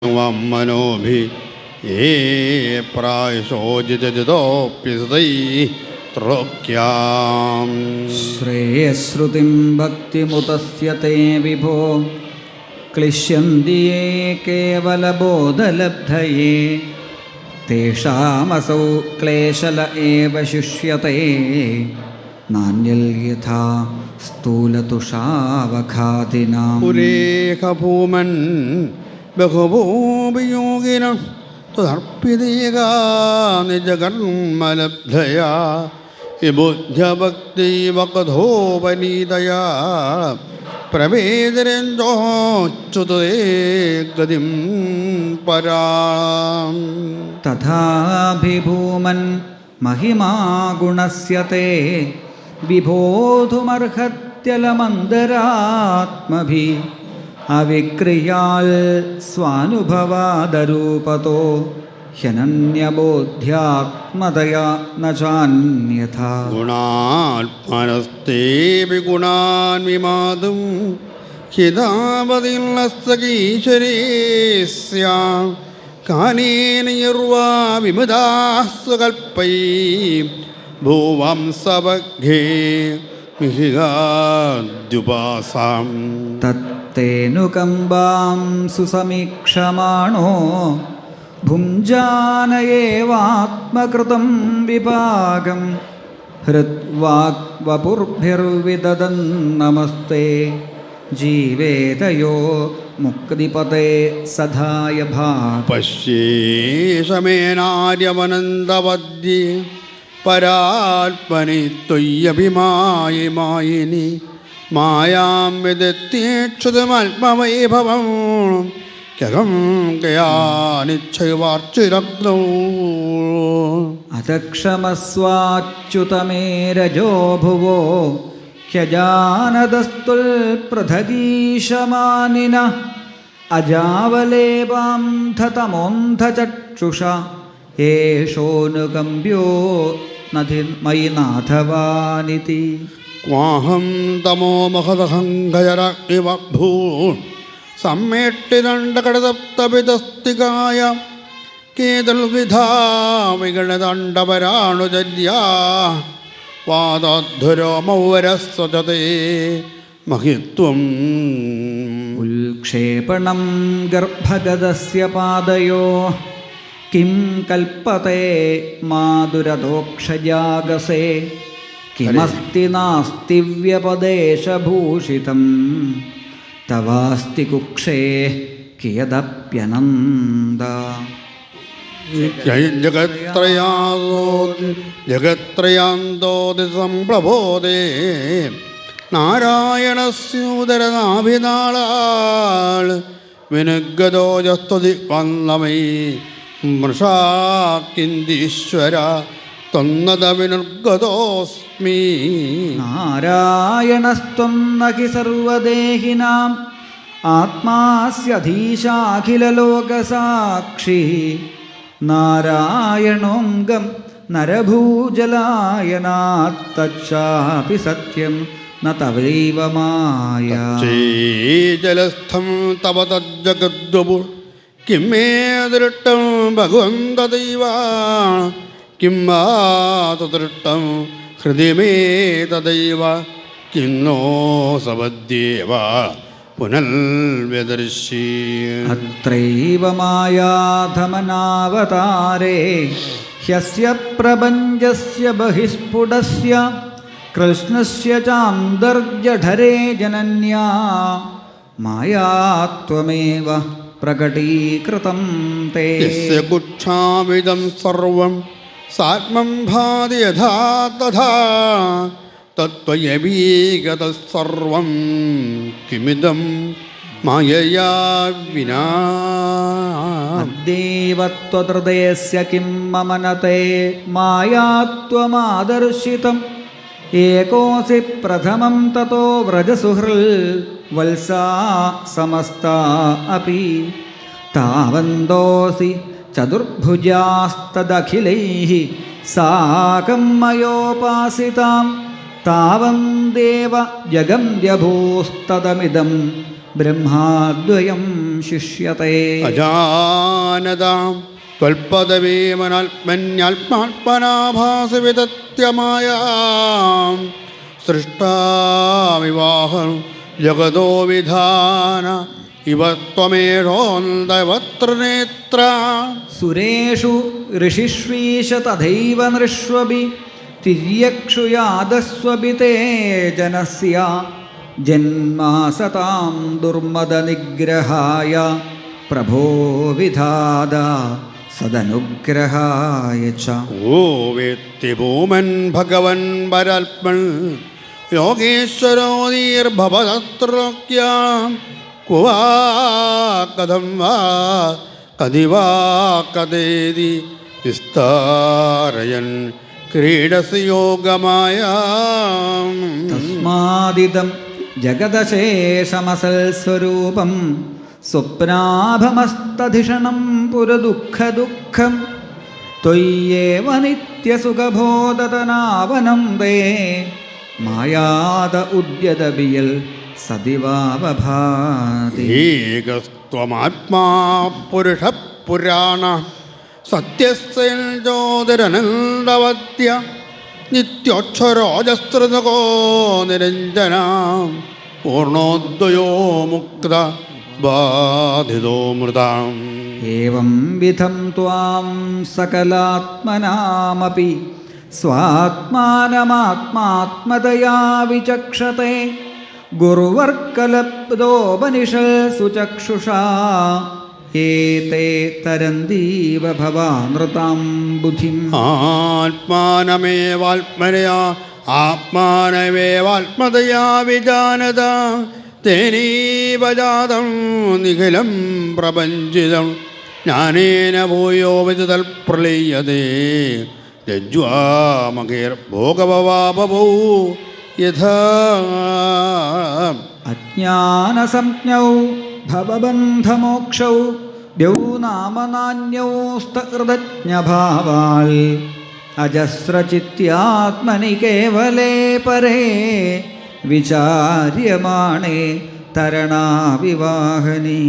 മനോഭി യേ പ്രായശോജിതോപ്യസ്തൈ ശ്രേയശ്രുതിം ഭക്തിമുതസ്യ തേ വിഭോ ക്ലിശ്യന്തി യേ കേവലബോധലബ്ധയേ തേഷാമസൗ ക്ലേശല ഏവ ശുഷ്യത്തെ നാന്യൽ യഥാ സ്ഥൂലതുഷാവഘാതിനാം. പുരേഹ ഭൂമൻ ബഹുഭൂപിയോഗിനം തദർപ്പിതേകാ നിജകർമ്മലബ്ധയാ വിബുദ്ധ്യഭക്തിവകഥോപനീതയാ പ്രവേദരഞ്ജോച്യുതേ ഗതിം പരാം. തഥാഭിഭൂമൻ മഹിമാ ഗുണസ്യ തേ വിബോധുമർഹത്യലമന്തരാത്മഭി അവിക്രിയാൽ സ്വാനുഭവാദരൂപതോ ഹ്യനന്യബോധ്യാത്മതയാ ന ചാന്യഥാ. ഗുണാത്മനസ്തേപി ഗുണാൻ വിമാതും ഹിതാവതിർലസ്തകീശ്വരേ സ്യാം കാനേന യർവാ വിമുദാഃ സ്വകൽപ്പൈ ഭൂവംസവഘേ മിഹികാദ്യുപാസാം. തത്തേനുകമ്പാം സുസമീക്ഷമാണോ ഭുഞ്ജാനയേവാത്മകൃതം വിഭാഗം ഹൃദ്വാഗ്വപുർഭിർവിദദൻ നമസ്തേ ജീവേതയോ മുക്തിപതേ സദായ ഭാഗ. പശ്യേഷമേനാര്യമനന്തവദ്യേ പരാത്മനി ത്വയ്യഭിമായിനി മായാം വിദത്തേക്ഷുതമൽപവൈഭവം ക്യഹം കയാനിച്ഛൈവാർച്ചിരഗ്നോ. അധക്ഷമസ്വാച്യുതമേ രജോ ഭുവോ ഹ്യജാനദസ്തുൽപൃഥഗീശമാനിന അജാവലേപാം ധതമോന്ധചക്ഷുഷ യേഷോനുകമ്പ്യോ മയി നാഥവാനിതി. ക്വാഹം തമോ മഹദഹംഘയര ഇവ ഭൂ സമ്മേട്ടിദണ്ഡകടതപ്തപിതസ്തികായ കേതുൽവിധാ വിഗണദണ്ഡപരാണുജര്യാ വാദധുരോ മൗവരസ്വജതേ മഹിത്വം. ഉൽക്ഷേപണം ഗർഭഗദസ്യ പാദയോ കിം കൽപ്പത്തെ മാതുരദോക്ഷജാഗസേ കിമസ്തി നാസ്തി വ്യപദേശഭൂഷിതം തവാസ്തി കുക്ഷേ കിയദപ്യനന്ദ. ജഗത്രയാന്തോതി സംപ്ലബോധേ നാരായണസ്യൂദരനാഭിനാളാൾ വിനുഗതോജസ്തുതി വന്നമൈ മൃഷാക്കിന്ദീശ്വര ത്വന്നത വിനുർഗതോസ്മി. നാരായണസ്ത്വം നഖി സർവദേഹിനാം ആത്മാസ്യധീശാഖിലലോകസാക്ഷി നാരായണോംഗം നരഭൂജലായനാത്തച്ചാപി സത്യം ന തവൈവ മായ. ജലസ്ഥം തവ തജ്ജഗദ്വപു കിം മേ ദൃഷ്ടം ഭഗവന്തദൈവ കിം മാതദൃഷ്ടം ഹൃദി മേ തദൈവ കിന്നോ സവദ്യേവ പുനൽവ്യദർശി. അത്രൈവ മായാധമനാവതാരേ ഹ്യസ്യ പ്രപഞ്ചസ്യ ബഹിസ്ഫുടസ്യ കൃഷ്ണസ്യ ചാന്തർജഠരേ ജനന്യാ മായാത്വമേവ പ്രകടീകൃതം തേ. യസ്യ കുക്ഷാമിദം സർവം സാത്മം ഭാതി യഥാ തഥാ തത്ത്വയവീഗതഃ സർവം കിമിദം മായയാ വിനാ. അദ്യൈവ ത്വഹൃദയസ്യ കിം മമ ന തേ മായാത്വമാദർശിതം ഏകോസി പ്രഥമം തതോ വ്രജസുഹൃൽ വത്സാ സമസ്താ അപി താവന്തോസി ചതുർഭുജാസ്തദഖിലൈഃ സാകം മയോപാസിതാം താവം ദേവ ജഗം വ്യഭൂസ്തദമിദം ബ്രഹ്മാദ്വയം ശിഷ്യത്തെ. അജാനതാം ത്വൽപദമേമനാത്മന്യാത്മാത്മനാഭാസ വിതത്യമായാം സൃഷ്ടാവിവാഹം ജഗതോ വിധാന ഇവ ത്വമേഷോന്തവത്രനേത്ര. സുരേഷു ഋഷിഷ്വീശ തഥൈവ നൃഷ്വപി തിര്യക്ഷുയാദസ്വപി തേ ജനസ്യ ജന്മാസതാം ദുർമദനിഗ്രഹായ പ്രഭോ വിധാത സദനുഗ്രഹായ ച. ഓ വേത്തി ഭൂമൻ ഭഗവൻ പരാത്മൻ യോഗേശ്വരോദീർഭവതത്രോക്യാം കുവാ കഥം വാ കതിവാ കഥേതി വിസ്താരയൻ ക്രീഡസി യോഗമായാം. തസ്മാദിദം ജഗദശേഷമസൽസ്വരൂപം സ്വപ്നാഭമസ്തധിഷണം പുരദുഃഖദുഃഖം ത്വയ്യേവ നിത്യസുഖബോധതനാവനം തേ മായാത ഉദ്യതബിയൽ സദിവാവഭാതി. ഏകസ്ത്വമാത്മാ പുരുഷ പുരാണ സത്യസ്യൻ ജ്യോതിരനന്ദവദ്യ നിത്യോക്ഷരോജസ്തൃതകോ നിരഞ്ജന പൂർണോദ്വയോ മുക്ത ബാധിതോ മൃതാം. ഏവം വിധം ത്വാം സകലാത്മനാമപി സ്വാത്മാനമാത്മാത്മതയാ വിചക്ഷത്തെ ഗുരുവർക്കലബ്ധോപനിഷത്സു ചക്ഷുഷാ ഏതേ തരന്തീവ ഭവാനൃതാം ബുദ്ധിം. ആത്മാനമേവാത്മനയാ ആത്മാനമേവാത്മതയാ വിജാനത തേനൈവ ജാതം നിഖിലം പ്രപഞ്ചിതം ജ്ഞാനേന ഭൂയോ വിദിതൽപ്രളീയതേ രജ്വാമകേർഭോഗഭവാപഭൂ യഥാ. അജ്ഞാനസംജ്ഞൗ ഭവബന്ധമോക്ഷൗ ദ്യൗ നാമനാന്യൗ സ്തകൃതജ്ഞഭാവാൽ അജസ്രചിത്യാത്മനി കേവലേ പരേ വിചാര്യമാണേ തരണാവിവാഹനി.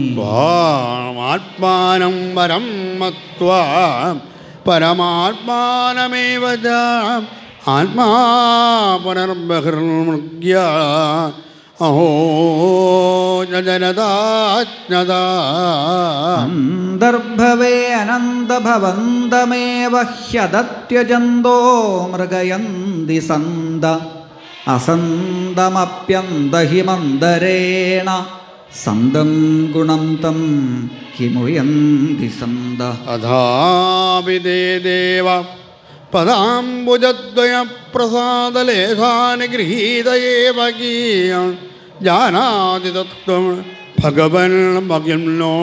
ആത്മാനം പരം മത്വാ പരമാത്മാനമേവ ച ആത്മാ പുനർബഹിർമൃഗ്യ അഹോ ജനതാജ്ഞതാ. അന്തർഭവേ അനന്തഭവന്തമേവ ഹ്യദത്യജന്തോ മൃഗയന്തി സന്ത അസന്തമപ്യന്തഹിമന്തരേണ സന്തം ഗുണം തം കിമുയന്തി സന്ത. അഥാപിതേ ദേവ പദാംബുജദ്വയ പ്രസാദലേധാനി ഗൃഹീതയേവ ഗീയം ജാനാതി തത്വം ഭഗവൻ മകിംനോ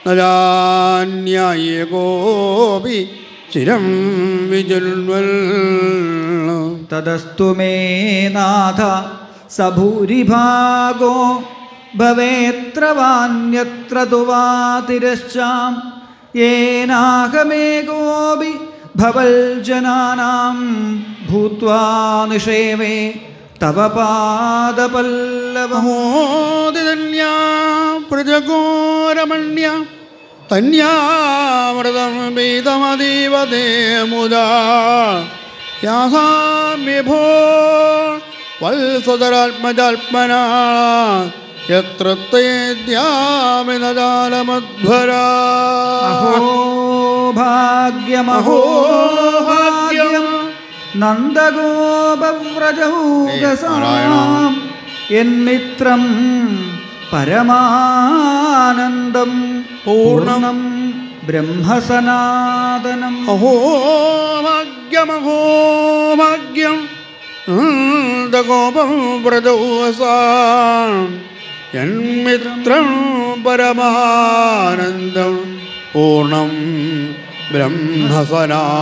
നജാന്യേകോപി ചിരം വിജുൽവൽ. തദസ്തു മേ നാഥ സഭൂരിഭാഗോ ഭവേത്ര വാന്യത്ര തു വാ തിരശ്ചാം യേനാഹമേകോപി ഭവൽ ജനാനാം ഭൂത്വാ നിഷേവേ തവ പാദപല്ലവം. മഹോദിതന്യാ പ്രജഗോരമണ്യ തന്യാമൃതം പീതമതീവതേ മുദാ യാസാമ്യഭോ വത്സതരാത്മജാത്മനാ യത്ര തേദ്യാമി ന ജാലമധ്വരാ. അഹോ ഭാഗ്യമഹോ ഭാഗ്യം നന്ദഗോപവ്രജൗകസാം യന്മിത്രം പരമാനന്ദം പൂർണ്ണം ബ്രഹ്മസനാതനം. അഹോ ഭാഗ്യമഹോ ഭാഗ്യം നന്ദഗോപം വ്രജൗകസാം യന്മിത്രം പരമാനന്ദം പൂർണ്ണം ബ്രഹ്മസനാതനം.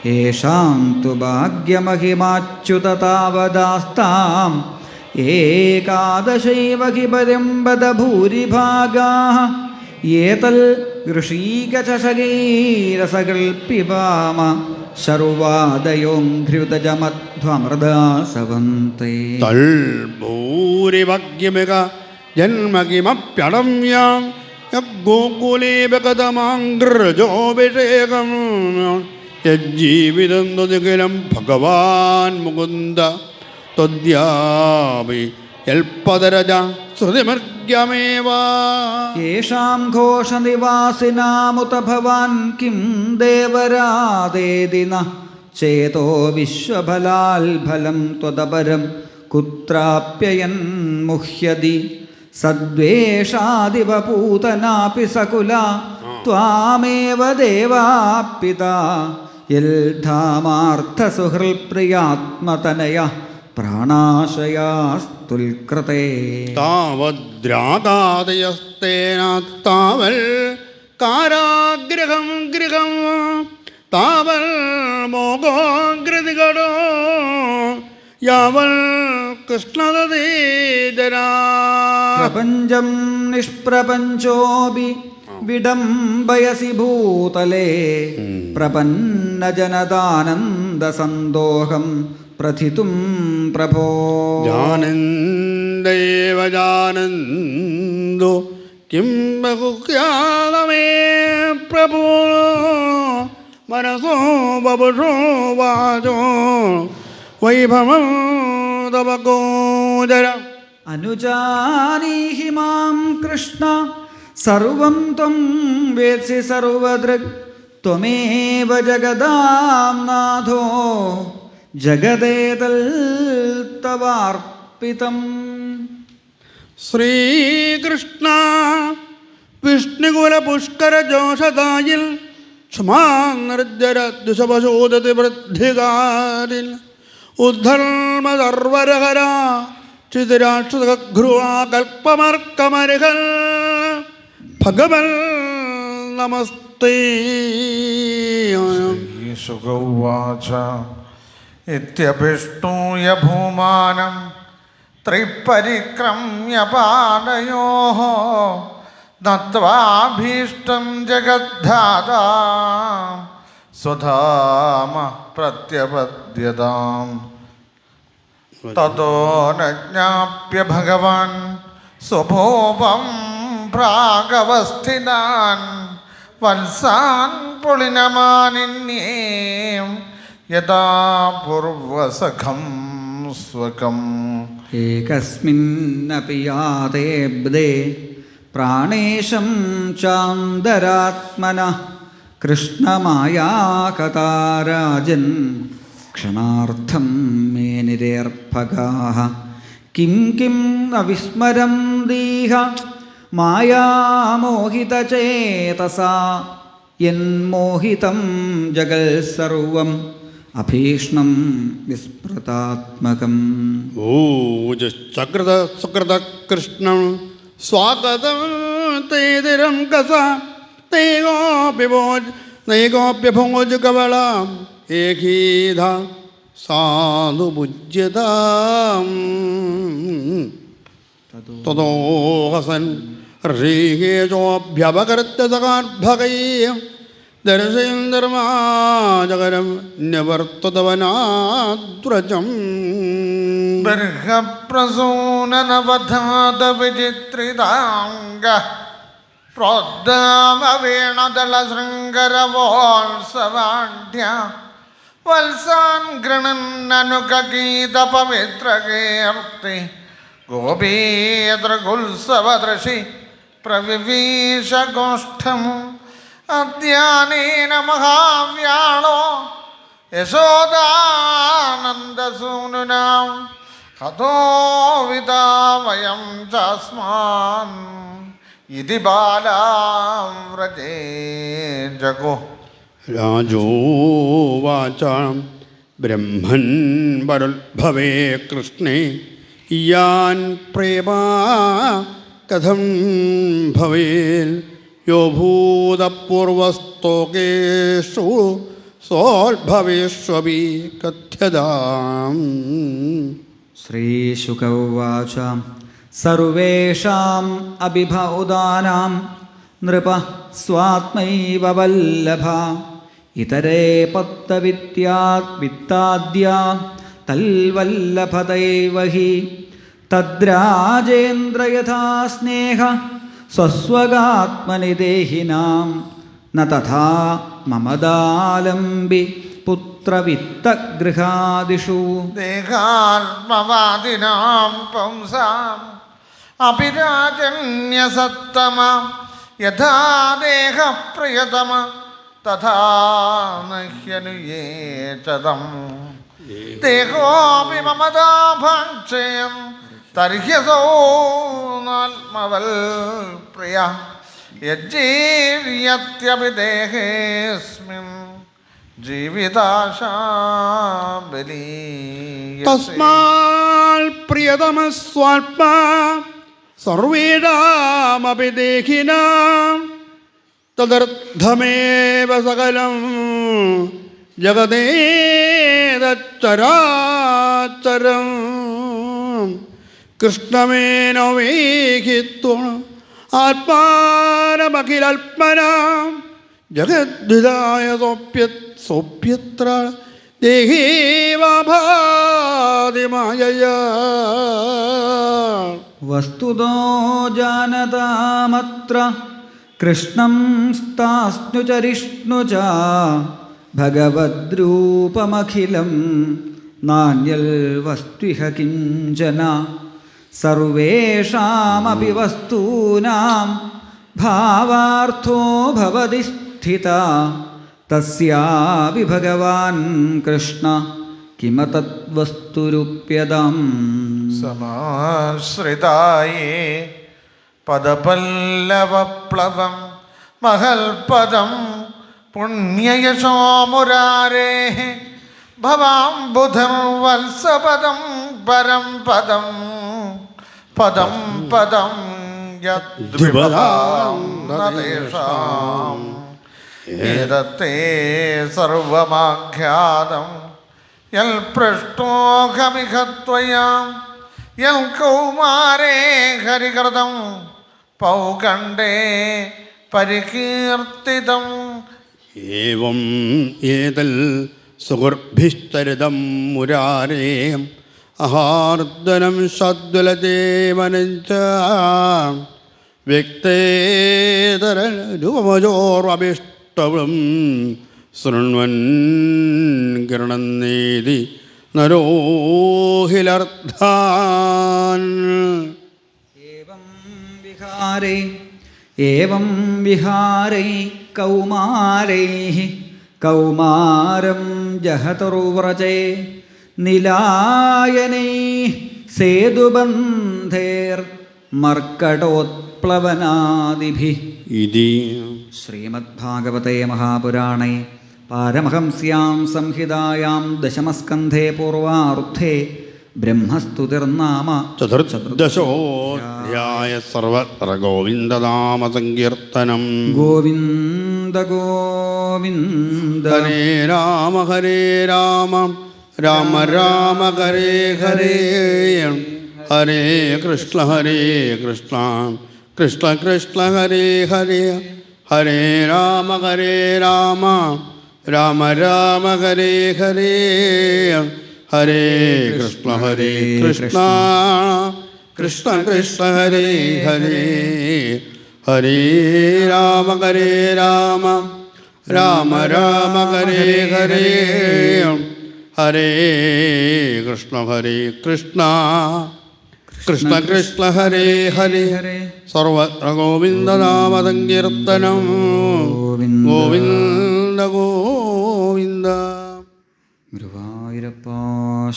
യേഷാം തു ഭാഗ്യമഹിമാച്യുത താവദാസ്താം ഏകാദശൈവ ഹി പരംപദ ഭൂരിഭാഗാഃ യേതൽ ഋഷീകചഷകൈരസകൽപിബാമ ശർവാദയോഘ്രിതജമധ്വമൃദാസവന്തേ തൽഭൂരിഭഗ്യമിക ജന്മകിമപ്യടമ്യാം യഗോകുലേ ബകതമാംഗ്രജോഭിഷേകം യജ്ജീവിതം ത്വദിഖിലം ഭഗവാൻ മുകുന്ദ ത്വദ്യാപി യൽപദരജ ശ്രുതിമർഗ്യമേവ യേഷാം ഘോഷനിവാസിനാമുത ഭവാൻ കിം ദേവരാദേതി ന ചേതോ വിശ്വഫലാൽ ഫലം ത്വദപരം കുത്രാപ്യയൻ മുഹ്യതി സദ്വേഷാദിവ പൂതനാപി സകുല ത്വാമേവ ദേവാപിതാ യൽധാമാർത്ഥസുഹൃൽപ്രിയാത്മതനയ പ്രാണാശയാസ്തുൽകൃതേ താവദ്രാഗാദയസ്തേന താവൽ കാരാഗ്രഹം ഗൃഹം താവൽ മോഗോഗ്രതികടോ യാവൽ കൃഷ്ണദീജരാ പ്രപഞ്ചം നിഷ്പ്രപഞ്ചോപി വിഡംബയസി ഭൂതലേ പ്രപന്നജനതാനന്ദസന്തോഹം പ്രഥിതും പ്രഭോ ജാനന്ദേവ ജാനന്ദോ കിം ബഹുക്യാമേ പ്രഭോ മനസോ ബഭുഷോ വാചോ വൈഭവം തവ ഗോചര അനുജാനീഹി മാം കൃഷ്ണ സർവം ത്വം വേത്സി സർവദൃക് ത്വമേവ ജഗദാം നാഥോ ജഗദേതൽ തവാർപ്പിതം ശ്രീകൃഷ്ണ വിഷ്ണുകുല പുഷ്കര ജോഷതായിൽ ക്ഷമാനർജര ദുഷപശോദതി വൃദ്ധികാരിൽ ഉദ്ധർമ്മ സർവരഹര ചിതിരാക്ഷുഘ്രുവാ കൽപ്പമർക്കമർഹൽ ഭഗവൻ നമസ്തേ ശ്രീശുകൗവാച ഇത്യഭിഷ്ടൂയ ഭൂമാനം ത്രിപരിക്രമ്യ പാദയോഃ നത്വാഭീഷ്ടം ജഗദ്ധാതാ സ്വധാമ പ്രത്യപദ്യതാം തതോ ന ജ്ഞാപ്യ ഭഗവാൻ സ്വഭോപം പ്രാഗവസ്ഥിതാൻ വത്സാൻ പുളിനമാനിന്യേം യഥാ പൂർവസഖം സ്വകം ഏകസ്മിന്നപി യാതേബ്ദേ പ്രാണേശം ചാന്തരാത്മന കൃഷ്ണമായാകതാരാജൻ ക്ഷണാർത്ഥം മേ നിരേർഭകാഃ കിം കിം അവിസ്മരം ദീഹ മായാമോഹിതചേതസാ യന്മോഹിതം ജഗൽ സർവം അഭീഷ്ണം വിസ്മൃതാത്മകം ഓജകൃത സുകൃത കൃഷ്ണം സ്വാഗതം തേതിരം കസ നൈകോപ്യഭോജ കവള ഏകീധ സാധുഭുജ്യതാം തതോ ഹസൻ ഋഷികേശോഭ്യപകർത്ത സകാർഭകൈ ദർശയന്തർമാജകരം നിവർത്തതവനാദ്വ്രജം ബർഹപ്രസൂനനവധാത വിചിത്രിതാംഗ പ്രോദ്ധാമവേണദളശൃംഗരവോത്സവാഢ്യ വത്സാൻ ഗൃണന്നനുകഗീതപവിത്രകീർത്തി ഗോപീതൃഗുത്സവദൃശി പ്രവിവീശഗോഷ്ഠം അദ്യാനേന മഹാവ്യാളോ യശോദാനന്ദസൂനുനാം ഹതോ വിതാ വയം ചസ്മാൻ ഇതി ബാലാം വ്രജേ ജഗോ രാജോവാച ബ്രഹ്മൻ പരുദ്ഭവേ കൃഷ്ണേ യാൻ പ്രേമാ കഥം ഭവേൽ യോ ഭൂതപൂർവസ്തോകേഷു സോദ്ഭവേഷ്വപി കഥ്യതാം ശ്രീശുക ഉവാച സർവേഷാം അഭിഭൗതാനാം നൃപ സ്വാത്മൈവ വല്ലഭ ഇതരേ പത്തവിത്താദ്യ തൽവല്ലഭദൈവ ഹി തദ്രാജേന്ദ്രയഥാ സ്നേഹ സ്വസ്വഗാത്മനി ദേഹിനാം ന തഥാ മമദാലംബി പുത്രവിത്തഗൃഹാദിഷു ദേഹാത്മവാദിനാം പുംസാം അഭിരാജന്യസത്തമ യഥാ ദേഹപ്രിയതമ തഥാ നഹ്യനുയേചതം ദേഹോപി മമദാഭാക്ഷയം തർഹ്യസോ നാത്മവൽ പ്രിയ യജ്ജീവ്യത്യപി ദേഹേസ്മിൻ ജീവിതാശാബലീയസേ തസ്മാൽ പ്രിയതമസ്വാത്മാ സർവേഷാമപി ദേഹിനാം തദർത്ഥമേവ സകലം ജഗദേതച്ചരാചരം കൃഷ്ണമേനോ വേഹിത്വം ആത്മാനമഖിലൽപ്പനാം ജഗദ്വിധായ സോപ്യത്ര ദേഹീവാഭാതി മായയാ വസ്തുതോ ജാനതാമത്ര കൃഷ്ണം സ്ഥാസ്നുചരിഷ്ണു ച ഭഗവദ്രൂപമഖിലം നാന്യൽ വസ്തുഹ കിഞ്ചന സർവേഷാമപി വസ്തൂനാം ഭാവാർത്ഥോ ഭവതി സ്ഥിത തസ്യാപി ഭഗവാൻ കൃഷ്ണ കിമതദ്വസ്തുരുപ്യതാം സമാശ്രിതായേ പദപല്ലവപ്ലവം മഹൽപദം പുണ്യയശോ മുരാരേഃ ഭവാംബുധം വത്സപദം പരം പദം പദം പദം യദ്വിപദാം നദേഷാം ഏതത്തേ സർവമാഖ്യാതം യൽ പൃഷ്ടോഹമിഹ ത്വയാം യൽ കൗമാരേ ഹരികൃതം പൗകണ്ഡേ പരികീർത്തിതം ഏവം ഏതൽ സുഹൃഭിശ്ചരിതം മുരാരേ അഹാർദ്ദനം സദ്വലദേവനഞ്ച വ്യക്തേതരൂപമജോർവഭിഷ്ടവം ശൃണ്വൻ ഗൃണന്നേതി നരോഹിലർദ്ധാൻ ഏവം വിഹാരൈ കൗമാരൈഃ കൗമാരം ജഹതുർവ്രജേ നിലായനൈഃ സേതുബന്ധേർ മർക്കടോത്പ്ലവനാദിഭിഃ ഇതി ശ്രീമദ്ഭാഗവതേ മഹാപുരാണേ പാരമഹംസ്യാം സംഹിതായാം ദശമസ്കന്ധേ പൂർവാർദ്ധേ ബ്രഹ്മസ്തുതിർനാമ ചതുർദശോധ്യായ സർവത്ര ഗോവിന്ദനാമ സങ്കീർത്തനം ഗോവിന്ദ ഗോവിന്ദ ഹരേ രാമ രാമ രാമ ഹരേ ഹരേ ഹരേ കൃഷ്ണ കൃഷ്ണ കൃഷ്ണ ഹരേ ഹരേ ഹരേ രാമ രാമ ഹരേ ഹരേ ഹരേ കൃഷ്ണ കൃഷ്ണ കൃഷ്ണ ഹരേ ഹരേ ഹരേ രാമ രാമ ഹരേ ഹരേ ഹരേ കൃഷ്ണ കൃഷ്ണ കൃഷ്ണ ഹരേ ഹരേ സർവത്ര ഗോവിന്ദനാമ സങ്കീർത്തനം ഗോവിന്ദ ഗോവിന്ദ. ഗുരുവായൂരപ്പാ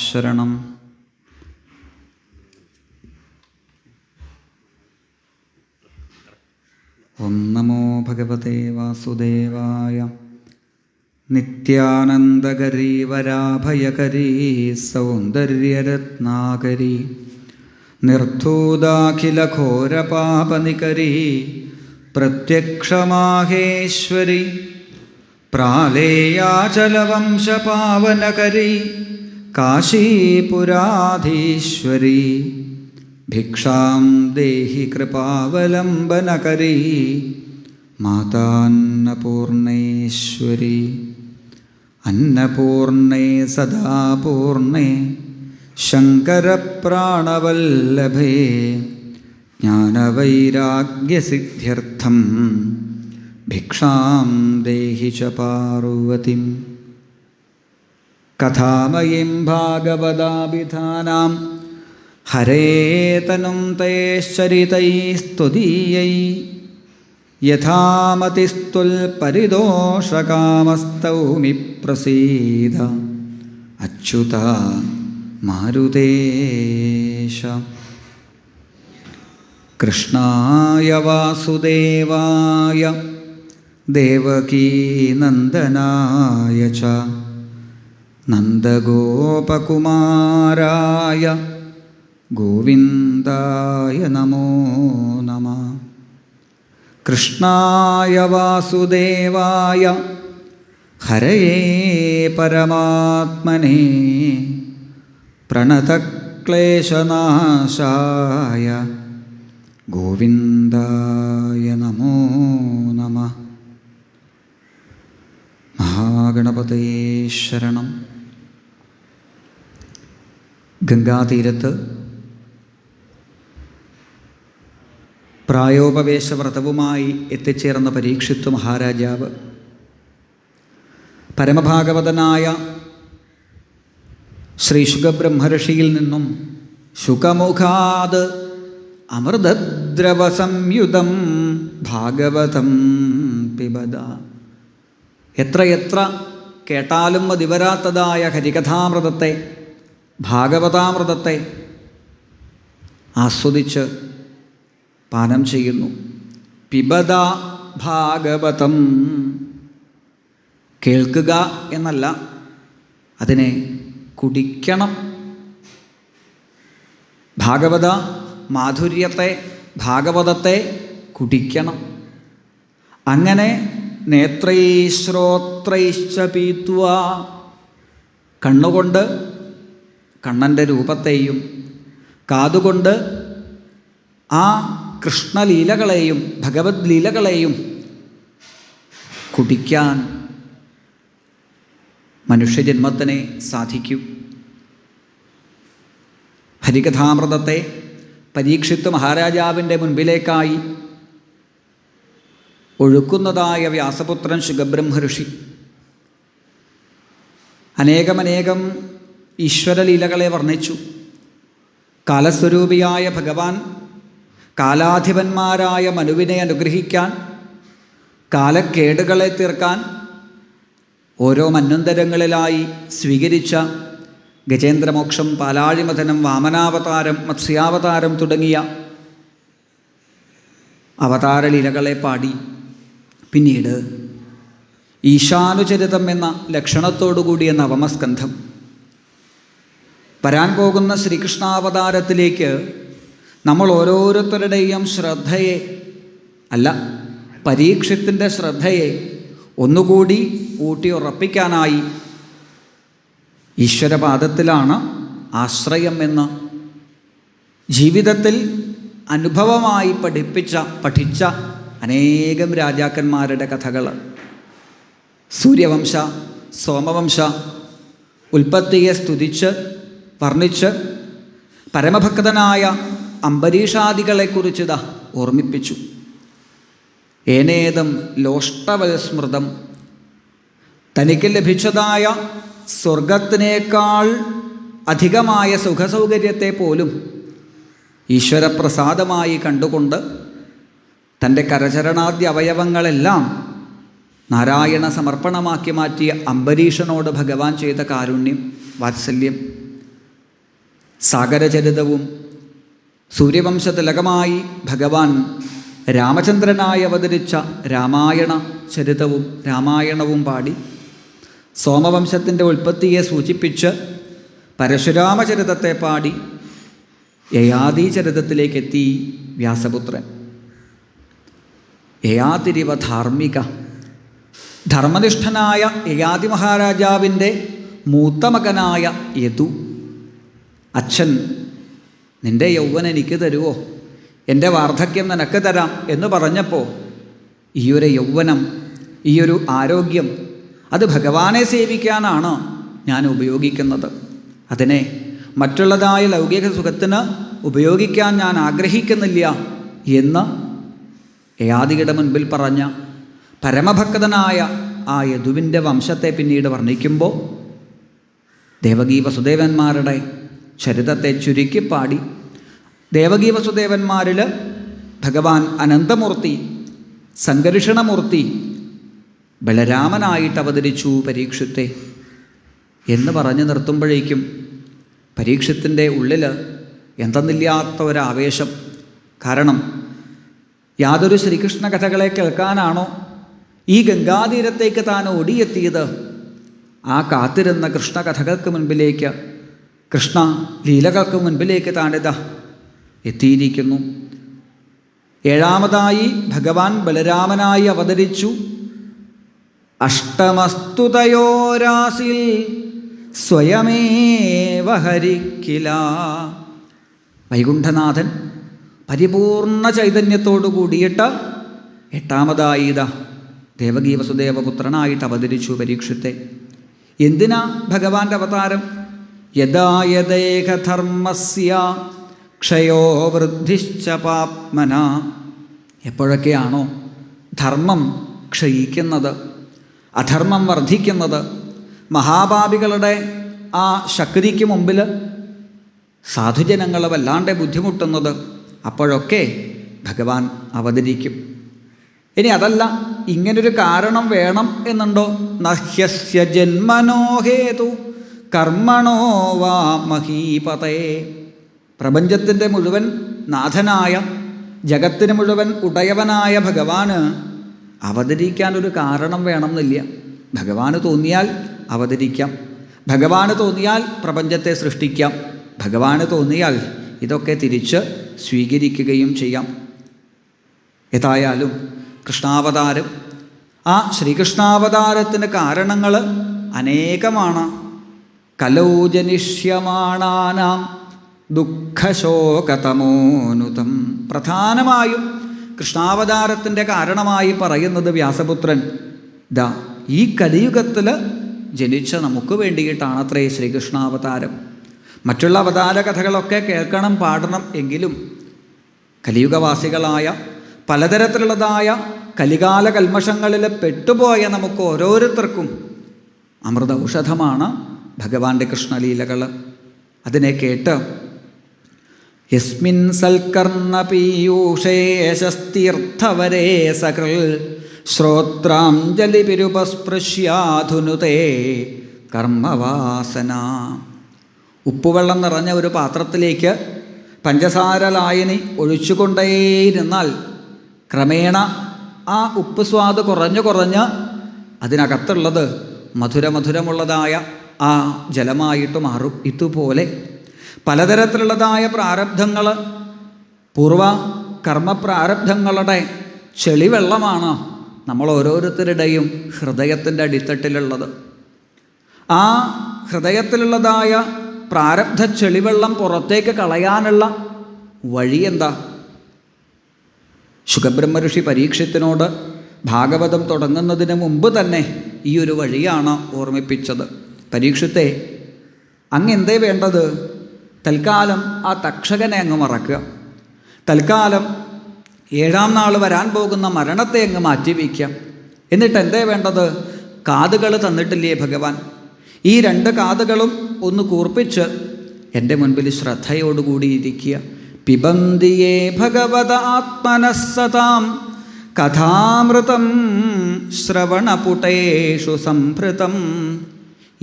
ശരണം. ഓം നമോ ഭഗവതേ വാസുദേവായ. നിത്യാനന്ദകരീ വരാഭയകരീ സൗന്ദര്യരത്നാകരീ നിർധൂതാഖിലഘോരപാപനികരീ പ്രത്യക്ഷമാഹേശ്വരി പ്രാലേയാചലവംശപാവനകരീ കാശീപുരാധീശ്വരി ഭിക്ഷാം ദേഹി കൃപാവലംബനകരീ മാതാന്നപൂർണേശ്വരി. അന്നപൂർണേ സദാപൂർണേ ശങ്കരപ്രാണവല്ലഭേ ജ്ഞാനവൈരാഗ്യസിദ്ധ്യർത്ഥം ഭിക്ഷാം ദേഹി ച പാർവതിം. കഥാമയീം ഭാഗവതാഭിധാനാം ഹരേതനും തേശ്ചരിതൈസ്തുതീയൈ യഥാമതിസ്തുൽ പരിദോഷകാമസ്തൗമി പ്രസീദ അച്യുത മാരുതേശ. കൃഷ്ണായ വാസുദേവായ ദേവകീനന്ദനായ ച നന്ദഗോപകുമാരായ ഗോവിന്ദായ നമോ നമഃ. കൃഷ്ണായ വാസുദേവായ ഹരയേ പരമാത്മനേ പ്രണതക്ലേശനാശായ ഗോവിന്ദായ നമോ നമഃ. മഹാഗണപതയേ ശരണം. ഗംഗാതീരത്ത് പ്രായോപവേശവ്രതവുമായി എത്തിച്ചേർന്ന പരീക്ഷിത്ത് മഹാരാജാവ് പരമഭാഗവതനായ ശ്രീ ശുകബ്രഹ്മർഷിയിൽ നിന്നും ശുകമുഖാത് അമൃതദ്രവസംയുതം ഭാഗവതം പിബത. എത്രയെത്ര കേട്ടാലും മതിവരാത്തതായ ഹരികഥാമൃതത്തെ, ഭാഗവതാമൃതത്തെ ആസ്വദിച്ച് പാനം ചെയ്യുന്നു. പിബത ഭാഗവതം. കേൾക്കുക എന്നല്ല, അതിനെ കുടിക്കണം. ഭാഗവത മാധുര്യത്തെ, ഭാഗവതത്തെ കുടിക്കണം. അങ്ങനെ നേത്രൈശ്രോത്രൈശ്ച പീത്വാ, കണ്ണുകൊണ്ട് കണ്ണൻ്റെ രൂപത്തെയും കാതുകൊണ്ട് ആ കൃഷ്ണലീലകളെയും ഭഗവത് ലീലകളെയും കുടിക്കാൻ മനുഷ്യജന്മത്തിനെ സാധിക്കൂ. ഹരികഥാമൃതത്തെ പരീക്ഷിത്ത് മഹാരാജാവിൻ്റെ മുൻപിലേക്കായി ഒഴുക്കുന്നതായ വ്യാസപുത്രൻ ശുകബ്രഹ്മർഷി അനേകമനേകം ഈശ്വരലീലകളെ വർണ്ണിച്ചു. കാലസ്വരൂപിയായ ഭഗവാൻ കാലാധിപന്മാരായ മനുവിനെ അനുഗ്രഹിക്കാൻ, കാലക്കേടുകളെ തീർക്കാൻ ഓരോ മന്വന്തരങ്ങളിലായി സ്വീകരിച്ച ഗജേന്ദ്രമോക്ഷം, പാലാഴിമഥനം, വാമനാവതാരം, മത്സ്യാവതാരം തുടങ്ങിയ അവതാരലീലകളെ പാടി പിന്നീട് ഈശാനുചരിതം എന്ന ലക്ഷണത്തോടുകൂടിയ നവമസ്കന്ധം, വരാൻ പോകുന്ന ശ്രീകൃഷ്ണാവതാരത്തിലേക്ക് നമ്മൾ ഓരോരുത്തരുടെയും ശ്രദ്ധയെ, അല്ല പരീക്ഷത്തിൻ്റെ ശ്രദ്ധയെ ഒന്നുകൂടി ഊട്ടിയുറപ്പിക്കാനായി ഈശ്വരപാദത്തിലാണ് ആശ്രയം എന്ന് ജീവിതത്തിൽ അനുഭവമായി പഠിച്ച അനേകം രാജാക്കന്മാരുടെ കഥകൾ, സൂര്യവംശ സോമവംശ ഉൽപ്പത്തിയെ സ്തുതിച്ച് വർണ്ണിച്ച് പരമഭക്തനായ അംബരീഷാദികളെക്കുറിച്ചിതാ ഓർമ്മിപ്പിച്ചു. ഏനേദം ലോഷ്ടവസ്മൃതം, തനിക്ക് ലഭിച്ചതായ സ്വർഗത്തിനേക്കാൾ അധികമായ സുഖസൗകര്യത്തെ പോലും ഈശ്വരപ്രസാദമായി കണ്ടുകൊണ്ട് തൻ്റെ കരചരണാദ്യ അവയവങ്ങളെല്ലാം നാരായണ സമർപ്പണമാക്കി മാറ്റിയ അംബരീഷനോട് ഭഗവാൻ ചെയ്ത കാരുണ്യം, വാത്സല്യം, സാഗരചരിതവും സൂര്യവംശതിലകമായി ഭഗവാൻ രാമചന്ദ്രനായി അവതരിച്ച രാമായണ ചരിതവും രാമായണവും പാടി സോമവംശത്തിൻ്റെ ഉൽപ്പത്തിയെ സൂചിപ്പിച്ച് പരശുരാമചരിതത്തെ പാടി യയാതിചരിതത്തിലേക്കെത്തി വ്യാസപുത്രൻ. യയാതിരിവ ധാർമ്മിക, ധർമ്മനിഷ്ഠനായ യയാതി മഹാരാജാവിൻ്റെ മൂത്ത മകനായ യദു, അച്ഛൻ നിൻ്റെ യൗവനം എനിക്ക് തരുമോ, എൻ്റെ വാർദ്ധക്യം നിനക്ക് തരാം എന്ന് പറഞ്ഞപ്പോൾ ഈയൊരു യൗവനം, ഈയൊരു ആരോഗ്യം അത് ഭഗവാനെ സേവിക്കാനാണ് ഞാൻ ഉപയോഗിക്കുന്നത്. അതിനെ മറ്റുള്ളതായ ലൗകിക സുഖത്തിന് ഉപയോഗിക്കാൻ ഞാൻ ആഗ്രഹിക്കുന്നില്ല എന്ന് യയാതിയുടെ മുൻപിൽ പറഞ്ഞ പരമഭക്തനായ ആ യദുവിൻ്റെ വംശത്തെ പിന്നീട് വർണ്ണിക്കുമ്പോൾ ദേവകീ വസുദേവന്മാരുടെ ചരിതത്തെ ചുരുക്കിപ്പാടി ദേവകീ വസുദേവന്മാരിൽ ഭഗവാൻ അനന്തമൂർത്തി, സംഘർഷണമൂർത്തി ബലരാമനായിട്ട് അവതരിച്ചു പരീക്ഷത്തെ എന്ന് പറഞ്ഞു നിർത്തുമ്പോഴേക്കും പരീക്ഷത്തിൻ്റെ ഉള്ളിൽ എന്തെന്നില്ലാത്ത ഒരാവേശം. കാരണം യാതൊരു ശ്രീകൃഷ്ണ കഥകളെ കേൾക്കാനാണോ ഈ ഗംഗാതീരത്തേക്ക് താൻ ഓടിയെത്തിയത്, ആ കാത്തിരുന്ന കൃഷ്ണകഥകൾക്ക് മുൻപിലേക്ക്, കൃഷ്ണ ലീലകൾക്ക് മുൻപിലേക്ക് താനിതാ എത്തിയിരിക്കുന്നു. ഏഴാമതായി ഭഗവാൻ ബലരാമനായി അവതരിച്ചു. അഷ്ടമസ്തുതയോരാസിൽ സ്വയമേവ ഹരിക്കില. വൈകുണ്ഠനാഥൻ പരിപൂർണ ചൈതന്യത്തോടു കൂടിയിട്ട് എട്ടാമതായി ഇതാ ദേവകീ വസുദേവപുത്രനായിട്ട് അവതരിച്ചു പരീക്ഷത്തെ. എന്തിനാ ഭഗവാന്റെ അവതാരം? യദാ യദേഹധർമ്മസ്യ ക്ഷയോ വൃദ്ധിശ്ച പാപ്മന. എപ്പോഴൊക്കെയാണോ ധർമ്മം ക്ഷയിക്കുന്നത്, അധർമ്മം വർദ്ധിക്കുന്നത്, മഹാപാപികളുടെ ആ ശക്തിക്ക് മുമ്പിൽ സാധുജനങ്ങൾ വല്ലാണ്ട് ബുദ്ധിമുട്ടുന്നത്, അപ്പോഴൊക്കെ ഭഗവാൻ അവതരിക്കും. ഇനി അതല്ല, ഇങ്ങനൊരു കാരണം വേണം എന്നുണ്ടോ? നഹ്യസ്യ ജന്മനോ ഹേതു കർമ്മണോ വാ മഹീപതേ. പ്രപഞ്ചത്തിൻ്റെ മുഴുവൻ നാഥനായ, ജഗത്തിന് മുഴുവൻ ഉടയവനായ ഭഗവാന് അവതരിക്കാനൊരു കാരണം വേണമെന്നില്ല. ഭഗവാന് തോന്നിയാൽ അവതരിക്കാം, ഭഗവാന് തോന്നിയാൽ പ്രപഞ്ചത്തെ സൃഷ്ടിക്കാം, ഭഗവാന് തോന്നിയാൽ ഇതൊക്കെ തിരിച്ച് സ്വീകരിക്കുകയും ചെയ്യാം. ഏതായാലും കൃഷ്ണാവതാരം, ആ ശ്രീകൃഷ്ണാവതാരത്തിന് കാരണങ്ങൾ അനേകമാണ്. കലൗ ജനിഷ്യമാണാനാം ദുഃഖശോകതമോനുതം. പ്രധാനമായും കൃഷ്ണാവതാരത്തിൻ്റെ കാരണമായി പറയുന്നത് വ്യാസപുത്രൻ ദാ ഈ കലിയുഗത്തിൽ ജനിച്ച നമുക്ക് വേണ്ടിയിട്ടാണത്രേ ശ്രീകൃഷ്ണാവതാരം. മറ്റുള്ള അവതാര കഥകളൊക്കെ കേൾക്കണം, പാടണം. എങ്കിലും കലിയുഗവാസികളായ പലതരത്തിലുള്ളതായ കലികാല കൽമഷങ്ങളിൽ പെട്ടുപോയ നമുക്ക് ഓരോരുത്തർക്കും അമൃത ഔഷധമാണ് ഭഗവാന്റെ കൃഷ്ണലീലകൾ. അതിനെ കേട്ട് യസ്മിൻ സൽക്കർണ പീയൂഷേശസ്തീർത്ഥവരേ സകൃൽ ശ്രോത്രാഞ്ജലിപിരുപസ്പൃശ്യാധുനുതേ കർമ്മവാസന. ഉപ്പുവെള്ളം നിറഞ്ഞ ഒരു പാത്രത്തിലേക്ക് പഞ്ചസാര ലായനി ഒഴിച്ചുകൊണ്ടേയിരുന്നാൽ ക്രമേണ ആ ഉപ്പ് സ്വാദ് കുറഞ്ഞ് കുറഞ്ഞ് അതിനകത്തുള്ളത് മധുരമുള്ളതായ ആ ജലമായിട്ട് മാറും. ഇതുപോലെ പലതരത്തിലുള്ളതായ പ്രാരബ്ധങ്ങൾ, പൂർവ കർമ്മപ്രാരബ്ധങ്ങളുടെ ചെളിവെള്ളമാണ് നമ്മൾ ഓരോരുത്തരുടെയും ഹൃദയത്തിൻ്റെ അടിത്തട്ടിലുള്ളത്. ആ ഹൃദയത്തിലുള്ളതായ പ്രാരബ്ധ ചെളിവെള്ളം പുറത്തേക്ക് കളയാനുള്ള വഴി എന്താ? ശുകബ്രഹ്മ പരീക്ഷത്തിനോട് ഭാഗവതം തുടങ്ങുന്നതിന് മുമ്പ് തന്നെ ഈ ഒരു വഴിയാണ് ഓർമ്മിപ്പിച്ചത്. പരീക്ഷത്തെ അങ്ങ് എന്തേ വേണ്ടത്? തൽക്കാലം ആ തക്ഷകനെ അങ്ങ് മറക്കുക. തൽക്കാലം 7-ാം നാൾ വരാൻ പോകുന്ന മരണത്തെ അങ്ങ് മാറ്റിവെക്കാം. എന്നിട്ട് എന്തേ വേണ്ടത്? കാതുകൾ തന്നിട്ടില്ലേ ഭഗവാൻ? ഈ 2 കാതുകളും ഒന്ന് കൂർപ്പിച്ച് എൻ്റെ മുൻപിൽ ശ്രദ്ധയോടുകൂടി ഇരിക്കുക. പിബന്തിയേ ഭഗവത ആത്മനസ്സതാം കഥാമൃതം ശ്രവണപുടേഷു സംഭൃതം.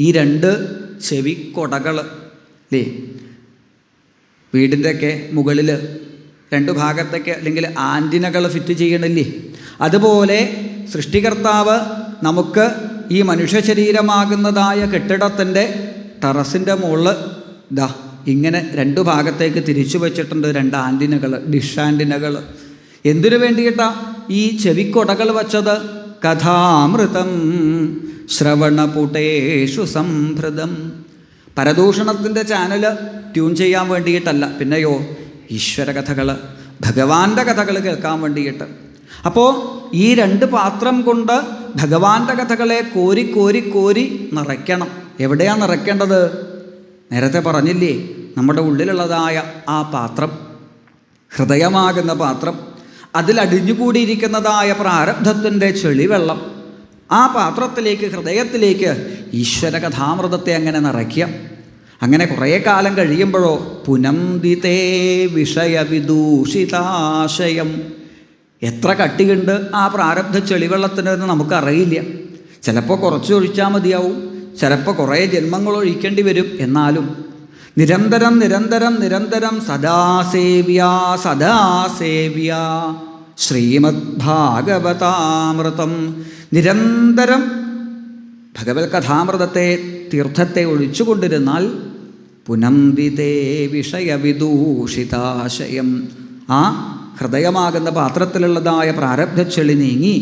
ഈ 2 ചെവിക്കൊടകൾ അല്ലേ, വീടിൻ്റെയൊക്കെ മുകളിൽ 2 ഭാഗത്തൊക്കെ അല്ലെങ്കിൽ ആൻറ്റിനകൾ ഫിറ്റ് ചെയ്യണില്ലേ, അതുപോലെ സൃഷ്ടികർത്താവ് നമുക്ക് ഈ മനുഷ്യ ശരീരമാകുന്നതായ കെട്ടിടത്തിൻ്റെ ടെറസിൻ്റെ മുകളിൽ ദാ ഇങ്ങനെ 2 ഭാഗത്തേക്ക് തിരിച്ചു വച്ചിട്ടുണ്ട് 2 ആൻറ്റിനകൾ, ഡിഷ് ആൻറ്റിനകൾ. എന്തിനു വേണ്ടിയിട്ടാ ഈ ചെവിക്കൊടകൾ വച്ചത്? കഥാമൃതം ശ്രവണപുടേഷു സംഭൃതം. പരദൂഷണത്തിൻ്റെ ചാനൽ ട്യൂൺ ചെയ്യാൻ വേണ്ടിയിട്ടല്ല, പിന്നെയോ ഈശ്വര കഥകൾ, ഭഗവാന്റെ കഥകൾ കേൾക്കാൻ വേണ്ടിയിട്ട്. അപ്പോൾ ഈ 2 പാത്രം കൊണ്ട് ഭഗവാന്റെ കഥകളെ കോരി കോരി കോരി നിറയ്ക്കണം. എവിടെയാണ് നിറയ്ക്കേണ്ടത്? നേരത്തെ പറഞ്ഞില്ലേ, നമ്മുടെ ഉള്ളിലുള്ളതായ ആ പാത്രം, ഹൃദയമാകുന്ന പാത്രം, അതിലടിഞ്ഞുകൂടിയിരിക്കുന്നതായ പ്രാരബ്ധത്തിൻ്റെ ചെളിവെള്ളം, ആ പാത്രത്തിലേക്ക്, ഹൃദയത്തിലേക്ക് ഈശ്വര കഥാമൃതത്തെ അങ്ങനെ നിറയ്ക്കുക. അങ്ങനെ കുറേ കാലം കഴിയുമ്പോഴോ പുനന്തിതേ വിഷയവിദൂഷിതാശയം. എത്ര കട്ടിയുണ്ട് ആ പ്രാരബ്ധ ചെളിവെള്ളത്തിനെന്ന് നമുക്കറിയില്ല. ചിലപ്പോൾ കുറച്ച് ഒഴിച്ചാൽ മതിയാവും, ചിലപ്പോൾ കുറേ ജന്മങ്ങൾ ഒഴിക്കേണ്ടി വരും. എന്നാലും നിരന്തരം നിരന്തരം നിരന്തരം സദാസേവ്യ സദാസേവ്യ ശ്രീമദ് ഭാഗവതാമൃതം, നിരന്തരം ഭഗവത് കഥാമൃതത്തെ, തീർത്ഥത്തെ ഒഴിച്ചുകൊണ്ടിരുന്നാൽ പുനന്തിതേ വിഷയവിദൂഷിതാശയം, ആ ഹൃദയമാകുന്ന പാത്രത്തിലുള്ളതായ പ്രാരബ്ധച്ചെളി നീങ്ങി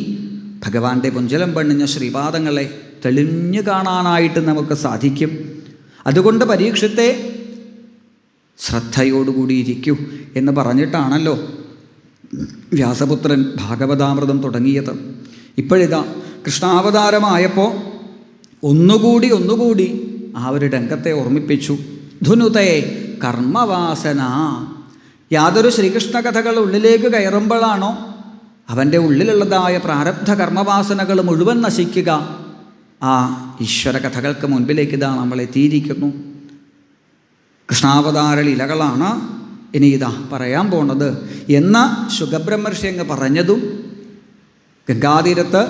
ഭഗവാന്റെ പുഞ്ചലം പണിഞ്ഞ ശ്രീപാദങ്ങളെ തെളിഞ്ഞു കാണാനായിട്ട് നമുക്ക് സാധിക്കും. അതുകൊണ്ട് പരീക്ഷത്തെ ശ്രദ്ധയോടുകൂടിയിരിക്കൂ എന്ന് പറഞ്ഞിട്ടാണല്ലോ വ്യാസപുത്രൻ ഭാഗവതാമൃതം തുടങ്ങിയത്. ഇപ്പോഴിതാ കൃഷ്ണാവതാരമായപ്പോൾ ഒന്നുകൂടി ആ ഒരു രംഗത്തെ ഓർമ്മിപ്പിച്ചു. ധുനുതേ കർമ്മവാസന. യാതൊരു ശ്രീകൃഷ്ണ കഥകൾ ഉള്ളിലേക്ക് കയറുമ്പോഴാണോ അവൻ്റെ ഉള്ളിലുള്ളതായ പ്രാരബ്ധ കർമ്മവാസനകൾ മുഴുവൻ നശിക്കുക, ആ ഈശ്വര കഥകൾക്ക് മുൻപിലേക്ക് ഇതാ നമ്മൾ എത്തിയിരിക്കുന്നു. കൃഷ്ണാവതാര ലീലകളാണ് ഇനി ഇതാ പറയാൻ പോണത് എന്ന ശുഖബ്രഹ്മർഷി അങ്ങ് പറഞ്ഞതും, ഗംഗാതീരത്ത്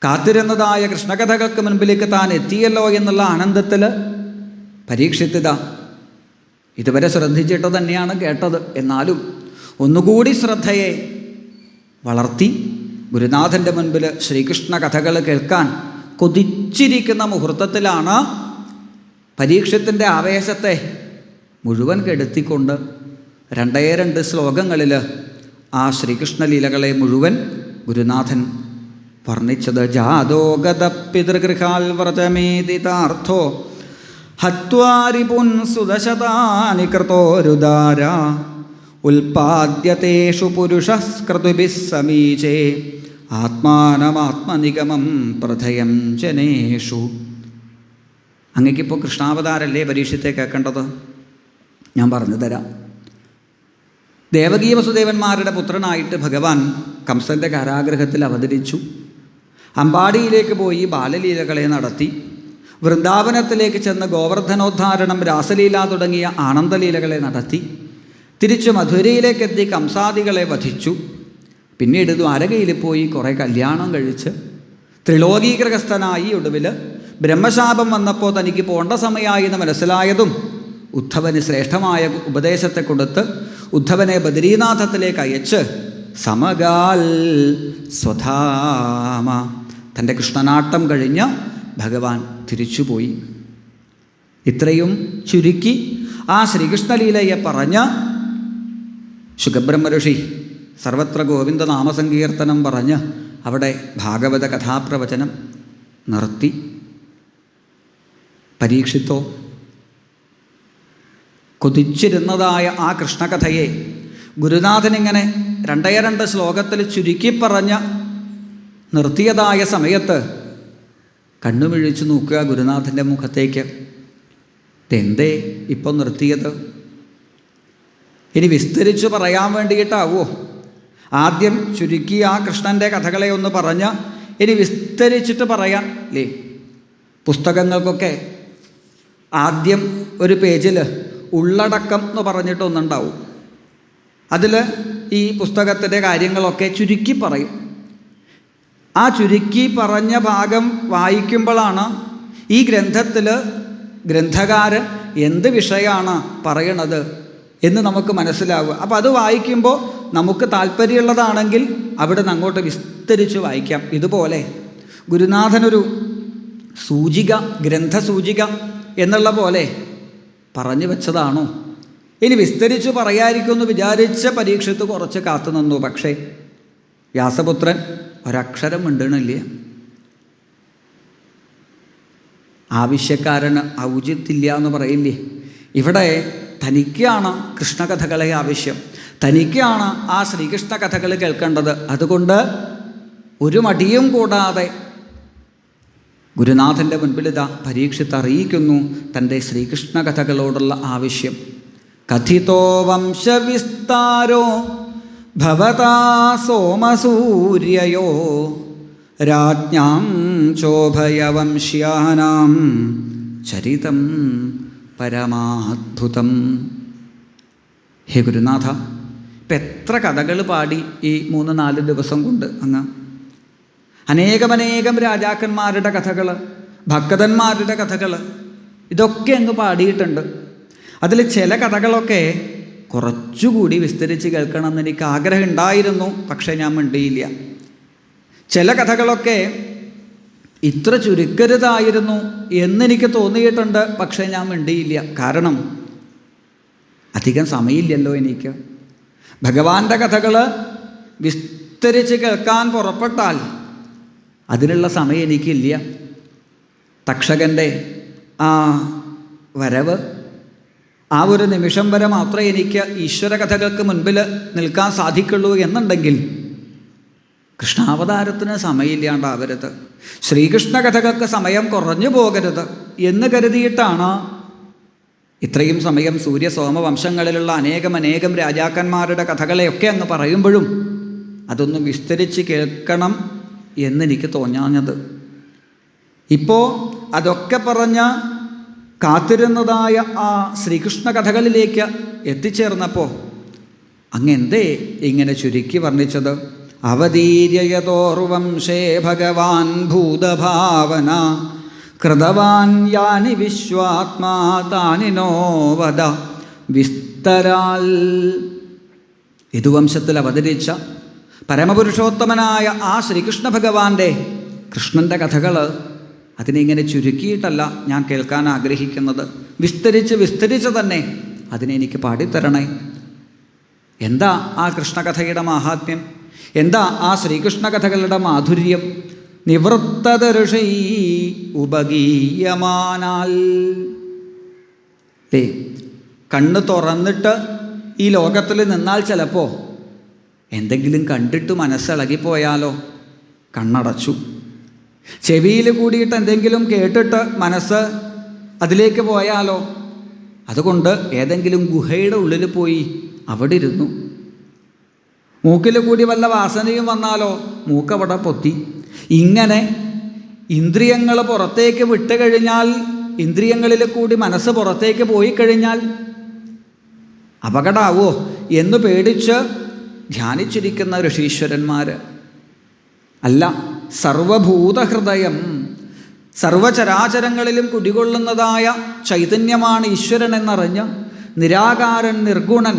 കാത്തിരുന്നതായ കൃഷ്ണകഥകൾക്ക് മുൻപിലേക്ക് താൻ എത്തിയല്ലോ എന്നുള്ള ആനന്ദത്തിൽ പരീക്ഷിത്തിത ഇതുവരെ ശ്രദ്ധിച്ചിട്ട് തന്നെയാണ് കേട്ടത്. എന്നാലും ഒന്നുകൂടി ശ്രദ്ധയെ വളർത്തി ഗുരുനാഥൻ്റെ മുൻപിൽ ശ്രീകൃഷ്ണ കഥകൾ കേൾക്കാൻ കൊതിച്ചിരിക്കുന്ന മുഹൂർത്തത്തിലാണ് പരീക്ഷത്തിൻ്റെ ആവേശത്തെ മുഴുവൻ കെടുത്തിക്കൊണ്ട് 2 ശ്ലോകങ്ങളിൽ ആ ശ്രീകൃഷ്ണ ലീലകളെ മുഴുവൻ ഗുരുനാഥൻ വർണ്ണിച്ചത്. ജാതോഗത പിതൃഗൃഹാൽ വ്രതമേതിതാർത്ഥോ ഹത്വാരി പുൻസുദശതാനി കൃതോരുദാര ഉൽപാദ്യതേഷു പുരുഷസ്കൃതുഭിः സമീചേ ആത്മാനമാത്മനിഗമം പ്രഥയം ജനേഷു. അങ്ങക്കിപ്പോൾ കൃഷ്ണാവതാരല്ലേ പരീക്ഷത്തെ കേൾക്കേണ്ടത്? ഞാൻ പറഞ്ഞു തരാം. ദേവകീ വസുദേവന്മാരുടെ പുത്രനായിട്ട് ഭഗവാൻ കംസൻ്റെ കാരാഗ്രഹത്തിൽ അവതരിച്ചു. അമ്പാടിയിലേക്ക് പോയി ബാലലീലകളെ നടത്തി. വൃന്ദാവനത്തിലേക്ക് ചെന്ന് ഗോവർദ്ധനോദ്ധാരണം, രാസലീല തുടങ്ങിയ ആനന്ദലീലകളെ നടത്തി. തിരിച്ച് മധുരയിലേക്കെത്തി കംസാദികളെ വധിച്ചു. പിന്നീട് ദ്വാരകയിൽ പോയി കുറേ കല്യാണം കഴിച്ച് ത്രിലോകീഗ്രഹസ്ഥനായി ഒടുവിൽ ബ്രഹ്മശാപം വന്നപ്പോൾ തനിക്ക് പോണ്ട സമയമായി എന്ന് മനസ്സിലായതും ഉദ്ധവന് ശ്രേഷ്ഠമായ ഉപദേശത്തെ കൊടുത്ത് ഉദ്ധവനെ ബദരീനാഥത്തിലേക്ക് അയച്ച് സമകാൽ സ്വധാമ തൻ്റെ കൃഷ്ണനാട്ടം കഴിഞ്ഞ് ഭഗവാൻ തിരിച്ചുപോയി. ഇത്രയും ചുരുക്കി ആ ശ്രീകൃഷ്ണലീലയെ പറഞ്ഞ് ശുഖബ്രഹ്മഋഷി സർവത്ര ഗോവിന്ദ നാമസങ്കീർത്തനം പറഞ്ഞ് അവിടെ ഭാഗവത കഥാപ്രവചനം നിർത്തി. പരീക്ഷിത്തോ കൊതിച്ചിരുന്നതായ ആ കൃഷ്ണകഥയെ ഗുരുനാഥനിങ്ങനെ 2 ശ്ലോകത്തിൽ ചുരുക്കി പറഞ്ഞ് നിർത്തിയതായ സമയത്ത് കണ്ണുമിഴിച്ചു നോക്കുക ഗുരുനാഥൻ്റെ മുഖത്തേക്ക്. എന്തേ ഇപ്പം നിർത്തിയത്? ഇനി വിസ്തരിച്ച് പറയാൻ വേണ്ടിയിട്ടാവോ? ആദ്യം ചുരുക്കി ആ കൃഷ്ണൻ്റെ കഥകളെ ഒന്ന് പറഞ്ഞ് ഇനി വിസ്തരിച്ചിട്ട് പറയാൻ അല്ലേ? പുസ്തകങ്ങൾക്കൊക്കെ ആദ്യം ഒരു പേജിൽ ഉള്ളടക്കം എന്ന് പറഞ്ഞിട്ടൊന്നുണ്ടാവും. അതിൽ ഈ പുസ്തകത്തിൻ്റെ കാര്യങ്ങളൊക്കെ ചുരുക്കി പറയും. ആ ചുരുക്കി പറഞ്ഞ ഭാഗം വായിക്കുമ്പോഴാണ് ഈ ഗ്രന്ഥത്തിൽ ഗ്രന്ഥകാരൻ എന്ത് വിഷയമാണ് പറയണത് എന്ന് നമുക്ക് മനസ്സിലാവുക. അപ്പോൾ അത് വായിക്കുമ്പോൾ നമുക്ക് താല്പര്യമുള്ളതാണെങ്കിൽ അവിടെ നിന്ന് അങ്ങോട്ട് വിസ്തരിച്ച് വായിക്കാം. ഇതുപോലെ ഗുരുനാഥനൊരു സൂചിക, ഗ്രന്ഥസൂചിക എന്നുള്ള പോലെ പറഞ്ഞു വെച്ചതാണോ? ഇനി വിസ്തരിച്ച് പറയാതിരിക്കുമെന്ന് വിചാരിച്ച പരീക്ഷത്ത് കുറച്ച് കാത്തു നിന്നു. പക്ഷേ വ്യാസപുത്രൻ ഒരക്ഷരം മിണ്ടണില്ല. ആവശ്യക്കാരന് ഔചിത്യമില്ല എന്ന് പറയില്ലേ? ഇവിടെ തനിക്കാണ് കൃഷ്ണകഥകളെ ആവശ്യം, തനിക്കാണ് ആ ശ്രീകൃഷ്ണ കഥകൾ കേൾക്കേണ്ടത്. അതുകൊണ്ട് ഒരു മടിയും കൂടാതെ ഗുരുനാഥൻ്റെ മുൻപിലിതാ പരീക്ഷിത്ത് അറിയിക്കുന്നു തൻ്റെ ശ്രീകൃഷ്ണ കഥകളോടുള്ള ആവശ്യം. കഥിതോ വംശവിസ്താരോ ഭവതാ സോമസൂര്യയോ രാജ്ഞാം ചോഭയവംശ്യാനാം ചരിതം പരമാദ്ഭുതം. ഹേ ഗുരുനാഥ, ഇപ്പം എത്ര കഥകൾ പാടി ഈ 3-4 ദിവസം കൊണ്ട് അങ്ങ്. അനേകമനേകം രാജാക്കന്മാരുടെ കഥകൾ, ഭക്തന്മാരുടെ കഥകൾ, ഇതൊക്കെ അങ്ങ് പാടിയിട്ടുണ്ട്. അതിൽ ചില കഥകളൊക്കെ കുറച്ചുകൂടി വിസ്തരിച്ച് കേൾക്കണമെന്ന് എനിക്ക് ആഗ്രഹം ഉണ്ടായിരുന്നു, പക്ഷേ ഞാൻ മിണ്ടിയില്ല. ചില കഥകളൊക്കെ ഇത്ര ചുരുക്കരുതായിരുന്നു എന്നെനിക്ക് തോന്നിയിട്ടുണ്ട്, പക്ഷേ ഞാൻ മിണ്ടിയില്ല. കാരണം അധികം സമയമില്ലല്ലോ എനിക്ക്. ഭഗവാന്റെ കഥകൾ വിസ്തരിച്ച് കേൾക്കാൻ പുറപ്പെട്ടാൽ അതിനുള്ള സമയം എനിക്കില്ല. തക്ഷകൻ്റെ ആ വരവ്, ആ ഒരു നിമിഷം വരെ മാത്രമേ എനിക്ക് ഈശ്വര കഥകൾക്ക് മുൻപിൽ നിൽക്കാൻ സാധിക്കുള്ളൂ എന്നുണ്ടെങ്കിൽ കൃഷ്ണാവതാരത്തിന് സമയമില്ലാണ്ടാവരുത്, ശ്രീകൃഷ്ണ കഥകൾക്ക് സമയം കുറഞ്ഞു പോകരുത് എന്ന് കരുതിയിട്ടാണ് ഇത്രയും സമയം സൂര്യസോമ വംശങ്ങളിലുള്ള അനേകം രാജാക്കന്മാരുടെ കഥകളെയൊക്കെ അങ്ങ് പറയുമ്പോഴും അതൊന്നും വിസ്തരിച്ച് കേൾക്കണം എന്നെനിക്ക് തോന്നാഞ്ഞത്. ഇപ്പോൾ അതൊക്കെ പറഞ്ഞ് കാത്തിരുന്നതായ ആ ശ്രീകൃഷ്ണ കഥകളിലേക്ക് എത്തിച്ചേർന്നപ്പോൾ അങ്ങെന്തേ ഇങ്ങനെ ചുരുക്കി വർണ്ണിച്ചത്? അവതീര്യയതോർവംശേ ഭഗവാൻ ഭൂതഭാവന കൃതവാൻ യാനി വിശ്വാത്മാ താനിനോ വദ വിസ്തരാൽ. യദുവംശത്തിൽ അവതരിച്ച പരമപുരുഷോത്തമനായ ആ ശ്രീകൃഷ്ണ ഭഗവാന്റെ കൃഷ്ണൻ്റെ കഥകൾ അതിനെങ്ങനെ ചുരുക്കിയിട്ടല്ല ഞാൻ കേൾക്കാൻ ആഗ്രഹിക്കുന്നത്. വിസ്തരിച്ച് തന്നെ അതിനെനിക്ക് പാടിത്തരണേ. എന്താ ആ കൃഷ്ണകഥയുടെ മാഹാത്മ്യം? എന്താ ആ ശ്രീകൃഷ്ണ കഥകളുടെ മാധുര്യം? നിവൃത്തദർശൈ ഉപഗീയമാനാൽ. കണ്ണ് തുറന്നിട്ട് ഈ ലോകത്തിൽ നിന്നാൽ ചിലപ്പോൾ എന്തെങ്കിലും കണ്ടിട്ട് മനസ്സിളകിപ്പോയാലോ? കണ്ണടച്ചു. ചെവിയിൽ കൂടിയിട്ട് എന്തെങ്കിലും കേട്ടിട്ട് മനസ്സ് അതിലേക്ക് പോയാലോ? അതുകൊണ്ട് ഏതെങ്കിലും ഗുഹയുടെ ഉള്ളിൽ പോയി അവിടെ ഇരുന്നു. മൂക്കിൽ കൂടി വല്ല വാസനയും വന്നാലോ? മൂക്കവിടെ പൊത്തി. ഇങ്ങനെ ഇന്ദ്രിയങ്ങൾ പുറത്തേക്ക് വിട്ടുകഴിഞ്ഞാൽ, ഇന്ദ്രിയങ്ങളിൽ കൂടി മനസ്സ് പുറത്തേക്ക് പോയി കഴിഞ്ഞാൽ അപകടമാവോ എന്ന് പേടിച്ച് ധ്യാനിച്ചിരിക്കുന്ന ഋഷീശ്വരന്മാർ അല്ല, സർവഭൂതഹൃദയം, സർവചരാചരങ്ങളിലും കുടികൊള്ളുന്നതായ ചൈതന്യമാണ് ഈശ്വരൻ എന്നറിഞ്ഞ് നിരാകാരൻ നിർഗുണൻ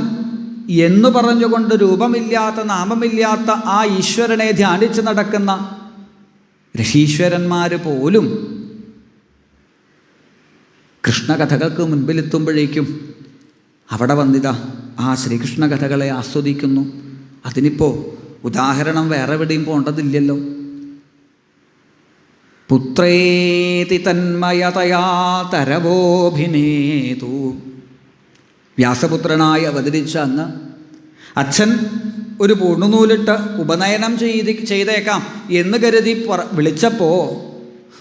എന്നു പറഞ്ഞുകൊണ്ട് രൂപമില്ലാത്ത നാമമില്ലാത്ത ആ ഈശ്വരനെ ധ്യാനിച്ച് നടക്കുന്ന ഋഷീശ്വരന്മാർ പോലും കൃഷ്ണകഥകൾക്ക് മുൻപിലെത്തുമ്പോഴേക്കും അവിടെ വന്നിതാ ആ ശ്രീകൃഷ്ണ കഥകളെ ആസ്വദിക്കുന്നു. അതിനിപ്പോൾ ഉദാഹരണം വേറെ എവിടെയും പോകേണ്ടതില്ലല്ലോ. പുത്രേതി തന്മയതയാ തരവോഭിനേതു. വ്യാസപുത്രനായി അവതരിച്ച അങ്ങ് അച്ഛൻ ഒരു പൂർണ്ണനൂലിട്ട് ഉപനയനം ചെയ്തേക്കാം എന്ന് കരുതി വിളിച്ചപ്പോൾ,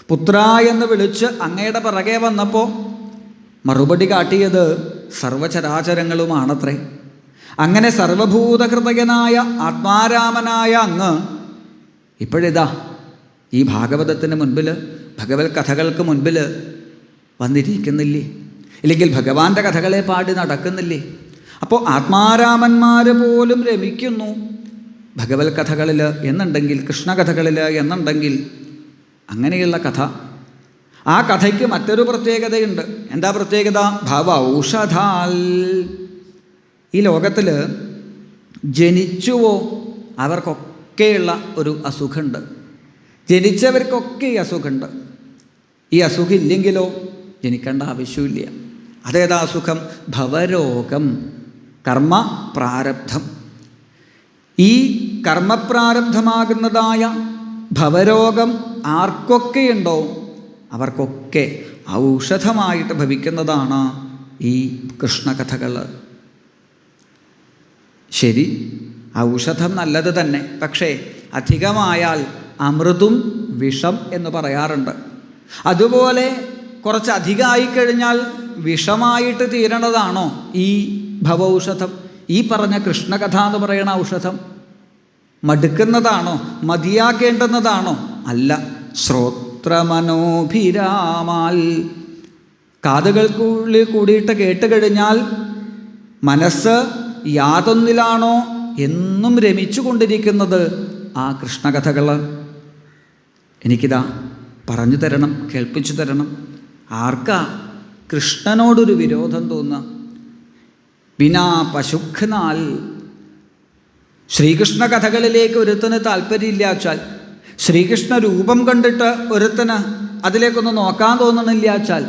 പുത്ര എന്ന് വിളിച്ച് അങ്ങയുടെ പിറകെ വന്നപ്പോൾ മറുപടി കാട്ടിയത് സർവചരാചരങ്ങളുമാണത്രേ. അങ്ങനെ സർവഭൂതഹൃദയനായ ആത്മാരാമനായ അങ്ങ് ഇപ്പോഴിതാ ഈ ഭാഗവതത്തിന് മുൻപിൽ, ഭഗവത് കഥകൾക്ക് മുൻപിൽ വന്നിരിക്കുന്നില്ലേ? ഇല്ലെങ്കിൽ ഭഗവാന്റെ കഥകളെ പാടി നടക്കുന്നില്ലേ? അപ്പോൾ ആത്മാരാമന്മാർ പോലും രമിക്കുന്നു ഭഗവത് കഥകളിൽ എന്നുണ്ടെങ്കിൽ, കൃഷ്ണകഥകളിൽ എന്നുണ്ടെങ്കിൽ, അങ്ങനെയുള്ള കഥ, ആ കഥയ്ക്ക് മറ്റൊരു പ്രത്യേകതയുണ്ട്. എന്താ പ്രത്യേകത? ഭവ ഔഷധാൽ. ഈ ലോകത്തിൽ ജനിച്ചുവോ അവർക്കൊക്കെയുള്ള ഒരു അസുഖമുണ്ട്. ജനിച്ചവർക്കൊക്കെ ഈ അസുഖമുണ്ട്. ഈ അസുഖം ഇല്ലെങ്കിലോ ജനിക്കേണ്ട ആവശ്യമില്ല. അതേതാ അസുഖം? ഭവരോഗം, കർമ്മപ്രാരബ്ധം. ഈ കർമ്മപ്രാരബ്ധമാകുന്നതായ ഭവരോഗം ആർക്കൊക്കെയുണ്ടോ അവർക്കൊക്കെ ഔഷധമായിട്ട് ഭവിക്കുന്നതാണ് ഈ കൃഷ്ണകഥകൾ. ശരി, ഔഷധം നല്ലത് തന്നെ. പക്ഷേ അധികമായാൽ അമൃതും വിഷം എന്ന് പറയാറുണ്ട്. അതുപോലെ കുറച്ചധികമായി കഴിഞ്ഞാൽ വിഷമായിട്ട് തീരണതാണോ ഈ ഭവൗഷധം? ഈ പറഞ്ഞ കൃഷ്ണകഥ എന്ന് പറയുന്ന ഔഷധം മടുക്കുന്നതാണോ? മതിയാക്കേണ്ടുന്നതാണോ? അല്ല. ശ്രോത്രമനോഭിരാമാൽ, കാതുകൾക്കുള്ളിൽ കൂടിയിട്ട് കേട്ട് കഴിഞ്ഞാൽ മനസ്സ് യാതൊന്നിലാണോ എന്നും രമിച്ചു കൊണ്ടിരിക്കുന്നത് ആ കൃഷ്ണകഥകൾ. എനിക്കിതാ പറഞ്ഞു തരണം, കേൾപ്പിച്ചു തരണം. ആർക്കാ കൃഷ്ണനോടൊരു വിരോധം തോന്നുക? വിനാ പശുഖ്നാൽ. ശ്രീകൃഷ്ണ കഥകളിലേക്ക് ഒരുത്തന് താല്പര്യമില്ലാച്ചാൽ, ശ്രീകൃഷ്ണ രൂപം കണ്ടിട്ട് ഒരുത്തന് അതിലേക്കൊന്ന് നോക്കാൻ തോന്നണില്ലാച്ചാൽ,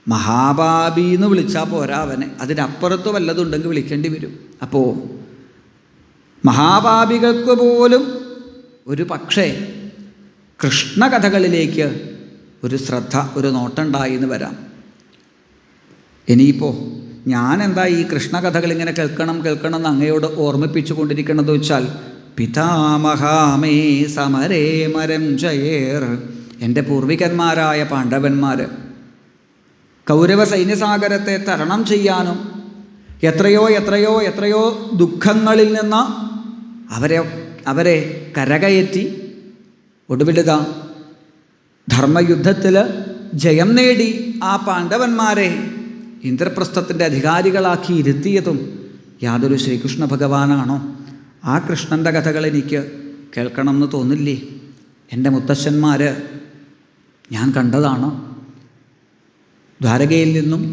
മഹാപാപി എന്ന് വിളിച്ചാൽ പോരാ അവനെ, അതിനപ്പുറത്ത് വല്ലതുണ്ടെങ്കിൽ വിളിക്കേണ്ടി വരും. അപ്പോൾ മഹാപാപികൾക്ക് പോലും ഒരു പക്ഷേ കൃഷ്ണകഥകളിലേക്ക് ഒരു ശ്രദ്ധ, ഒരു നോട്ടുണ്ടായി എന്ന് വരാം. ഇനിയിപ്പോൾ ഞാൻ എന്താ ഈ കൃഷ്ണകഥകൾ ഇങ്ങനെ കേൾക്കണം എന്ന് അങ്ങയോട് ഓർമ്മിപ്പിച്ചു കൊണ്ടിരിക്കണമെന്ന് വെച്ചാൽ, പിതാമഹാമേ സമരേ മരം ജയേർ, എൻ്റെ പൂർവികന്മാരായ പാണ്ഡവന്മാർ കൗരവ സൈന്യസാഗരത്തെ തരണം ചെയ്യാനും എത്രയോ എത്രയോ എത്രയോ ദുഃഖങ്ങളിൽ നിന്ന് അവരെ കരകയറ്റി ഒടുവിലിതാ ധർമ്മയുദ്ധത്തിൽ ജയം നേടി ആ പാണ്ഡവന്മാരെ ഇന്ദ്രപ്രസ്ഥത്തിൻ്റെ അധികാരികളാക്കി ഇരുത്തിയതും യാതൊരു ശ്രീകൃഷ്ണ ഭഗവാനാണോ? ആ കൃഷ്ണൻ്റെ കഥകൾ എനിക്ക് കേൾക്കണം എന്ന് തോന്നില്ലേ? എൻ്റെ മുത്തശ്ശന്മാർ ഞാൻ കണ്ടതാണ്. ദ്വാരകയിൽ നിന്നും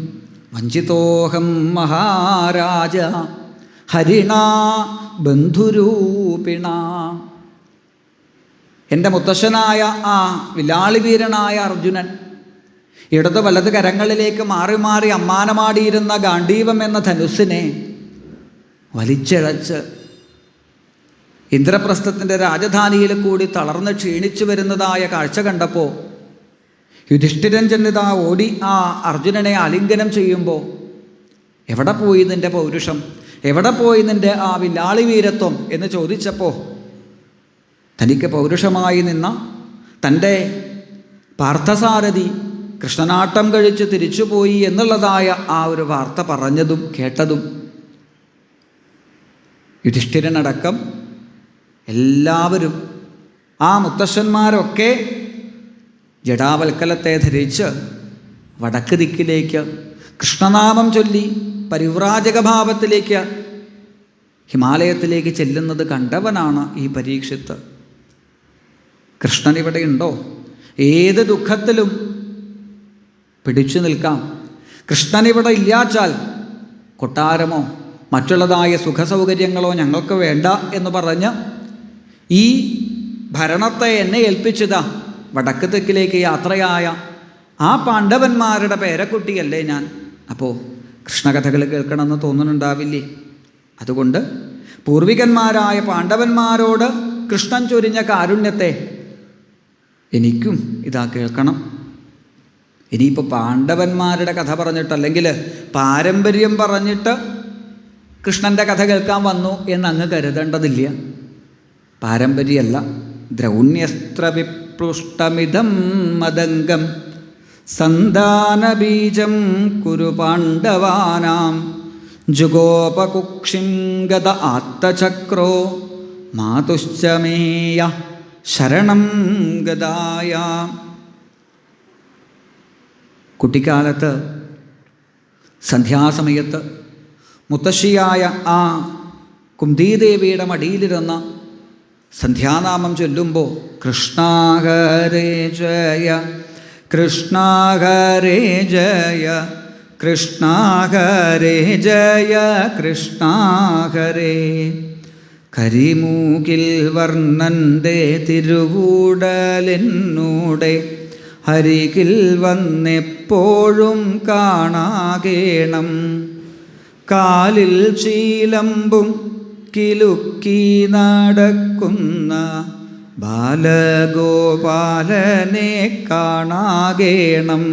വഞ്ചിതോഹം മഹാരാജ ഹരിണ ബന്ധുരൂപിണ, എൻ്റെ മുത്തശ്ശനായ ആ വിലാളി വീരനായ അർജുനൻ ഇടത് വലത് കരങ്ങളിലേക്ക് മാറി മാറി അമ്മാനമാടിയിരുന്ന ഗാണ്ഡീവം എന്ന ധനുസ്സിനെ വലിച്ചിഴച്ച് ഇന്ദ്രപ്രസ്ഥത്തിൻ്റെ രാജധാനിയിൽ കൂടി തളർന്ന് ക്ഷീണിച്ചു വരുന്നതായ കാഴ്ച കണ്ടപ്പോൾ യുധിഷ്ഠിരൻ ചെന്നിതാ ഓടി ആ അർജുനനെ ആലിംഗനം ചെയ്യുമ്പോൾ, എവിടെ പോയി നിൻ്റെ പൗരുഷം, എവിടെ പോയി നിൻ്റെ ആ വില്ലാളി വീരത്വം എന്ന് ചോദിച്ചപ്പോൾ, തനിക്ക് പൗരുഷമായി നിന്ന തൻ്റെ പാർത്ഥസാരഥി കൃഷ്ണനാട്ടം കഴിച്ച് തിരിച്ചുപോയി എന്നുള്ളതായ ആ ഒരു വാർത്ത പറഞ്ഞതും കേട്ടതും യുധിഷ്ഠിരനടക്കം എല്ലാവരും, ആ മുത്തശ്ശന്മാരൊക്കെ ജടാവൽക്കലത്തെ ധരിച്ച് വടക്ക് ദിക്കിലേക്ക് കൃഷ്ണനാമം ചൊല്ലി പരിവ്രാജകഭാവത്തിലേക്ക് ഹിമാലയത്തിലേക്ക് ചെല്ലുന്നത് കണ്ടവനാണ് ഈ പരീക്ഷിത്ത്. കൃഷ്ണൻ ഇവിടെ ഉണ്ടോ? ഏത് ദുഃഖത്തിലും പിടിച്ചു നിൽക്കാം. കൃഷ്ണൻ ഇവിടെ ഇല്ലാച്ചാൽ കൊട്ടാരമോ മറ്റുള്ളതായ സുഖസൗകര്യങ്ങളോ ഞങ്ങൾക്ക് വേണ്ട എന്ന് പറഞ്ഞ് ഈ ഭരണത്തെ എന്നെ ഏൽപ്പിച്ചതാ വടക്ക് തെക്കിലേക്ക് യാത്രയായ ആ പാണ്ഡവന്മാരുടെ പേരക്കുട്ടിയല്ലേ ഞാൻ. അപ്പോൾ കൃഷ്ണകഥകൾ കേൾക്കണമെന്ന് തോന്നുന്നുണ്ടാവില്ലേ? അതുകൊണ്ട് പൂർവികന്മാരായ പാണ്ഡവന്മാരോട് കൃഷ്ണൻ ചൊരിഞ്ഞ കാരുണ്യത്തെ എനിക്കും ഇതാ കേൾക്കണം. ഇനിയിപ്പോൾ പാണ്ഡവന്മാരുടെ കഥ പറഞ്ഞിട്ട്, അല്ലെങ്കിൽ പാരമ്പര്യം പറഞ്ഞിട്ട് കൃഷ്ണൻ്റെ കഥ കേൾക്കാൻ വന്നു എന്ന് അങ്ങ് കരുതേണ്ടതില്ല. പാരമ്പര്യമല്ല. ദ്രൗണ്യസ്ത്ര വിപ്ലുഷ്ടമിതം മദംഗം സന്താനബീജം കുരു പാണ്ഡവാനാം ജുഗോപകുക്ഷിം ഗത ആത്തചക്രോ മാതുശ്ചമേയ ശരണം ഗതായ. കുട്ടിക്കാലത്ത് സന്ധ്യാസമയത്ത് മുത്തശ്ശിയായ ആ കുന്തിദേവിയുടെ മടിയിലിരുന്ന സന്ധ്യാനാമം ചൊല്ലുമ്പോൾ കൃഷ്ണ ഹരേ ജയ കൃഷ്ണ ഹരേ ജയ കൃഷ്ണ ഹരേ ജയ കൃഷ്ണ ഹരേ, കരിമൂകിൽ വർണ്ണൻ്റെ തിരുവൂടലെന്നൂടെ ഹരികിൽ വന്നെപ്പോഴും കാണാകേണം, കാലിൽ ചീലമ്പും കിലുക്കി നടക്കുന്ന ബാലഗോപാലനെ കാണാകേണം.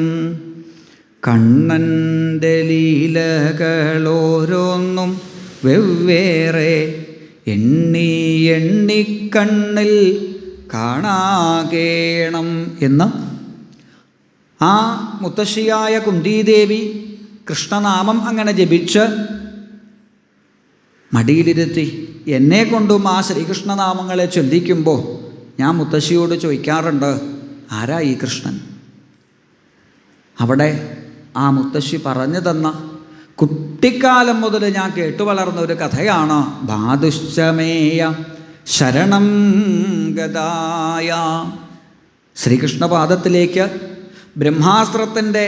കണ്ണൻ്റെ ലീലകളോരോന്നും വെവ്വേറെ എണ്ണി എണ്ണിക്കണ്ണിൽ കാണാകേണം എന്ന് ആ മുത്തശ്ശിയായ കുന്തിദേവി കൃഷ്ണനാമം അങ്ങനെ ജപിച്ച് മടിയിലിരുത്തി എന്നെ കൊണ്ടും ആ ശ്രീകൃഷ്ണനാമങ്ങളെ ചൊല്ലിക്കുമ്പോൾ ഞാൻ മുത്തശ്ശിയോട് ചോദിക്കാറുണ്ട്, ആരാ ഈ കൃഷ്ണൻ? അവിടെ ആ മുത്തശ്ശി പറഞ്ഞു തന്ന കുട്ടിക്കാലം മുതൽ ഞാൻ കേട്ടു വളർന്ന ഒരു കഥയാണ് ബാദുശ്ചമേയ ശരണം ഗതായ. ശ്രീകൃഷ്ണപാദത്തിലേക്ക് ബ്രഹ്മാസ്ത്രത്തിൻ്റെ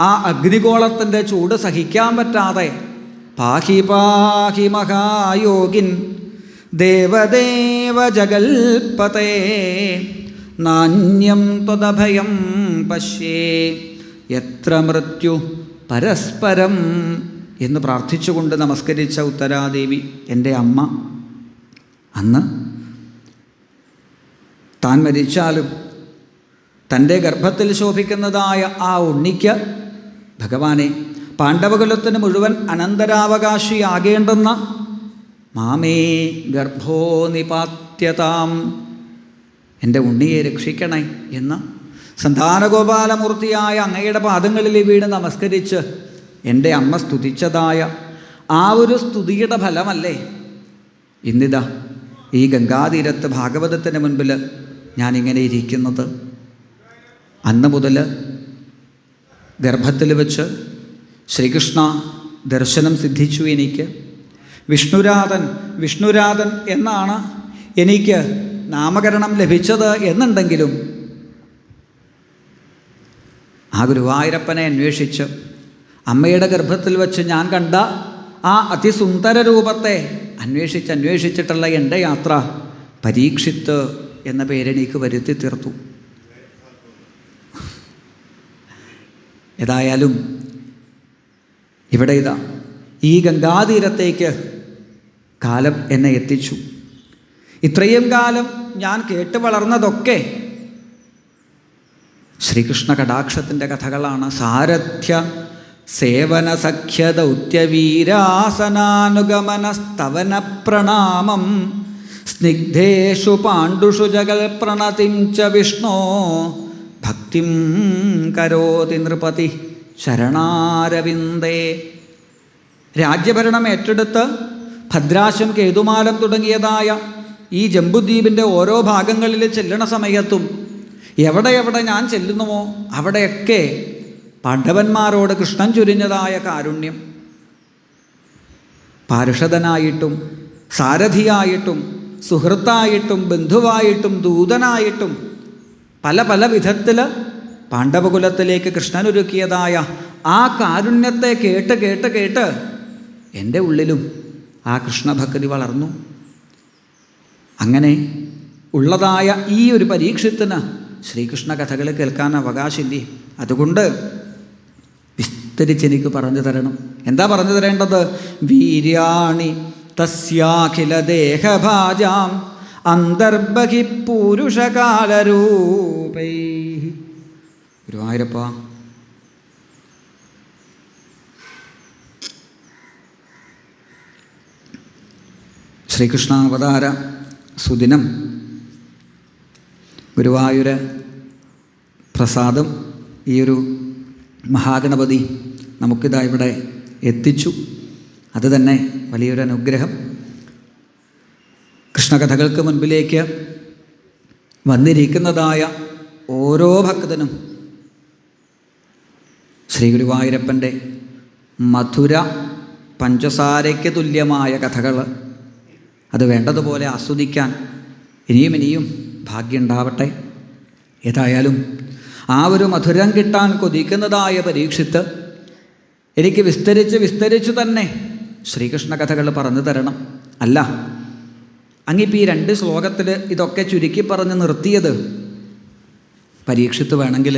ആ അഗ്നിഗോളത്തിൻ്റെ ചൂട് സഹിക്കാൻ പറ്റാതെ പാഹി പാഹി മഹായോഗിൻ ദേവദേവ ജഗൽപതേ നാന്യം ത്വദഭയം പശ്യേ യത്ര മൃത്യു പരസ്പരം എന്ന് പ്രാർത്ഥിച്ചുകൊണ്ട് നമസ്കരിച്ച ഉത്തരാദേവി എൻ്റെ അമ്മ അന്ന് താൻ മരിച്ചാലും തൻ്റെ ഗർഭത്തിൽ ശോഭിക്കുന്നതായ ആ ഉണ്ണിക്ക് ഭഗവാനെ പാണ്ഡവകുലത്തിന് മുഴുവൻ അനന്തരാവകാശിയാകേണ്ടെന്ന മാമേ ഗർഭോ നിപാത്യതാം, എൻ്റെ ഉണ്ണിയെ രക്ഷിക്കണേ എന്ന് സന്താനഗോപാലമൂർത്തിയായ അങ്ങയുടെ പാദങ്ങളിൽ വീണ് നമസ്കരിച്ച് എൻ്റെ അമ്മ സ്തുതിച്ചതായ ആ ഒരു സ്തുതിയുടെ ഫലമല്ലേ ഇന്നിതാ ഈ ഗംഗാതീരത്ത് ഭാഗവതത്തിന് മുൻപിൽ ഞാനിങ്ങനെ ഇരിക്കുന്നത്. അന്ന് മുതൽ ഗർഭത്തിൽ വെച്ച് ശ്രീകൃഷ്ണ ദർശനം സിദ്ധിച്ചു. എനിക്ക് വിഷ്ണുരാധൻ എന്നാണ് എനിക്ക് നാമകരണം ലഭിച്ചത് എന്നുണ്ടെങ്കിലും ആ ഗുരുവായൂരപ്പനെ അന്വേഷിച്ച് അമ്മയുടെ ഗർഭത്തിൽ വെച്ച് ഞാൻ കണ്ട ആ അതിസുന്ദര രൂപത്തെ അന്വേഷിച്ചിട്ടുള്ള എൻ്റെ യാത്ര പരീക്ഷിത്ത് എന്ന പേരെനിക്ക് വരുത്തി തീർത്തു. ഏതായാലും ഇവിടെ ഇതാ ഈ ഗംഗാതീരത്തേക്ക് കാലം എന്നെ എത്തിച്ചു. ഇത്രയും കാലം ഞാൻ കേട്ട് വളർന്നതൊക്കെ ശ്രീകൃഷ്ണ കടാക്ഷത്തിൻ്റെ കഥകളാണ്. സാരഥ്യ സേവന സഖ്യ ദൗത്യവീരാസനാനുഗമന സ്തവന പ്രണാമം സ്നിഗ്ധേഷു പാണ്ഡുഷു ജഗൽ പ്രണതിം ച വിഷ്ണോ ഭക്തിം കരോതി നൃപതി ശരണാരവിന്ദേ. രാജ്യഭരണം ഏറ്റെടുത്ത് ഭദ്രാശം കേതുമാലം തുടങ്ങിയതായ ഈ ജംബുദ്വീപിൻ്റെ ഓരോ ഭാഗങ്ങളിൽ ചെല്ലണ സമയത്തും എവിടെ ഞാൻ ചെല്ലുന്നുവോ അവിടെയൊക്കെ പാണ്ഡവന്മാരോട് കൃഷ്ണൻ ചൊരിഞ്ഞതായ കാരുണ്യം, പാർഷദനായിട്ടും സാരഥിയായിട്ടും സുഹൃത്തായിട്ടും ബന്ധുവായിട്ടും ദൂതനായിട്ടും പല വിധത്തിൽ പാണ്ഡവകുലത്തിലേക്ക് കൃഷ്ണൻ ഒരുക്കിയതായ ആ കാരുണ്യത്തെ കേട്ട് എൻ്റെ ഉള്ളിലും ആ കൃഷ്ണഭക്തി വളർന്നു. അങ്ങനെ ഉള്ളതായ ഈ ഒരു പരീക്ഷത്തിന് ശ്രീകൃഷ്ണ കഥകൾ കേൾക്കാൻ അവകാശമില്ലേ? അതുകൊണ്ട് വിസ്തരിച്ചെനിക്ക് പറഞ്ഞു തരണം. എന്താ പറഞ്ഞു തരേണ്ടത്? വീര്യാണി തസ്യാഖില ദേഹഭാജാം അന്തർബഹി പൂരുഷകാലരൂപൈ. ഗുരുവായൂരപ്പ, ശ്രീകൃഷ്ണാവതാര സുദിനം ഗുരുവായൂര് പ്രസാദം ഈ ഒരു മഹാഗണപതി നമുക്കിതാ ഇവിടെ എത്തിച്ചു. അത് തന്നെ വലിയൊരു അനുഗ്രഹം. കൃഷ്ണകഥകൾക്ക് മുൻപിലേക്ക് വന്നിരിക്കുന്നതായ ഓരോ ഭക്തനും ശ്രീ ഗുരുവായൂരപ്പൻ്റെ മധുര പഞ്ചസാരയ്ക്ക് തുല്യമായ കഥകൾ അത് വേണ്ടതുപോലെ ആസ്വദിക്കാൻ ഇനിയും ഭാഗ്യമുണ്ടാവട്ടെ. ഏതായാലും ആ ഒരു മധുരം കിട്ടാൻ കൊതിക്കുന്നതായ പരീക്ഷിത്ത് എനിക്ക് വിസ്തരിച്ച് തന്നെ ശ്രീകൃഷ്ണ കഥകൾ പറഞ്ഞു തരണം. അല്ല, അങ്ങിപ്പോൾ ഈ 2 ശ്ലോകത്തിൽ ഇതൊക്കെ ചുരുക്കി പറഞ്ഞ് നിർത്തിയത് പരീക്ഷിത്ത് വേണമെങ്കിൽ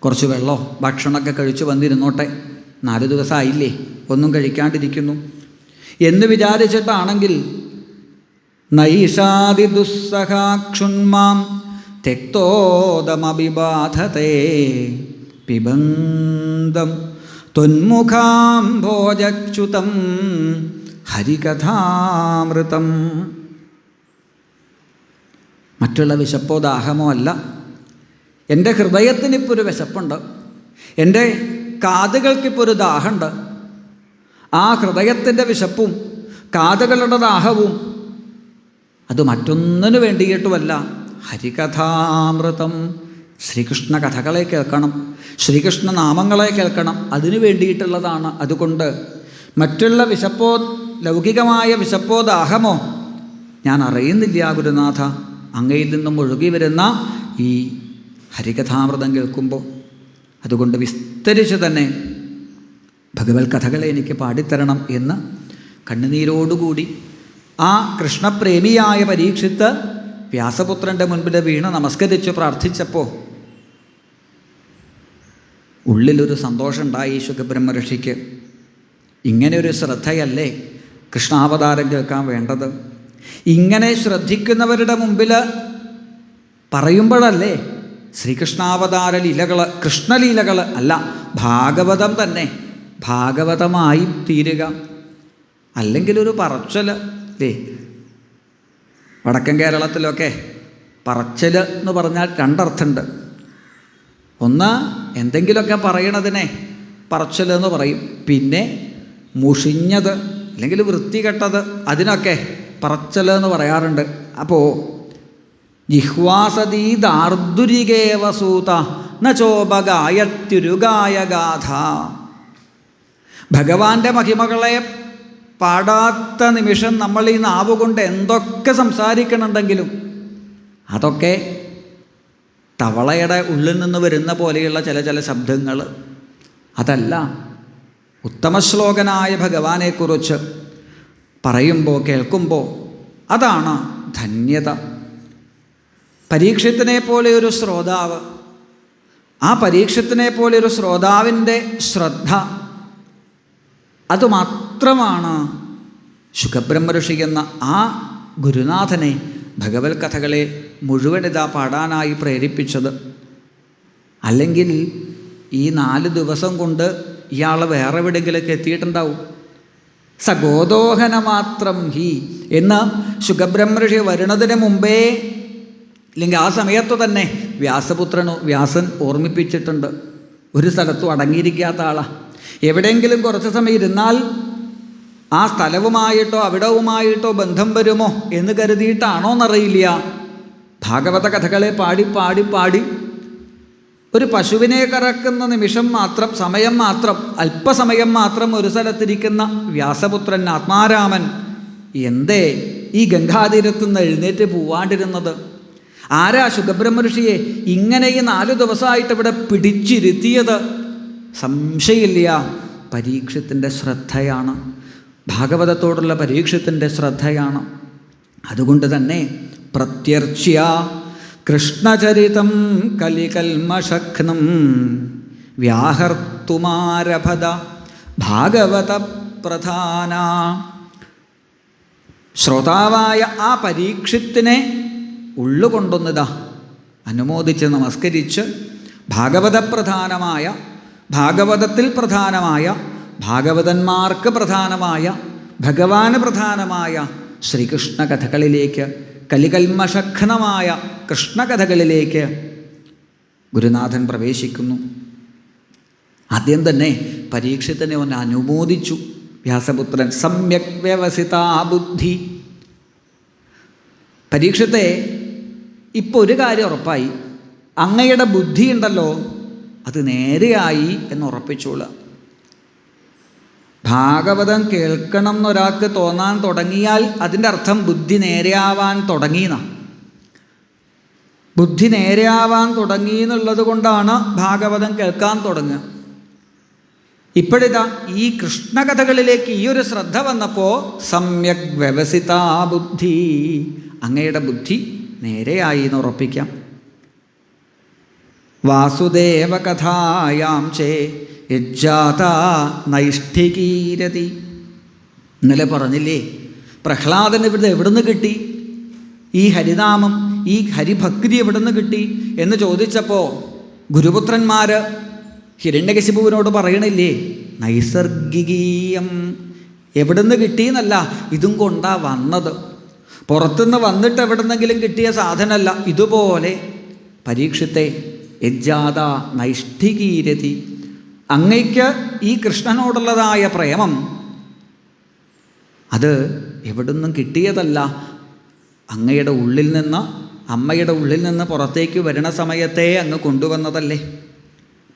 കുറച്ച് വെള്ളമോ ഭക്ഷണമൊക്കെ കഴിച്ചു വന്നിരുന്നോട്ടെ, 4 ദിവസമായില്ലേ ഒന്നും കഴിക്കാണ്ടിരിക്കുന്നു എന്ന് വിചാരിച്ചിട്ടാണെങ്കിൽ നൈഷാദി ദുസ്സഹാക്ഷുന്മാം തെക്തോദമഭിബാധത്തെ പിബന്ധം ത്വന്മുഖാം ഭോജച്യുതം ഹരികഥാമൃതം. മറ്റുള്ള വിശപ്പോ ദാഹമോ അല്ല, എൻ്റെ ഹൃദയത്തിനിപ്പോൾ ഒരു വിശപ്പുണ്ട്, എൻ്റെ കാതുകൾക്കിപ്പോൾ ഒരു ദാഹമുണ്ട്. ആ ഹൃദയത്തിൻ്റെ വിശപ്പും കാതുകളുടെ ദാഹവും അത് മറ്റൊന്നിനു വേണ്ടിയിട്ടുമല്ല, ഹരികഥാമൃതം. ശ്രീകൃഷ്ണ കഥകളെ കേൾക്കണം, ശ്രീകൃഷ്ണ നാമങ്ങളെ കേൾക്കണം, അതിനു വേണ്ടിയിട്ടുള്ളതാണ്. അതുകൊണ്ട് മറ്റുള്ള വിശപ്പോ, ലൗകികമായ വിശപ്പോ ദാഹമോ ഞാൻ അറിയുന്നില്ല ഗുരുനാഥ, അങ്ങയിൽ നിന്നും ഒഴുകി വരുന്ന ഈ ഹരികഥാമൃതം കേൾക്കുമ്പോൾ. അതുകൊണ്ട് വിസ്തരിച്ച് തന്നെ ഭഗവത് കഥകളെ എനിക്ക് പാടിത്തരണം എന്ന് കണ്ണുനീരോടുകൂടി ആ കൃഷ്ണപ്രേമിയായ പരീക്ഷിത്ത് വ്യാസപുത്രൻ്റെ മുൻപിൽ വീണ് നമസ്കരിച്ച് പ്രാർത്ഥിച്ചപ്പോൾ ഉള്ളിലൊരു സന്തോഷമുണ്ടായി ശുഖബ്രഹ്മഋഷിക്ക്. ഇങ്ങനെ ഒരു ശ്രദ്ധയല്ലേ കൃഷ്ണാവതാരം കേൾക്കാൻ വേണ്ടത്? ഇങ്ങനെ ശ്രദ്ധിക്കുന്നവരുടെ മുമ്പിൽ പറയുമ്പോഴല്ലേ ശ്രീകൃഷ്ണാവതാര ലീലകൾ, കൃഷ്ണലീലകൾ അല്ല, ഭാഗവതം തന്നെ ഭാഗവതമായി തീരുക. അല്ലെങ്കിൽ ഒരു പറച്ചൽ അല്ലേ? വടക്കൻ കേരളത്തിലൊക്കെ പറച്ചൽ എന്ന് പറഞ്ഞാൽ രണ്ടർത്ഥമുണ്ട്. ഒന്ന്, എന്തെങ്കിലുമൊക്കെ പറയണതിനെ പറച്ചൽ എന്ന് പറയും. പിന്നെ മുഷിഞ്ഞത് അല്ലെങ്കിൽ വൃത്തികെട്ടത്, അതിനൊക്കെ പറച്ചൽ എന്ന് പറയാറുണ്ട്. അപ്പോൾ ജിഹ്വാസതീ ദാർദുരികേവസൂത നചോപഗായത്യുരുഗായഗാഥ. ഭഗവാന്റെ മഹിമകളെ പാടാത്ത നിമിഷം നമ്മൾ ഈ നാവുകൊണ്ട് എന്തൊക്കെ സംസാരിക്കണമെന്നുണ്ടെങ്കിലും അതൊക്കെ തവളയുടെ ഉള്ളിൽ നിന്ന് വരുന്ന പോലെയുള്ള ചില ശബ്ദങ്ങൾ. അതല്ല, ഉത്തമശ്ലോകനായ ഭഗവാനെക്കുറിച്ച് പറയുമ്പോൾ കേൾക്കുമ്പോൾ അതാണ് ധന്യത. പരീക്ഷത്തിനെ പോലെ ഒരു ശ്രോതാവ്, ആ പരീക്ഷത്തിനെ പോലെ ഒരു ശ്രോതാവിൻ്റെ ശ്രദ്ധ, അതുമാത്രമാണ് ശുഖബ്രഹ്മഋഷി എന്ന ആ ഗുരുനാഥനെ ഭഗവത് കഥകളെ മുഴുവനിതാ പാടാനായി പ്രേരിപ്പിച്ചത്. അല്ലെങ്കിൽ ഈ 4 ദിവസം കൊണ്ട് ഇയാൾ വേറെ എവിടെയെങ്കിലൊക്കെ എത്തിയിട്ടുണ്ടാവും. സഗോദോഹന മാത്രം ഹി എന്ന് ശുഖബ്രഹ്മഋഷി വരുന്നതിന് മുമ്പേ, അല്ലെങ്കിൽ ആ സമയത്ത് തന്നെ വ്യാസൻ ഓർമ്മിപ്പിച്ചിട്ടുണ്ട്. ഒരു സ്ഥലത്തും അടങ്ങിയിരിക്കാത്ത ആളാ. എവിടെയെങ്കിലും കുറച്ച് സമയം ഇരുന്നാൽ ആ സ്ഥലവുമായിട്ടോ അവിടവുമായിട്ടോ ബന്ധം വരുമോ എന്ന് കരുതിയിട്ടാണോ എന്നറിയില്ല, ഭാഗവത കഥകളെ പാടി പാടി പാടി ഒരു പശുവിനെ കറക്കുന്ന നിമിഷം മാത്രം, സമയം മാത്രം, അല്പസമയം മാത്രം ഒരു സ്ഥലത്തിരിക്കുന്ന വ്യാസപുത്രൻ ആത്മാരാമൻ എന്തേ ഈ ഗംഗാതീരത്തുനിന്ന് എഴുന്നേറ്റ് പോവാണ്ടിരുന്നത്? ആരാ ശുഖബ്രഹ്മഋഷിയെ ഇങ്ങനെ ഈ 4 ദിവസമായിട്ട് ഇവിടെ പിടിച്ചിരുത്തിയത്? സംശയമില്ല, പരീക്ഷത്തിൻ്റെ ശ്രദ്ധയാണ്, ഭാഗവതത്തോടുള്ള പരീക്ഷത്തിൻ്റെ ശ്രദ്ധയാണ്. അതുകൊണ്ട് തന്നെ പ്രത്യർച്ച്യ കൃഷ്ണചരിതം കലികൽമഷഘ്നം വ്യാഹർത്തുമാരഭത ഭാഗവത പ്രധാന. ശ്രോതാവായ ആ പരീക്ഷത്തിനെ ഉള്ളുകൊണ്ടുന്നതാ അനുമോദിച്ച് നമസ്കരിച്ച് ഭാഗവതപ്രധാനമായ, ഭാഗവതത്തിൽ പ്രധാനമായ, ഭാഗവതന്മാർക്ക് പ്രധാനമായ, ഭഗവാന് പ്രധാനമായ ശ്രീകൃഷ്ണ കഥകളിലേക്ക്, കലികൽമഷഘ്നമായ കൃഷ്ണകഥകളിലേക്ക് ഗുരുനാഥൻ പ്രവേശിക്കുന്നു. ആദ്യം തന്നെ പരീക്ഷത്തിനെ ഒന്ന് അനുമോദിച്ചു വ്യാസപുത്രൻ. സമ്യക് വ്യവസിതാ ബുദ്ധി. പരീക്ഷത്തെ ഇപ്പോൾ ഒരു കാര്യം ഉറപ്പായി, അങ്ങയുടെ ബുദ്ധി ഉണ്ടല്ലോ അത് നേരെയായി എന്ന് ഉറപ്പിച്ചോളുക. ഭാഗവതം കേൾക്കണം എന്നൊരാൾക്ക് തോന്നാൻ തുടങ്ങിയാൽ അതിൻ്റെ അർത്ഥം ബുദ്ധി നേരെയാവാൻ തുടങ്ങിയെന്നാണ്. ബുദ്ധി നേരെയാവാൻ തുടങ്ങി എന്നുള്ളത് കൊണ്ടാണ് ഭാഗവതം കേൾക്കാൻ തുടങ്ങുക. ഇപ്പോഴിതാ ഈ കൃഷ്ണകഥകളിലേക്ക് ഈ ഒരു ശ്രദ്ധ വന്നപ്പോൾ സമ്യക് വ്യവസിതാ ബുദ്ധി, അങ്ങയുടെ ബുദ്ധി നേരെയായി എന്ന് ഉറപ്പിക്കാം. വാസുദേവ കഥായാം ചേ യജ്ജാത നൈഷ്ഠികീരതി. ഇന്നലെ പറഞ്ഞില്ലേ, പ്രഹ്ലാദന് ഇവിടെ എവിടുന്ന് കിട്ടി ഈ ഹരിനാമം, ഈ ഹരിഭക്തി എവിടുന്ന് കിട്ടി എന്ന് ചോദിച്ചപ്പോൾ ഗുരുപുത്രന്മാർ ഹിരണ്യകശിപുവിനോട് പറയണില്ലേ, നൈസർഗികീയം, എവിടുന്ന് കിട്ടിയെന്നല്ല, ഇതും കൊണ്ടാ വന്നത്. പുറത്തുനിന്ന് വന്നിട്ട് എവിടുന്നെങ്കിലും കിട്ടിയ സാധനമല്ല. ഇതുപോലെ പരീക്ഷിത്തെ യജ്ജാത നൈഷ്ഠികീരതി, അങ്ങയ്ക്ക് ഈ കൃഷ്ണനോടുള്ളതായ പ്രേമം അത് എവിടുന്നും കിട്ടിയതല്ല, അങ്ങയുടെ ഉള്ളിൽ നിന്ന്, അമ്മയുടെ ഉള്ളിൽ നിന്ന് പുറത്തേക്ക് വരുന്ന സമയത്തെ അങ്ങ് കൊണ്ടുവന്നതല്ലേ.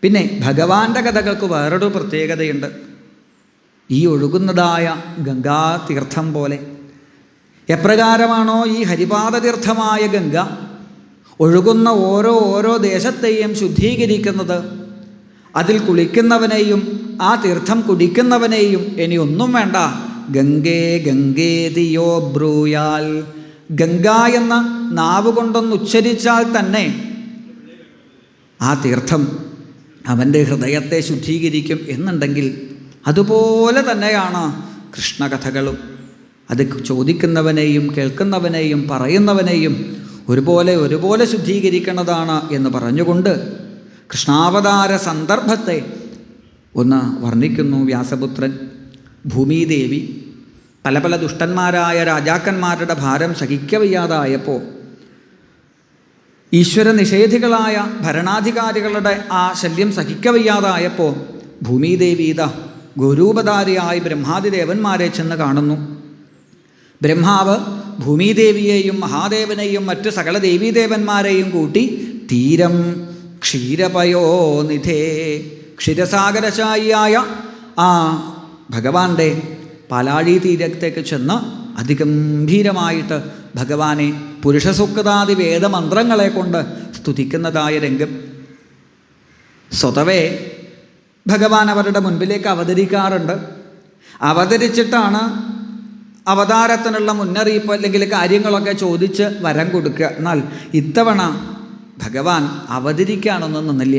പിന്നെ ഭഗവാന്റെ കഥകൾക്ക് വേറൊരു പ്രത്യേകതയുണ്ട്. ഈ ഒഴുകുന്നതായ ഗംഗാതീർത്ഥം പോലെ എപ്രകാരമാണോ ഈ ഹരിപാദതീർത്ഥമായ ഗംഗ ഒഴുകുന്ന ഓരോ ദേശത്തെയും ശുദ്ധീകരിക്കുന്നത്, അതിൽ കുളിക്കുന്നവനെയും ആ തീർത്ഥം കുടിക്കുന്നവനെയും ഇനി ഒന്നും വേണ്ട, ഗംഗേ ഗംഗേതിയോ ബ്രൂയാൽ, ഗംഗ എന്ന നാവ് കൊണ്ടൊന്ന് ഉച്ചരിച്ചാൽ തന്നെ ആ തീർത്ഥം അവൻ്റെ ഹൃദയത്തെ ശുദ്ധീകരിക്കും എന്നുണ്ടെങ്കിൽ അതുപോലെ തന്നെയാണ് കൃഷ്ണകഥകളും. അത് ചോദിക്കുന്നവനെയും കേൾക്കുന്നവനെയും പറയുന്നവനെയും ഒരുപോലെ ശുദ്ധീകരിക്കുന്നതാണ് എന്ന് പറഞ്ഞുകൊണ്ട് കൃഷ്ണാവതാര സന്ദർഭത്തെ ഒന്ന് വർണ്ണിക്കുന്നു വ്യാസപുത്രൻ. ഭൂമിദേവി പല ദുഷ്ടന്മാരായ രാജാക്കന്മാരുടെ ഭാരം സഹിക്കവയ്യാതായപ്പോൾ, ഈശ്വര നിഷേധികളായ ഭരണാധികാരികളുടെ ആ ശല്യം സഹിക്കവയ്യാതായപ്പോൾ ഭൂമിദേവി ഇതാ ഗുരൂപധാരിയായി ബ്രഹ്മാദിദേവന്മാരെ ചെന്ന് കാണുന്നു. ബ്രഹ്മാവ് ഭൂമിദേവിയെയും മഹാദേവനെയും മറ്റു സകല ദേവീദേവന്മാരെയും കൂട്ടി തീരം ക്ഷീരപയോനിധേ, ക്ഷീരസാഗരശായിയായ ആ ഭഗവാന്റെ പാലാഴി തീരത്തേക്ക് ചെന്ന് അതിഗംഭീരമായിട്ട് ഭഗവാനെ പുരുഷസൂക്താദി വേദമന്ത്രങ്ങളെ കൊണ്ട് സ്തുതിക്കുന്നതായ രംഗം. സ്വതവേ ഭഗവാൻ അവരുടെ മുൻപിലേക്ക് അവതരിക്കാറുണ്ട്. അവതരിച്ചിട്ടാണ് അവതാരത്തിനുള്ള മുന്നറിയിപ്പ് അല്ലെങ്കിൽ കാര്യങ്ങളൊക്കെ ചോദിച്ച് വരം കൊടുക്കുക. എന്നാൽ ഇത്തവണ ഭഗവാൻ അവതരിക്കാനൊന്നും നിന്നില്ല.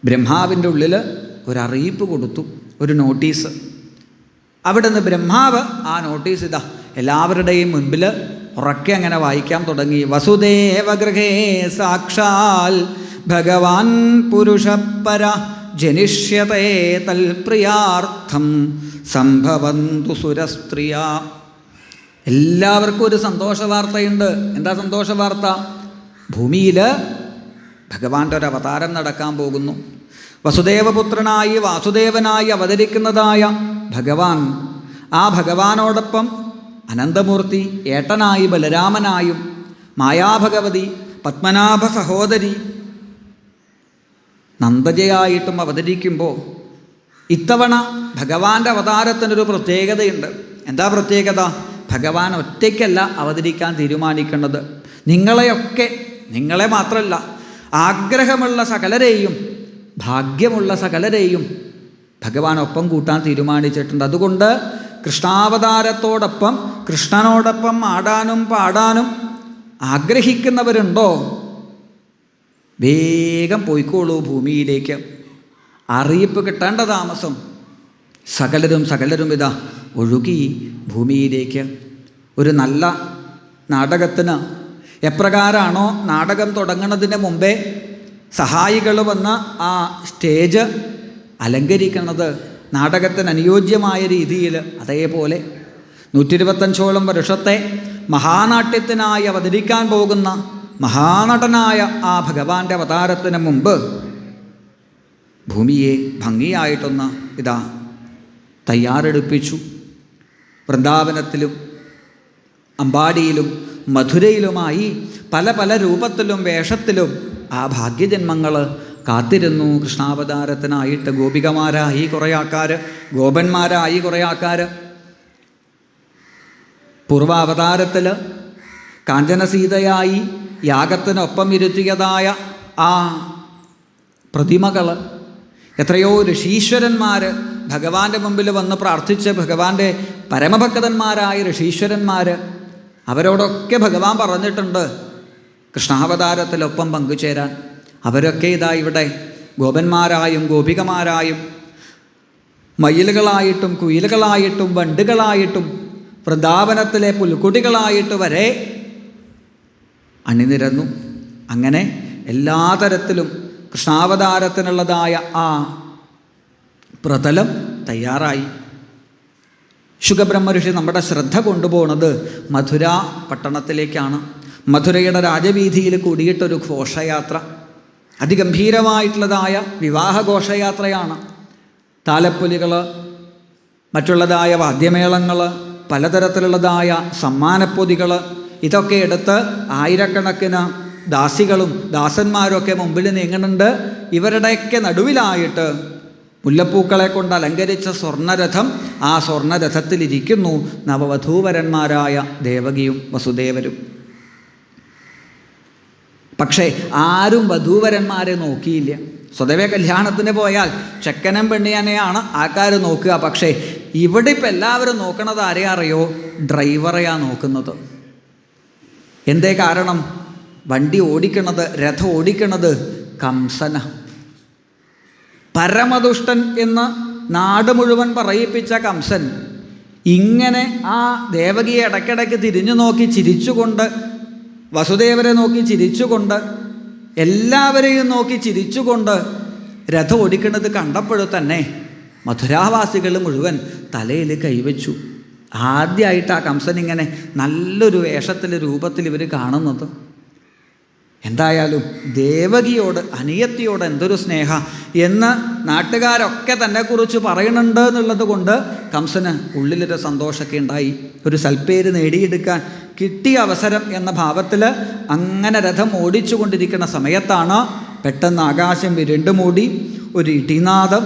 ബ്രഹ്മാവിൻ്റെ ഉള്ളിൽ ഒരറിയിപ്പ് കൊടുത്തു, ഒരു നോട്ടീസ്. അവിടുന്ന് ബ്രഹ്മാവ് ആ നോട്ടീസ് ഇതാ എല്ലാവരുടെയും മുൻപിൽ ഉറക്കെ അങ്ങനെ വായിക്കാൻ തുടങ്ങി. വസുദേവഗൃഹേ സാക്ഷാൽ ഭഗവാൻ പുരുഷപര ജനിഷ്യതേ തൽപ്രിയാർത്ഥം സംഭവന്തു സുരസ്ത്രീയ. എല്ലാവർക്കും ഒരു സന്തോഷ വാർത്തയുണ്ട്. എന്താ സന്തോഷ വാർത്ത? ഭൂമിയിൽ ഭഗവാന്റെ ഒരു അവതാരം നടക്കാൻ പോകുന്നു. വസുദേവപുത്രനായി വാസുദേവനായി അവതരിക്കുന്നതായ ഭഗവാൻ, ആ ഭഗവാനോടൊപ്പം അനന്തമൂർത്തി ഏട്ടനായി ബലരാമനായും മായാഭഗവതി പത്മനാഭ സഹോദരി നന്ദജയായിട്ടും അവതരിക്കുമ്പോൾ ഇത്തവണ ഭഗവാന്റെ അവതാരത്തിനൊരു പ്രത്യേകതയുണ്ട്. എന്താ പ്രത്യേകത? ഭഗവാൻ ഒറ്റയ്ക്കല്ല അവതരിക്കാൻ തീരുമാനിക്കുന്നത്. നിങ്ങളെ മാത്രമല്ല, ആഗ്രഹമുള്ള സകലരെയും ഭാഗ്യമുള്ള സകലരെയും ഭഗവാൻ ഒപ്പം കൂട്ടാൻ തീരുമാനിച്ചിട്ടുണ്ട്. അതുകൊണ്ട് കൃഷ്ണാവതാരത്തോടൊപ്പം കൃഷ്ണനോടൊപ്പം ആടാനും പാടാനും ആഗ്രഹിക്കുന്നവരുണ്ടോ? വേഗം പോയിക്കോളൂ ഭൂമിയിലേക്ക്. അറിയിപ്പ് കിട്ടേണ്ട താമസം. സകലരും ഇതാ ഒഴുകി ഭൂമിയിലേക്ക്. ഒരു നല്ല നാടകത്തിന് എപ്രകാരമാണോ നാടകം തുടങ്ങുന്നതിന് മുമ്പേ സഹായികൾ വന്ന് ആ സ്റ്റേജ് അലങ്കരിക്കുന്നത് നാടകത്തിന് അനുയോജ്യമായ രീതിയിൽ, അതേപോലെ 125ഓളം വർഷത്തെ മഹാനാട്യത്തിനായി അവതരിക്കാൻ പോകുന്ന മഹാനടനായ ആ ഭഗവാന്റെ അവതാരത്തിന് മുമ്പ് ഭൂമിയെ ഭംഗിയായിട്ടൊന്ന് ഇതാ തയ്യാറെടുപ്പിച്ചു. വൃന്ദാവനത്തിലും അമ്പാടിയിലും മധുരയിലുമായി പല രൂപത്തിലും വേഷത്തിലും ആ ഭാഗ്യജന്മങ്ങൾ കാത്തിരുന്നു കൃഷ്ണാവതാരത്തിനായിട്ട്. ഗോപികമാരായി കുറേ ആൾക്കാർ, ഗോപന്മാരായി കുറേ ആൾക്കാർ. പൂർവാവതാരത്തിൽ കാഞ്ചനസീതയായി യാഗത്തിനൊപ്പം ഇരുത്തിയതായ ആ പ്രതിമകൾ, എത്രയോ ഋഷീശ്വരന്മാർ ഭഗവാന്റെ മുമ്പിൽ വന്ന് പ്രാർത്ഥിച്ച് ഭഗവാന്റെ പരമഭക്തന്മാരായ ഋഷീശ്വരന്മാർ, അവരോടൊക്കെ ഭഗവാൻ പറഞ്ഞിട്ടുണ്ട് കൃഷ്ണാവതാരത്തിലൊപ്പം പങ്കുചേരാൻ. അവരൊക്കെ ഇതാ ഇവിടെ ഗോപന്മാരായും ഗോപികമാരായും മയിലുകളായിട്ടും കുയിലുകളായിട്ടും വണ്ടുകളായിട്ടും വൃന്ദാവനത്തിലെ പുൽക്കുട്ടികളായിട്ട് വരെ അണിനിരന്നു. അങ്ങനെ എല്ലാ തരത്തിലും കൃഷ്ണാവതാരത്തിനുള്ളതായ ആ പ്രതലം തയ്യാറായി. ശുകബ്രഹ്മഋഷി നമ്മുടെ ശ്രദ്ധ കൊണ്ടുപോകുന്നത് മധുര പട്ടണത്തിലേക്കാണ്. മധുരയുടെ രാജവീതിയിൽ കൂടിയിട്ടൊരു ഘോഷയാത്ര, അതിഗംഭീരമായിട്ടുള്ളതായ വിവാഹ ഘോഷയാത്രയാണ്. താലപ്പൊലികൾ, മറ്റുള്ളതായ വാദ്യമേളങ്ങൾ, പലതരത്തിലുള്ളതായ സമ്മാനപ്പൊതികൾ, ഇതൊക്കെ എടുത്ത് ആയിരക്കണക്കിന് ദാസികളും ദാസന്മാരൊക്കെ മുമ്പിൽ നീങ്ങുന്നുണ്ട്. ഇവരുടെയൊക്കെ നടുവിലായിട്ട് മുല്ലപ്പൂക്കളെ കൊണ്ട് അലങ്കരിച്ച സ്വർണ്ണരഥം. ആ സ്വർണ്ണരഥത്തിലിരിക്കുന്നു നവവധൂവരന്മാരായ ദേവകിയും വസുദേവരും. പക്ഷേ ആരും വധൂവരന്മാരെ നോക്കിയില്ല. സ്വതവേ കല്യാണത്തിന് പോയാൽ ചെക്കനും പെണ്ണിയാനെയാണ് ആൾക്കാർ നോക്കുക. പക്ഷേ ഇവിടെ ഇപ്പം എല്ലാവരും നോക്കണത് ആരെ അറിയോ? ഡ്രൈവറെയാണ് നോക്കുന്നത്. എന്തേ കാരണം? വണ്ടി ഓടിക്കണത്, രഥം ഓടിക്കണത് കംസന. പരമദുഷ്ടൻ എന്ന് നാട് മുഴുവൻ പറയിപ്പിച്ച കംസൻ ഇങ്ങനെ ആ ദേവകിയെ ഇടയ്ക്കിടയ്ക്ക് തിരിഞ്ഞു നോക്കി ചിരിച്ചുകൊണ്ട്, വസുദേവരെ നോക്കി ചിരിച്ചുകൊണ്ട്, എല്ലാവരെയും നോക്കി ചിരിച്ചുകൊണ്ട് രഥം ഓടിക്കുന്നത് കണ്ടപ്പോൾ തന്നെ മധുരാവാസികൾ മുഴുവൻ തലയിൽ കൈവച്ചു. ആദ്യമായിട്ട് ആ കംസൻ ഇങ്ങനെ നല്ലൊരു വേഷത്തിൽ, രൂപത്തിൽ ഇവർ കാണുന്നത്. എന്തായാലും ദേവകിയോട്, അനിയത്തിയോട് എന്തൊരു സ്നേഹ എന്ന് നാട്ടുകാരൊക്കെ തന്നെക്കുറിച്ച് പറയുന്നുണ്ട് എന്നുള്ളത് കൊണ്ട് കംസന് ഉള്ളിലൊരു സന്തോഷമൊക്കെ ഉണ്ടായി. ഒരു സൽപ്പേര് നേടിയെടുക്കാൻ കിട്ടിയ അവസരം എന്ന ഭാവത്തിൽ അങ്ങനെ രഥം ഓടിച്ചു കൊണ്ടിരിക്കുന്ന സമയത്താണ് പെട്ടെന്ന് ആകാശം വിരുണ്ടു മൂടി ഒരു ഇടിനാദം.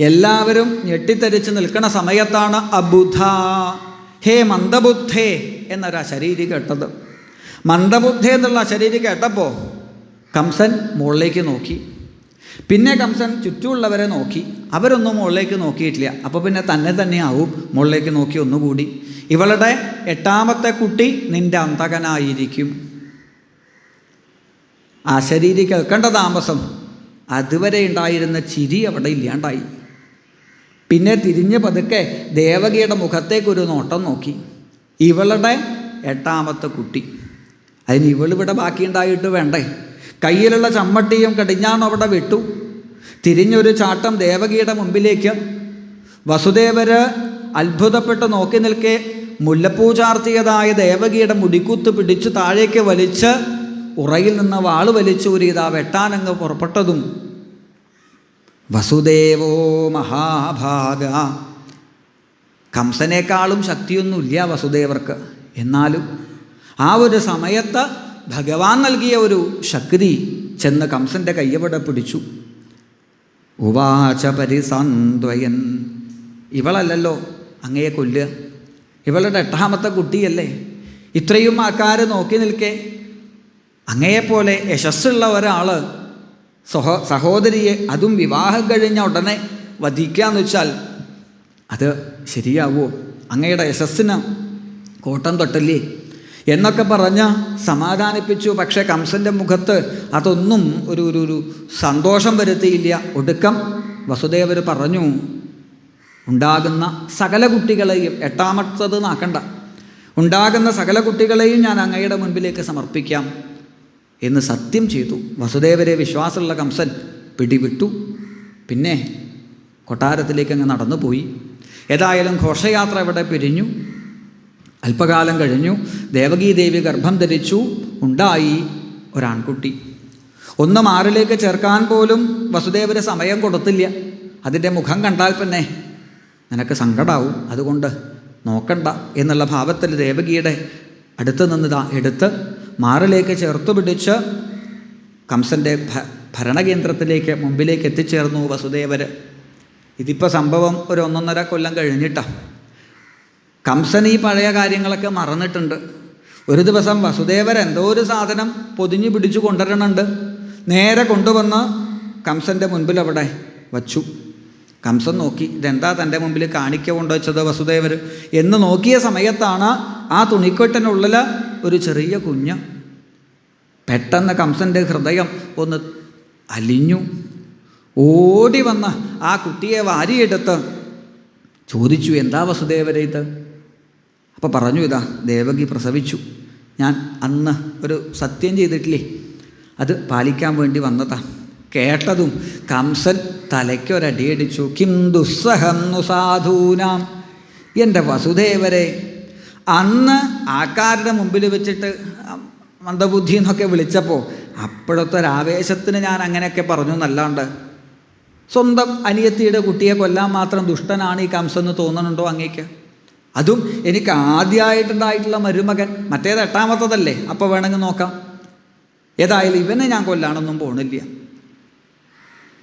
എല്ലാവരും ഞെട്ടിത്തെറിച്ച് നിൽക്കുന്ന സമയത്താണ് അബുധ, ഹേ മന്ദബുദ്ധേ എന്നൊരു ശരീരി കേട്ടത്. മന്ദബുദ്ധ എന്നുള്ള ശരീരം കേട്ടപ്പോൾ കംസൻ മുകളിലേക്ക് നോക്കി. പിന്നെ കംസൻ ചുറ്റുമുള്ളവരെ നോക്കി. അവരൊന്നും മുകളിലേക്ക് നോക്കിയിട്ടില്ല. അപ്പോൾ പിന്നെ തന്നെയാവും മുകളിലേക്ക് നോക്കി ഒന്നുകൂടി. ഇവളുടെ 8ാമത്തെ കുട്ടി നിന്റെ അന്തകനായിരിക്കും. ആ ശരീരം കേൾക്കേണ്ട താമസം അതുവരെ ഉണ്ടായിരുന്ന ചിരി അവിടെ ഇല്ലാണ്ടായി. പിന്നെ തിരിഞ്ഞ് പതുക്കെ ദേവകിയുടെ മുഖത്തേക്കൊരു നോട്ടം നോക്കി. ഇവളുടെ 8ാമത്തെ കുട്ടി. അതിന് ഇവളിവിടെ ബാക്കിയുണ്ടായിട്ട് വേണ്ടേ? കയ്യിലുള്ള ചമ്മട്ടിയും കടിഞ്ഞാണും അവിടെ വിട്ടു. തിരിഞ്ഞൊരു ചാട്ടം ദേവകിയുടെ മുമ്പിലേക്ക്. വസുദേവര് അത്ഭുതപ്പെട്ട് നോക്കി നിൽക്കെ മുല്ലപ്പൂ ചാർത്തിയതായ ദേവകിയുടെ മുടിക്കുത്ത് പിടിച്ച് താഴേക്ക് വലിച്ച് ഉറയിൽ നിന്ന് വാള് വലിച്ചൂരിതാ വെട്ടാനങ്ങ് പുറപ്പെട്ടതും വസുദേവോ മഹാഭാഗ. കംസനേക്കാളും ശക്തിയൊന്നുമില്ല വസുദേവർക്ക്. എന്നാലും ആ ഒരു സമയത്ത് ഭഗവാൻ നൽകിയ ഒരു ശക്തി ചെന്ന് കംസൻ്റെ കയ്യവിടെ പിടിച്ചു. ഉവാച പരിസാന്ത്വയൻ, ഇവളല്ലല്ലോ അങ്ങയെ കൊല്ലുക, ഇവളുടെ 8ാമത്തെ കുട്ടിയല്ലേ. ഇത്രയും ആൾക്കാർ നോക്കി നിൽക്കെ അങ്ങയെപ്പോലെ യശസ്സുള്ള ഒരാൾ സഹോദരിയെ, അതും വിവാഹം കഴിഞ്ഞ ഉടനെ വധിക്കാന്ന് വെച്ചാൽ അത് ശരിയാവുമോ? അങ്ങയുടെ യശസ്സിന് കോട്ടം തൊട്ടല്ലേ എന്നൊക്കെ പറഞ്ഞ് സമാധാനിപ്പിച്ചു. പക്ഷേ കംസൻ്റെ മുഖത്ത് അതൊന്നും ഒരു സന്തോഷം വരുത്തിയില്ല. ഒടുക്കം വസുദേവർ പറഞ്ഞു, ഉണ്ടാകുന്ന സകല കുട്ടികളെയും, 8ാമത്തത് നാക്കണ്ട, ഉണ്ടാകുന്ന സകല കുട്ടികളെയും ഞാൻ അങ്ങയുടെ മുൻപിലേക്ക് സമർപ്പിക്കാം എന്ന് സത്യം ചെയ്തു. വസുദേവരെ വിശ്വാസമുള്ള കംസൻ പിടിവിട്ടു. പിന്നെ കൊട്ടാരത്തിലേക്ക് അങ്ങ് നടന്നുപോയി. ഏതായാലും ഘോഷയാത്ര ഇവിടെ പിരിഞ്ഞു. അല്പകാലം കഴിഞ്ഞു. ദേവകീദേവി ഗർഭം ധരിച്ചു. ഉണ്ടായി ഒരാൺകുട്ടി. ഒന്ന് മാറിലേക്ക് ചേർക്കാൻ പോലും വസുദേവര് സമയം കൊടുത്തില്ല. അതിൻ്റെ മുഖം കണ്ടാൽ പിന്നെ നിനക്ക് സങ്കടാവും, അതുകൊണ്ട് നോക്കണ്ട എന്നുള്ള ഭാവത്തിൽ ദേവകിയുടെ അടുത്ത് നിന്നിതാ എടുത്ത് മാറിലേക്ക് ചേർത്തു പിടിച്ച് കംസൻ്റെ ഭരണകേന്ദ്രത്തിലേക്ക് മുമ്പിലേക്ക് എത്തിച്ചേർന്നു വസുദേവര്. ഇതിപ്പോൾ സംഭവം ഒരു 1.5 കൊല്ലം കഴിഞ്ഞിട്ടാണ്. കംസൻ ഈ പഴയ കാര്യങ്ങളൊക്കെ മറന്നിട്ടുണ്ട്. ഒരു ദിവസം വസുദേവർ എന്തോ ഒരു സാധനം പൊതിഞ്ഞു പിടിച്ചു കൊണ്ടുവരണുണ്ട്. നേരെ കൊണ്ടുവന്ന് കംസൻ്റെ മുൻപിൽ അവിടെ വച്ചു. കംസൻ നോക്കി, ഇതെന്താ തൻ്റെ മുമ്പിൽ കാണിക്ക കൊണ്ടുവച്ചത് വസുദേവർ എന്ന് നോക്കിയ സമയത്താണ് ആ തുണിക്കെട്ടിനുള്ളിൽ ഒരു ചെറിയ കുഞ്ഞ്. പെട്ടെന്ന് കംസൻ്റെ ഹൃദയം ഒന്ന് അലിഞ്ഞു. ഓടി വന്ന് ആ കുട്ടിയെ വാരിയെടുത്ത് ചോദിച്ചു, എന്താ വസുദേവരെ ഇത്? അപ്പോൾ പറഞ്ഞു, ഇതാ ദേവകി പ്രസവിച്ചു. ഞാൻ അന്ന് ഒരു സത്യം ചെയ്തിട്ടില്ലേ, അത് പാലിക്കാൻ വേണ്ടി വന്നതാ. കേട്ടതും കംസൻ തലയ്ക്കൊരടിയടിച്ചു. കിം ദുസ്സഹം സാധൂനാം, എൻ്റെ വസുദേവരെ, അന്ന് ആൾക്കാരുടെ മുമ്പിൽ വെച്ചിട്ട് മന്ദബുദ്ധി എന്നൊക്കെ വിളിച്ചപ്പോൾ അപ്പോഴത്തെ ഒരാവേശത്തിന് ഞാൻ അങ്ങനെയൊക്കെ പറഞ്ഞു എന്നല്ലാണ്ട് സ്വന്തം അനിയത്തിയുടെ കുട്ടിയെ കൊല്ലാൻ മാത്രം ദുഷ്ടനാണ് ഈ കംസെന്ന് തോന്നുന്നുണ്ടോ അങ്ങേക്ക്? അതും എനിക്ക് ആദ്യമായിട്ടുണ്ടായിട്ടുള്ള മരുമകൻ, മറ്റേത് 8ാമത്തതല്ലേ, അപ്പോൾ വേണമെങ്കിൽ നോക്കാം. ഏതായാലും ഇവനെ ഞാൻ കൊല്ലാനൊന്നും പോണില്ല.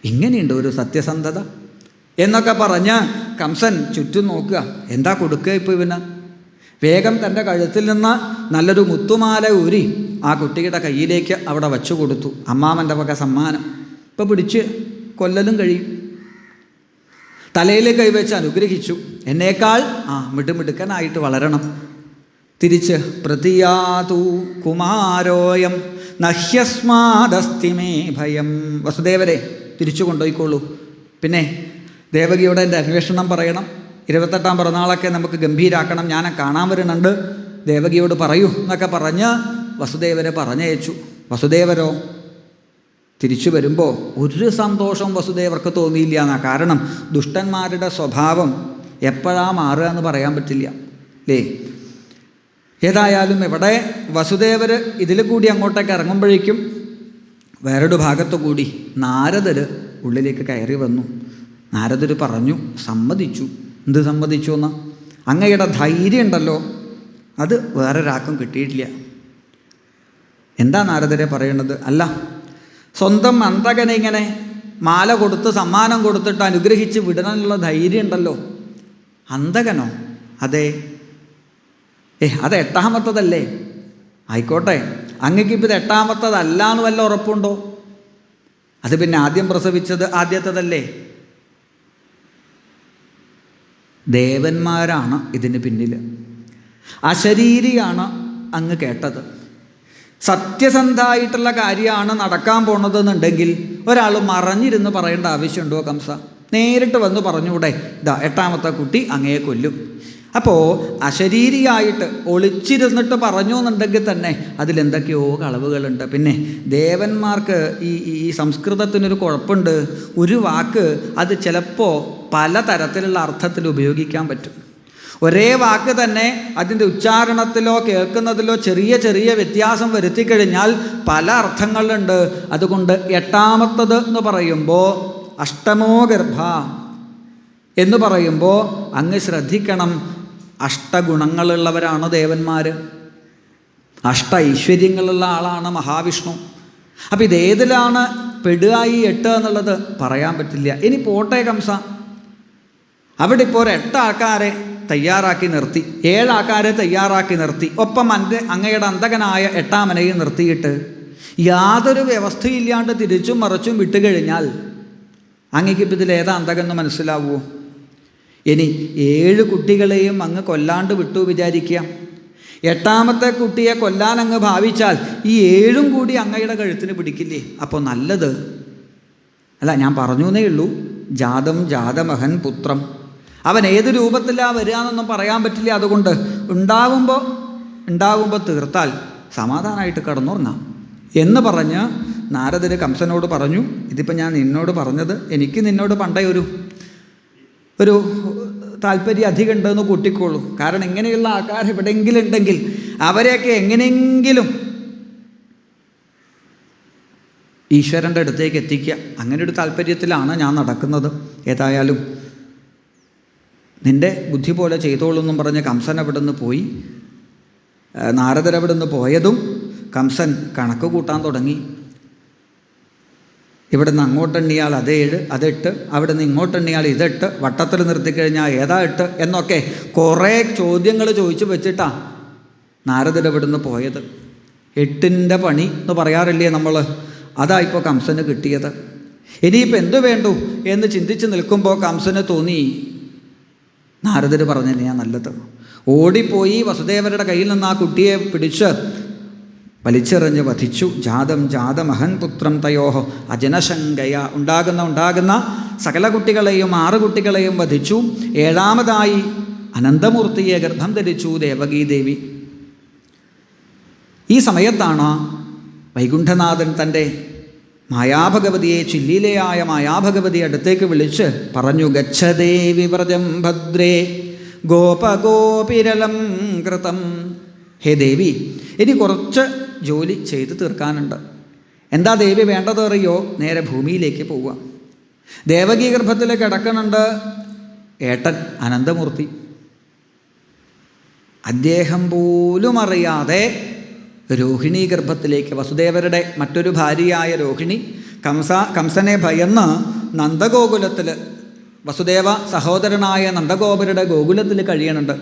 ഇങ്ങനെയുണ്ട് ഒരു സത്യസന്ധത എന്നൊക്കെ പറഞ്ഞ് കംസൻ ചുറ്റും നോക്കുക. എന്താ കൊടുക്കുക ഇപ്പോൾ ഇവന്? വേഗം തൻ്റെ കഴുത്തിൽ നിന്ന് നല്ലൊരു മുത്തുമാല ഊരി ആ കുട്ടിയുടെ കയ്യിലേക്ക് അവിടെ വച്ചു കൊടുത്തു. അമ്മാമൻ്റെ വക സമ്മാനം. ഇപ്പം പിടിച്ച് കൊല്ലലും കഴിയും. തലയിൽ കൈവച്ച് അനുഗ്രഹിച്ചു. എന്നേക്കാൾ മിടുമിടുക്കനായിട്ട് വളരണം. തിരിച്ച് പ്രതിയാതു കുമാരോയം നഹ്യസ്മാദസ്തി മേ ഭയം. വസുദേവരെ തിരിച്ചു കൊണ്ടുപോയിക്കോളൂ. പിന്നെ ദേവകിയോട് എൻ്റെ അന്വേഷണം പറയണം. 28ാം പിറന്നാളൊക്കെ നമുക്ക് ഗംഭീരാക്കണം. ഞാൻ കാണാൻ വരുന്നുണ്ട്, ദേവകിയോട് പറയൂ എന്നൊക്കെ പറഞ്ഞ് വസുദേവരെ പറഞ്ഞയച്ചു. വസുദേവരോ തിരിച്ചു വരുമ്പോൾ ഒരു സന്തോഷം വസുദേവർക്ക് തോന്നിയില്ല എന്നാ. കാരണം ദുഷ്ടന്മാരുടെ സ്വഭാവം എപ്പോഴാ മാറുക എന്ന് പറയാൻ പറ്റില്ല അല്ലേ? ഏതായാലും ഇവിടെ വസുദേവർ ഇതിൽ കൂടി അങ്ങോട്ടേക്ക് ഇറങ്ങുമ്പോഴേക്കും വേറൊരു ഭാഗത്തു കൂടി നാരദർ ഉള്ളിലേക്ക് കയറി വന്നു. നാരദർ പറഞ്ഞു, സമ്മതിച്ചു. എന്ത് സമ്മതിച്ചു എന്ന്? അങ്ങയുടെ ധൈര്യം ഉണ്ടല്ലോ, അത് വേറൊരാൾക്കും കിട്ടിയിട്ടില്ല. എന്താ നാരദരെ പറയണത്? അല്ല, സ്വന്തം അന്തകനെ ഇങ്ങനെ മാല കൊടുത്ത് സമ്മാനം കൊടുത്തിട്ട് അനുഗ്രഹിച്ച് വിടാനുള്ള ധൈര്യം ഉണ്ടല്ലോ. അന്തകനോ? അതെ. അത് 8ാമത്തതല്ലേ? ആയിക്കോട്ടെ, അങ്ങക്കിപ്പോൾ ഇത് 8ാമത്തതല്ല എന്ന് വല്ല ഉറപ്പുണ്ടോ? അത് പിന്നെ ആദ്യം പ്രസവിച്ചത് ആദ്യത്തതല്ലേ? ദേവന്മാരാണ് ഇതിന് പിന്നിൽ. അശരീരിയാണ് അങ്ങ് കേട്ടത്. സത്യസന്ധമായിട്ടുള്ള കാര്യമാണ് നടക്കാൻ പോണതെന്നുണ്ടെങ്കിൽ ഒരാൾ മറഞ്ഞിരുന്ന് പറയേണ്ട ആവശ്യമുണ്ടോ കംസ? നേരിട്ട് വന്ന് പറഞ്ഞൂടെ, ഇതാ 8ാമത്തെ കുട്ടി അങ്ങയെ കൊല്ലും. അപ്പോൾ അശരീരിയായിട്ട് ഒളിച്ചിരുന്നിട്ട് പറഞ്ഞു എന്നുണ്ടെങ്കിൽ തന്നെ അതിലെന്തൊക്കെയോ കളവുകളുണ്ട്. പിന്നെ ദേവന്മാർക്ക് ഈ സംസ്കൃതത്തിനൊരു കുഴപ്പമുണ്ട്. ഒരു വാക്ക് അത് ചിലപ്പോൾ പലതരത്തിലുള്ള അർത്ഥത്തിൽ ഉപയോഗിക്കാൻ പറ്റും. ഒരേ വാക്ക് തന്നെ അതിൻ്റെ ഉച്ചാരണത്തിലോ കേൾക്കുന്നതിലോ ചെറിയ ചെറിയ വ്യത്യാസം വരുത്തിക്കഴിഞ്ഞാൽ പല അർത്ഥങ്ങളുണ്ട്. അതുകൊണ്ട് 8ാമത്തത് എന്ന് പറയുമ്പോൾ അഷ്ടമോ ഗർഭ എന്ന് പറയുമ്പോൾ അങ്ങ് ശ്രദ്ധിക്കണം, അഷ്ടഗുണങ്ങളുള്ളവരാണ് ദേവന്മാർ, അഷ്ട ഐശ്വര്യങ്ങളുള്ള ആളാണ് മഹാവിഷ്ണു. അപ്പം ഇതേതിലാണ് പെടുക ഈ 8 എന്നുള്ളത് പറയാൻ പറ്റില്ല. ഇനി പോട്ടെ കംസ, അവിടെ ഇപ്പോൾ ഒരു 8 ആൾക്കാരെ തയ്യാറാക്കി നിർത്തി, 7 ആൾക്കാരെ തയ്യാറാക്കി നിർത്തി, ഒപ്പം അങ്ങയുടെ അന്തകനായ 8ാമനെയും നിർത്തിയിട്ട് യാതൊരു വ്യവസ്ഥയില്ലാണ്ട് തിരിച്ചും മറിച്ചും വിട്ടുകഴിഞ്ഞാൽ അങ്ങേക്കിപ്പോൾ ഇതിൽ ഏതാ അന്തകെന്ന് മനസ്സിലാവുമോ? ഇനി 7 കുട്ടികളെയും അങ്ങ് കൊല്ലാണ്ട് വിട്ടു വിചാരിക്കുക. 8ാമത്തെ കുട്ടിയെ കൊല്ലാൻ അങ്ങ് ഭാവിച്ചാൽ ഈ 7ഉം കൂടി അങ്ങയുടെ കഴുത്തിന് പിടിക്കില്ലേ? അപ്പോൾ നല്ലത് അല്ല, ഞാൻ പറഞ്ഞു എന്നേ ഉള്ളൂ, ജാതം ജാതമഹൻ പുത്രം. അവൻ ഏത് രൂപത്തിലാണ് വരിക എന്നൊന്നും പറയാൻ പറ്റില്ല. അതുകൊണ്ട് ഉണ്ടാവുമ്പോൾ തീർത്താൽ സമാധാനമായിട്ട് കിടന്നുറങ്ങാം എന്ന് പറഞ്ഞ് നാരദർ കംസനോട് പറഞ്ഞു, ഇതിപ്പോൾ ഞാൻ നിന്നോട് പറഞ്ഞത് എനിക്ക് നിന്നോട് പണ്ടേ ഒരു താല്പര്യം അധികം ഉണ്ടെന്ന് കൂട്ടിക്കോളൂ. കാരണം ഇങ്ങനെയുള്ള ആൾക്കാർ എവിടെയെങ്കിലും ഉണ്ടെങ്കിൽ അവരെയൊക്കെ എങ്ങനെയെങ്കിലും ഈശ്വരൻ്റെ അടുത്തേക്ക് എത്തിക്കുക, അങ്ങനെ ഒരു താല്പര്യത്തിലാണ് ഞാൻ നടക്കുന്നത്. ഏതായാലും നിൻ്റെ ബുദ്ധി പോലെ ചെയ്തോളൂ എന്നും പറഞ്ഞ് കംസൻ അവിടെ നിന്ന് പോയി. നാരദരവിടെ നിന്ന് പോയതും കംസൻ കണക്ക് കൂട്ടാൻ തുടങ്ങി. ഇവിടെ നിന്ന് അങ്ങോട്ടെണ്ണിയാൽ അത് 7, അത് 8, അവിടെ നിന്ന് ഇങ്ങോട്ടെണ്ണിയാൽ ഇത് 8, വട്ടത്തിൽ നിർത്തിക്കഴിഞ്ഞാൽ ഏതാ 8 എന്നൊക്കെ കുറേ ചോദ്യങ്ങൾ ചോദിച്ചു വെച്ചിട്ടാ നാരദരവിടെ നിന്ന് പോയത്. 8ൻ്റെ പണി എന്ന് പറയാറില്ലേ നമ്മൾ, അതാ ഇപ്പോൾ കംസന് കിട്ടിയത്. ഇനിയിപ്പോൾ എന്തു വേണ്ടു എന്ന് ചിന്തിച്ച് നിൽക്കുമ്പോൾ കംസന് തോന്നി, നാരദർ പറഞ്ഞതന്നെയാ നല്ലത്. ഓടിപ്പോയി വസുദേവരുടെ കയ്യിൽ നിന്ന് ആ കുട്ടിയെ പിടിച്ച് വലിച്ചെറിഞ്ഞ് വധിച്ചു. ജാതം ജാതമഹൻ പുത്രം തയോഹോ അജനശങ്കയ. ഉണ്ടാകുന്ന സകല കുട്ടികളെയും 6 കുട്ടികളെയും വധിച്ചു. 7ാമതായി അനന്തമൂർത്തിയെ ഗർഭം ധരിച്ചു ദേവകീദേവി. ഈ സമയത്താണ് വൈകുണ്ഠനാഥൻ തൻ്റെ മായാഭഗവതിയെ, ചില്ലീലയായ മായാഭഗവതിയെ അടുത്തേക്ക് വിളിച്ച് പറഞ്ഞു, ഗച്ഛദേവി വ്രജം ഭദ്രേ ഗോപഗോപിരലം കൃതം. ഹേ ദേവി, ഇനി കുറച്ച് ജോലി ചെയ്ത് തീർക്കാനുണ്ട്. എന്താ ദേവി വേണ്ടത് അറിയോ? നേരെ ഭൂമിയിലേക്ക് പോവുക. ദേവകീ ഗർഭത്തിൽ കിടക്കുന്നുണ്ട് ഏട്ടൻ അനന്തമൂർത്തി. അദ്ദേഹം പോലും അറിയാതെ രോഹിണി ഗർഭത്തിലേക്ക്, വസുദേവരുടെ മറ്റൊരു ഭാര്യയായ രോഹിണി കംസനെ ഭയന്ന് നന്ദഗോകുലത്തിൽ, വസുദേവ സഹോദരനായ നന്ദഗോപരുടെ ഗോകുലത്തിൽ കഴിയണുണ്ട്.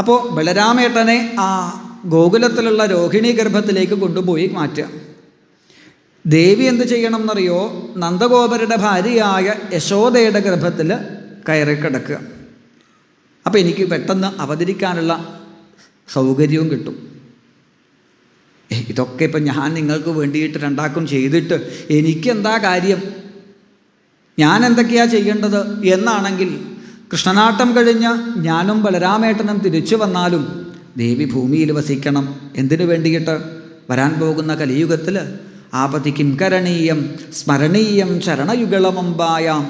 അപ്പോൾ ബലരാമേട്ടനെ ആ ഗോകുലത്തിലുള്ള രോഹിണി ഗർഭത്തിലേക്ക് കൊണ്ടുപോയി മാറ്റുക. ദേവി എന്ത് ചെയ്യണം എന്നറിയോ? നന്ദഗോപരുടെ ഭാര്യയായ യശോദയുടെ ഗർഭത്തിൽ കയറി കിടക്കുക. അപ്പം എനിക്ക് പെട്ടെന്ന് അവതരിക്കാനുള്ള സൗകര്യവും കിട്ടും. ഇതൊക്കെ ഇപ്പം ഞാൻ നിങ്ങൾക്ക് വേണ്ടിയിട്ട് രണ്ടാക്കും ചെയ്തിട്ട് എനിക്കെന്താ കാര്യം, ഞാൻ എന്തൊക്കെയാ ചെയ്യേണ്ടത് എന്നാണെങ്കിൽ, കൃഷ്ണനാട്ടം കഴിഞ്ഞ് ഞാനും ബലരാമേട്ടനും തിരിച്ചു വന്നാലും ദേവി ഭൂമിയിൽ വസിക്കണം. എന്തിനു വേണ്ടിയിട്ട്? വരാൻ പോകുന്ന കലിയുഗത്തിൽ ആപതി കിം കരണീയം സ്മരണീയം ചരണയുഗളമമ്പായാം.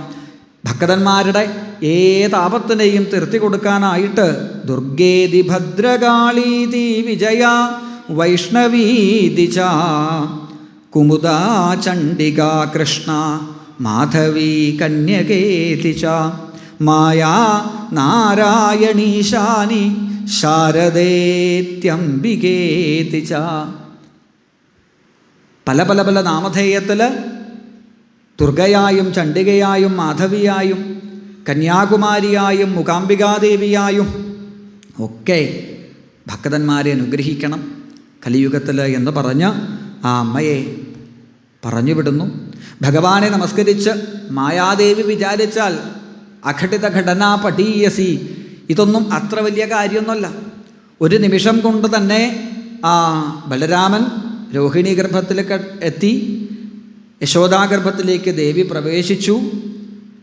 ഭക്തന്മാരുടെ ഏതാപത്തിനെയും തീർത്തി കൊടുക്കാനായിട്ട് ദുർഗേതി ഭദ്രകാളീതി വിജയ വൈഷ്ണവീതി ച കുമുദാ ചണ്ഡികാ കൃഷ്ണ മാധവീ കന്യകേതി ച മായാ നാരായണീശാനി ശാരദേത്യംബികേതി ച. പല പല പല നാമധേയത്തിൽ ദുർഗയായും ചണ്ഡികയായും മാധവിയായും കന്യാകുമാരിയായും മൂകാംബികാദേവിയായും ഒക്കെ ഭക്തന്മാരെ അനുഗ്രഹിക്കണം കലിയുഗത്തിൽ എന്ന് പറഞ്ഞ് ആ അമ്മയെ പറഞ്ഞുവിടുന്നു. ഭഗവാനെ നമസ്കരിച്ച് മായാദേവി വിചാരിച്ചാൽ അഘടിത ഘടനാ പടീയസി, ഇതൊന്നും അത്ര വലിയ കാര്യമൊന്നുമല്ല. ഒരു നിമിഷം കൊണ്ട് തന്നെ ആ ബലരാമൻ രോഹിണി ഗർഭത്തിലേക്ക് എത്തി. യശോദാഗർഭത്തിലേക്ക് ദേവി പ്രവേശിച്ചു.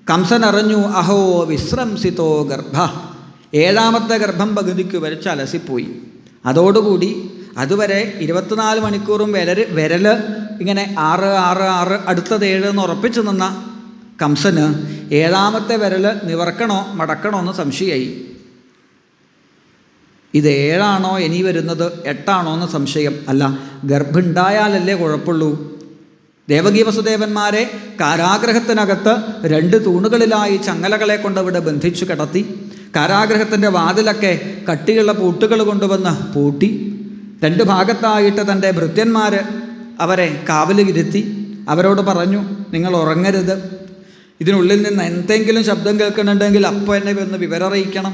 കംസൻ അറിഞ്ഞു, അഹോ വിശ്രംസിതോ ഗർഭ, ഏഴാമത്തെ ഗർഭം പകുതിക്ക് വരച്ച് അലസിപ്പോയി. അതോടുകൂടി അതുവരെ 24 മണിക്കൂറും വിരൽ ഇങ്ങനെ 6 6 6 അടുത്തത് 7 എന്ന് ഉറപ്പിച്ചു നിന്ന കംസന് ഏഴാമത്തെ വിരൽ നിവർക്കണോ മടക്കണോ എന്ന് സംശയമായി. ഇത് 7ആണോ ഇനി വരുന്നത് 8ആണോ എന്ന് സംശയം. അല്ല, ഗർഭമുണ്ടായാലല്ലേ കുഴപ്പമുള്ളൂ. ദേവകീ വസുദേവന്മാരെ കാരാഗ്രഹത്തിനകത്ത് 2 തൂണുകളിലായി ചങ്ങലകളെ കൊണ്ട് അവിടെ ബന്ധിച്ചു കിടത്തി. കാരാഗ്രഹത്തിൻ്റെ വാതിലൊക്കെ കട്ടിയുള്ള പൂട്ടുകൾ കൊണ്ടുവന്ന് പൂട്ടി. 2 ഭാഗത്തായിട്ട് തൻ്റെ ഭൃത്യന്മാർ അവരെ കാവലിരുത്തി. അവരോട് പറഞ്ഞു, നിങ്ങൾ ഉറങ്ങരുത്, ഇതിനുള്ളിൽ നിന്ന് എന്തെങ്കിലും ശബ്ദം കേൾക്കുന്നുണ്ടെങ്കിൽ അപ്പോൾ എന്നെ വന്ന് വിവരറിയിക്കണം.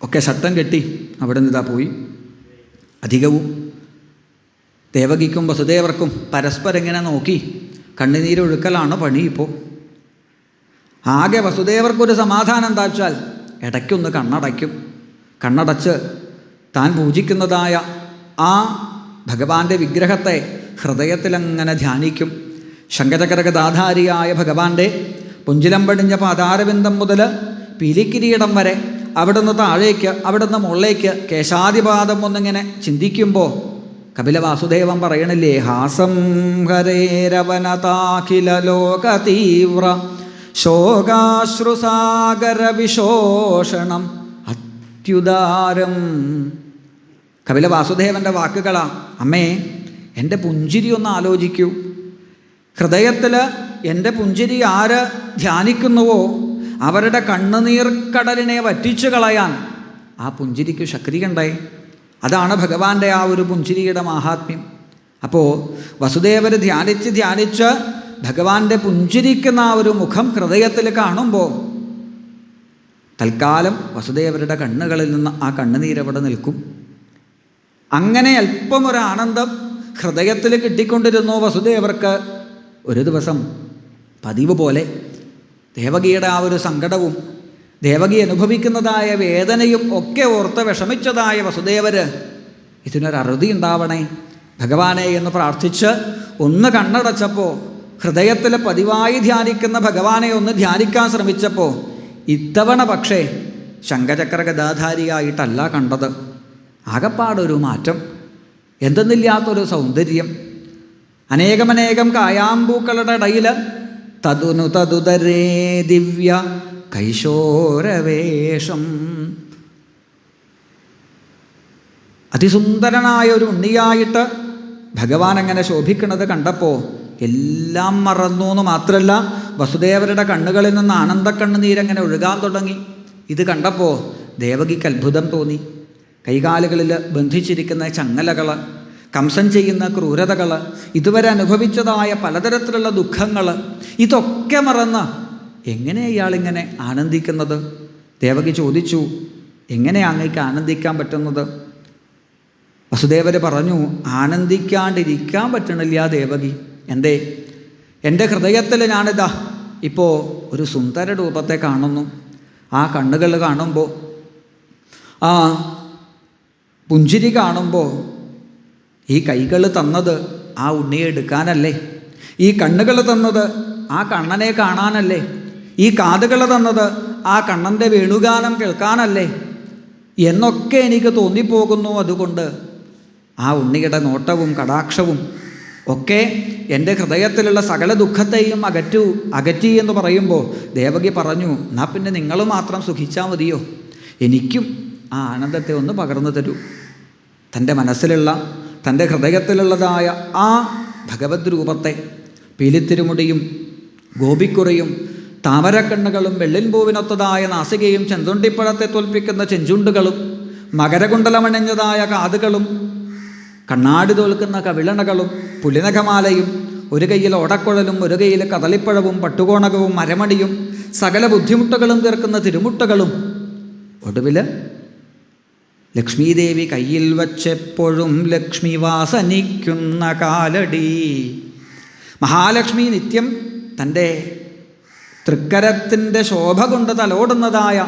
ഒക്കെ ശബ്ദം കെട്ടി അവിടെ നിന്നിതാ പോയി. അധികവും ദേവകിക്കും വസുദേവർക്കും പരസ്പരം ഇങ്ങനെ നോക്കി കണ്ണുനീരൊഴുക്കലാണ് പണി. ഇപ്പോൾ ആകെ വസുദേവർക്കൊരു സമാധാനം എന്താ വെച്ചാൽ ഇടയ്ക്കൊന്ന് കണ്ണടയ്ക്കും. കണ്ണടച്ച് താൻ പൂജിക്കുന്നതായ ആ ഭഗവാന്റെ വിഗ്രഹത്തെ ഹൃദയത്തിലങ്ങനെ ധ്യാനിക്കും. ശങ്കരകരകഥാധാരിയായ ഭഗവാന്റെ പുഞ്ചിലം പടിഞ്ഞ പാതാരബിന്ദം മുതൽ പീലിക്കിരീടം വരെ, അവിടുന്ന് താഴേക്ക് അവിടുന്ന് മുകളിലേക്ക് കേശാദിപാദം ഒന്നിങ്ങനെ ചിന്തിക്കുമ്പോൾ കപില വാസുദേവൻ പറയണില്ലേ, ഹാസം ഹരേരവനതാഖില ലോക തീവ്ര ശോകാശ്രുസാഗര വിശോഷണം അത്യുദാരം. കപില വാസുദേവൻ്റെ വാക്കുകളാ. അമ്മേ, എൻ്റെ പുഞ്ചിരി ഒന്ന് ആലോചിക്കൂ. ഹൃദയത്തിൽ എൻ്റെ പുഞ്ചിരി ആര് ധ്യാനിക്കുന്നുവോ അവരുടെ കണ്ണുനീർ കടലിനെ വറ്റിച്ചു കളയാൻ ആ പുഞ്ചിരിക്ക് ശക്തിയുണ്ടേ. അതാണ് ഭഗവാന്റെ ആ ഒരു പുഞ്ചിരിയുടെ മാഹാത്മ്യം. അപ്പോൾ വസുദേവർ ധ്യാനിച്ച് ഭഗവാന്റെ പുഞ്ചിരിക്കുന്ന ആ ഒരു മുഖം ഹൃദയത്തിൽ കാണുമ്പോൾ തൽക്കാലം വസുദേവരുടെ കണ്ണുകളിൽ നിന്ന് ആ കണ്ണുനീരവിടെ നിൽക്കും. അങ്ങനെ അല്പം ഒരു ആനന്ദം ഹൃദയത്തിൽ കിട്ടിക്കൊണ്ടിരുന്നു വസുദേവർക്ക്. ഒരു ദിവസം പതിവ് പോലെ ദേവകിയുടെ ആ ഒരു സങ്കടവും ദേവകി അനുഭവിക്കുന്നതായ വേദനയും ഒക്കെ ഓർത്ത് വിഷമിച്ചതായ വസുദേവർ ഇതിനൊരറുതി ഉണ്ടാവണേ ഭഗവാനെ എന്ന് പ്രാർത്ഥിച്ച് ഒന്ന് കണ്ണടച്ചപ്പോൾ, ഹൃദയത്തിൽ പതിവായി ധ്യാനിക്കുന്ന ഭഗവാനെ ഒന്ന് ധ്യാനിക്കാൻ ശ്രമിച്ചപ്പോൾ ഇത്തവണ പക്ഷേ ശംഖചക്ര ഗദാധാരിയായിട്ടല്ല കണ്ടത്. ആകപ്പാടൊരു മാറ്റം, എന്തെന്നില്ലാത്തൊരു സൗന്ദര്യം. അനേകമനേകം കായാമ്പൂക്കളുടെ ഇടയിൽ തതുനു തതുതരേ ദിവ്യ കൈശോരവേഷം. അതിസുന്ദരനായ ഒരു ഉണ്ണിയായിട്ട് ഭഗവാൻ അങ്ങനെ ശോഭിക്കുന്നത് കണ്ടപ്പോൾ എല്ലാം മറന്നു എന്ന് മാത്രമല്ല, വസുദേവരുടെ കണ്ണുകളിൽ നിന്ന് ആനന്ദക്കണ്ണുനീരങ്ങനെ ഒഴുകാൻ തുടങ്ങി. ഇത് കണ്ടപ്പോൾ ദേവകിക്ക് അത്ഭുതം തോന്നി. കൈകാലുകളിൽ ബന്ധിച്ചിരിക്കുന്ന ചങ്ങലകൾ, കംസൻ ചെയ്യുന്ന ക്രൂരതകൾ, ഇതുവരെ അനുഭവിച്ചതായ പലതരത്തിലുള്ള ദുഃഖങ്ങൾ, ഇതൊക്കെ മറന്ന് എങ്ങനെ ഇയാളിങ്ങനെ ആനന്ദിക്കുന്നത്? ദേവകി ചോദിച്ചു, എങ്ങനെയാണ് അങ്ങേക്ക് ആനന്ദിക്കാൻ പറ്റുന്നത്? വസുദേവര് പറഞ്ഞു, ആനന്ദിക്കാണ്ടിരിക്കാൻ പറ്റണില്ല ദേവകി. എന്തേ? എൻ്റെ ഹൃദയത്തിൽ ഞാനിതാ ഇപ്പോൾ ഒരു സുന്ദര രൂപത്തെ കാണുന്നു. ആ കണ്ണുകൾ കാണുമ്പോൾ, ആ പുഞ്ചിരി കാണുമ്പോൾ, ഈ കൈകൾ തന്നത് ആ ഉണ്ണിയെ എടുക്കാനല്ലേ? ഈ കണ്ണുകൾ തന്നത് ആ കണ്ണനെ കാണാനല്ലേ? ഈ കാതുകൾ തന്നത് ആ കണ്ണൻ്റെ വേണുഗാനം കേൾക്കാനല്ലേ എന്നൊക്കെ എനിക്ക് തോന്നിപ്പോകുന്നു. അതുകൊണ്ട് ആ ഉണ്ണിയുടെ നോട്ടവും കടാക്ഷവും ഒക്കെ എൻ്റെ ഹൃദയത്തിലുള്ള സകല ദുഃഖത്തെയും അകറ്റി എന്ന് പറയുമ്പോൾ ദേവകി പറഞ്ഞു, എന്നാൽ പിന്നെ നിങ്ങൾ മാത്രം സുഖിച്ചാൽ മതിയോ? എനിക്കും ആ ആനന്ദത്തെ ഒന്ന് പകർന്നു തരൂ. തൻ്റെ മനസ്സിലുള്ള, തൻ്റെ ഹൃദയത്തിലുള്ളതായ ആ ഭഗവത് രൂപത്തെ, പീലിത്തിരുമുടിയും ഗോപിക്കുറയും താമരക്കണ്ണുകളും വെള്ളിൻ പൂവിനൊത്തതായ നാസികയും ചെന്തുണ്ടിപ്പഴത്തെ തോൽപ്പിക്കുന്ന ചെഞ്ചുണ്ടുകളും മകരകുണ്ടലമണിഞ്ഞതായ കാതുകളും കണ്ണാടി തോൽക്കുന്ന കവിളണകളും പുലിനഖമാലയും ഒരു കയ്യിൽ ഓടക്കുഴലും ഒരു കയ്യിൽ കദളിപ്പഴവും പട്ടുകോണകവും മരമണിയും സകല ബുദ്ധിമുട്ടുകളും തീർക്കുന്ന തിരുമുട്ടകളും, ഒടുവിൽ ലക്ഷ്മീദേവി കയ്യിൽ വച്ചെപ്പോഴും ലക്ഷ്മി വാസനിക്കുന്ന കാലടി. മഹാലക്ഷ്മി നിത്യം തൻ്റെ തൃക്കരത്തിൻ്റെ ശോഭ കൊണ്ട് തലോടുന്നതായ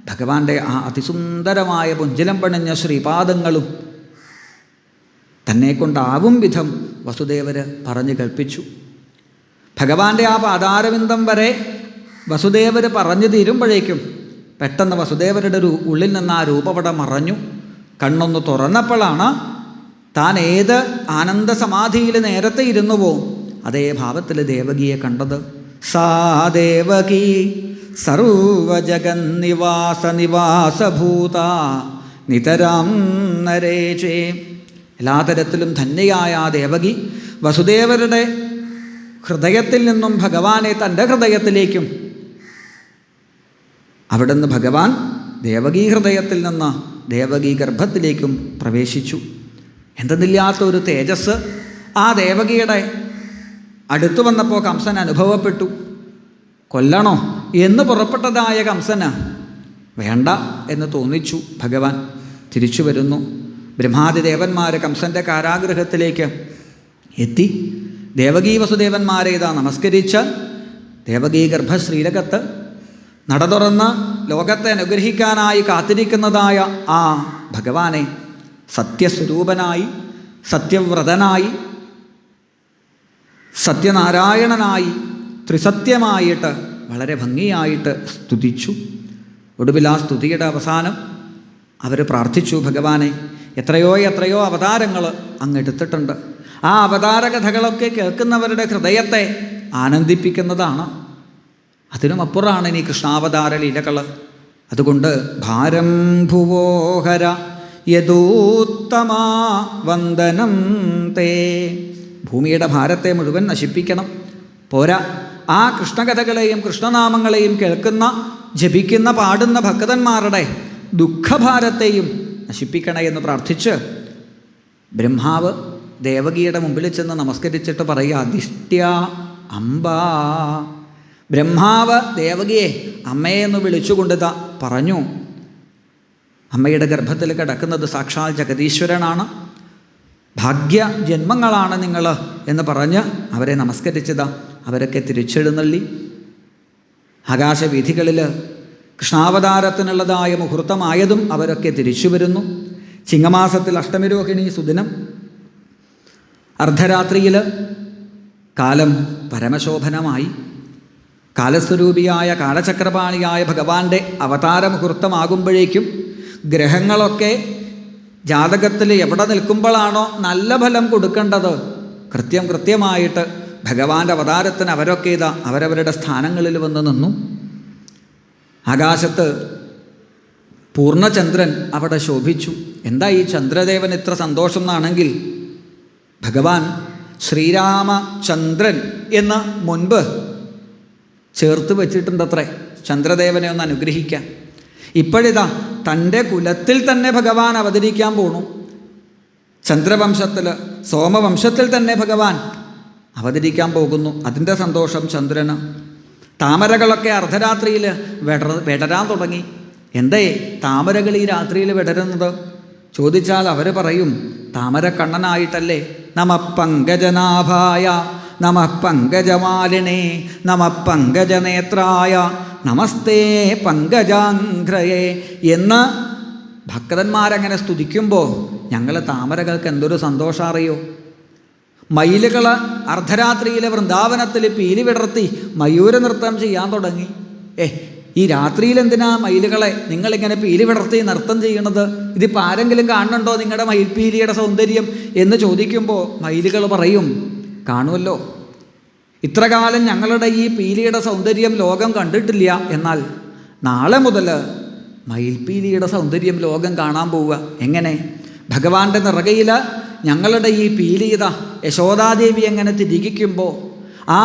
ഭഗവാന്റെ ആ അതിസുന്ദരമായ പുഞ്ചിലം പണിഞ്ഞ ശ്രീപാദങ്ങളും തന്നെ കൊണ്ടാവും വിധം വസുദേവര് പറഞ്ഞു കൽപ്പിച്ചു. ഭഗവാന്റെ ആ പാതാരവിന്ദം വരെ വസുദേവര് പറഞ്ഞു തീരുമ്പോഴേക്കും പെട്ടെന്ന് വസുദേവരുടെ ഉള്ളിൽ നിന്ന് ആ രൂപപടം മറഞ്ഞു. കണ്ണൊന്ന് തുറന്നപ്പോഴാണ് താൻ ഏത് ആനന്ദസമാധിയിൽ നേരത്തെ ഇരുന്നുവോ അതേ ഭാവത്തിൽ ദേവകിയെ കണ്ടത്. സാ ദേവകി സർവജഗന്നിവാസഭൂത നിതരാം നരേചേ. എല്ലാ തരത്തിലും ധന്യയായ ആ ദേവകി വസുദേവരുടെ ഹൃദയത്തിൽ നിന്നും ഭഗവാനെ തൻ്റെ ഹൃദയത്തിലേക്കും, അവിടുന്ന് ഭഗവാൻ ദേവകീ ഹൃദയത്തിൽ നിന്ന് ദേവകീ ഗർഭത്തിലേക്കും പ്രവേശിച്ചു. എന്തെന്നില്ലാത്ത ഒരു തേജസ് ആ ദേവകിയുടെ അടുത്തു വന്നപ്പോൾ കംസൻ അനുഭവപ്പെട്ടു. കൊല്ലണോ എന്ന് പുറപ്പെട്ടതായ കംസന് വേണ്ട എന്ന് തോന്നിച്ചു. ഭഗവാൻ തിരിച്ചു വരുന്നു. ബ്രഹ്മാദിദേവന്മാർ കംസൻ്റെ കാരാഗൃഹത്തിലേക്ക് എത്തി. ദേവകീ വസുദേവന്മാരെ ഇതാ നമസ്കരിച്ച് ദേവകീ ഗർഭശ്രീലകത്ത് നട തുറന്ന് ലോകത്തെ അനുഗ്രഹിക്കാനായി കാത്തിരിക്കുന്നതായ ആ ഭഗവാനെ സത്യസ്വരൂപനായി, സത്യവ്രതനായി, സത്യനാരായണനായി, ത്രിസത്യമായിട്ട് വളരെ ഭംഗിയായിട്ട് സ്തുതിച്ചു. ഒടുവിൽ ആ സ്തുതിയുടെ അവസാനം അവർ പ്രാർത്ഥിച്ചു, ഭഗവാനെ എത്രയോ അവതാരങ്ങൾ അങ്ങെടുത്തിട്ടുണ്ട്. ആ അവതാര കഥകളൊക്കെ കേൾക്കുന്നവരുടെ ഹൃദയത്തെ ആനന്ദിപ്പിക്കുന്നതാണ്. അതിനുമപ്പുറമാണ് ഇനി കൃഷ്ണാവതാര ലീലകൾ. അതുകൊണ്ട് ഭാരം ഭുവോഹര യദൂത്തമാ വന്ദനം തേ. ഭൂമിയുടെ ഭാരത്തെ മുഴുവൻ നശിപ്പിക്കണം. പോരാ, ആ കൃഷ്ണകഥകളെയും കൃഷ്ണനാമങ്ങളെയും കേൾക്കുന്ന, ജപിക്കുന്ന, പാടുന്ന ഭക്തന്മാരുടെ ദുഃഖഭാരത്തെയും നശിപ്പിക്കണേ എന്ന് പ്രാർത്ഥിച്ച് ബ്രഹ്മാവ് ദേവകിയുടെ മുമ്പിൽ ചെന്ന് നമസ്കരിച്ചിട്ട് പറയുക, ദിഷ്ട്യ അംബാ. ബ്രഹ്മാവ് ദേവകിയെ അമ്മയെന്ന് വിളിച്ചുകൊണ്ടിതാ പറഞ്ഞു, അമ്മയുടെ ഗർഭത്തിൽ കിടക്കുന്നത് സാക്ഷാൽ ജഗതീശ്വരനാണ്, ഭാഗ്യ ജന്മങ്ങളാണ് നിങ്ങൾ എന്ന് പറഞ്ഞ് അവരെ നമസ്കരിച്ചതാ. അവരൊക്കെ തിരിച്ചെഴുന്നള്ളി ആകാശവീഥികളിൽ കൃഷ്ണാവതാരത്തിനുള്ളതായ മുഹൂർത്തമായതും അവരൊക്കെ തിരിച്ചു വരുന്നു. ചിങ്ങമാസത്തിൽ അഷ്ടമിരോഹിണി സുദിനം അർദ്ധരാത്രിയിൽ കാലം പരമശോഭനമായി. കാലസ്വരൂപിയായ കാലചക്രപാണിയായ ഭഗവാന്റെ അവതാര മുഹൂർത്തമാകുമ്പോഴേക്കും ഗ്രഹങ്ങളൊക്കെ ജാതകത്തിൽ എവിടെ നിൽക്കുമ്പോഴാണോ നല്ല ഫലം കൊടുക്കേണ്ടത് കൃത്യമായിട്ട് ഭഗവാന്റെ അവതാരത്തിന് അവരൊക്കെ ഇതാ അവരവരുടെ സ്ഥാനങ്ങളിൽ വന്ന് നിന്നു. ആകാശത്ത് പൂർണ്ണചന്ദ്രൻ അവിടെ ശോഭിച്ചു. എന്താ ഈ ചന്ദ്രദേവൻ ഇത്ര സന്തോഷം എന്നാണെങ്കിൽ, ഭഗവാൻ ശ്രീരാമചന്ദ്രൻ എന്ന് മുൻപ് ചേർത്ത് വച്ചിട്ടുണ്ടത്രേ ചന്ദ്രദേവനെ ഒന്ന് അനുഗ്രഹിക്കാൻ. ഇപ്പോഴിതാ തൻ്റെ കുലത്തിൽ തന്നെ ഭഗവാൻ അവതരിക്കാൻ പോണു. ചന്ദ്രവംശത്തിൽ, സോമവംശത്തിൽ തന്നെ ഭഗവാൻ അവതരിക്കാൻ പോകുന്നു. അതിൻ്റെ സന്തോഷം ചന്ദ്രന്. താമരകളൊക്കെ അർദ്ധരാത്രിയിൽ വിടരാൻ തുടങ്ങി. എന്തേ താമരകൾ ഈ രാത്രിയിൽ വിടരുന്നത് ചോദിച്ചാൽ അവർ പറയും, താമരക്കണ്ണനായിട്ടല്ലേ. നമഃ പങ്കജനാഭായ നമഃ പങ്കജമാലിനേ നമഃ പങ്കജനേത്രായ നമസ്തേ പങ്കജാംഘ്രയേ എന്ന് ഭക്തന്മാരങ്ങനെ സ്തുതിക്കുമ്പോൾ ഞങ്ങൾ താമരകൾക്ക് എന്തൊരു സന്തോഷം അറിയോ. മയിലുകൾ അർദ്ധരാത്രിയിലെ വൃന്ദാവനത്തിൽ പീലി വിടർത്തി മയൂര നൃത്തം ചെയ്യാൻ തുടങ്ങി. ഈ രാത്രിയിൽ എന്തിനാ മയിലുകളെ നിങ്ങളിങ്ങനെ പീലി വിടർത്തി നൃത്തം ചെയ്യണത്? ഇതിപ്പോൾ ആരെങ്കിലും കാണുന്നുണ്ടോ നിങ്ങളുടെ മയിൽപ്പീലിയുടെ സൗന്ദര്യം എന്ന് ചോദിക്കുമ്പോൾ മയിലുകൾ പറയും, കാണുമല്ലോ, ഇത്രകാലം ഞങ്ങളുടെ ഈ പീലിയുടെ സൗന്ദര്യം ലോകം കണ്ടിട്ടില്ല. എന്നാൽ നാളെ മുതൽ മയിൽപ്പീലിയുടെ സൗന്ദര്യം ലോകം കാണാൻ പോവുക. എങ്ങനെ? ഭഗവാന്റെ നിറകയിൽ ഞങ്ങളുടെ ഈ പീലിത യശോദാദേവി എങ്ങനെ തിരികിക്കുമ്പോൾ ആ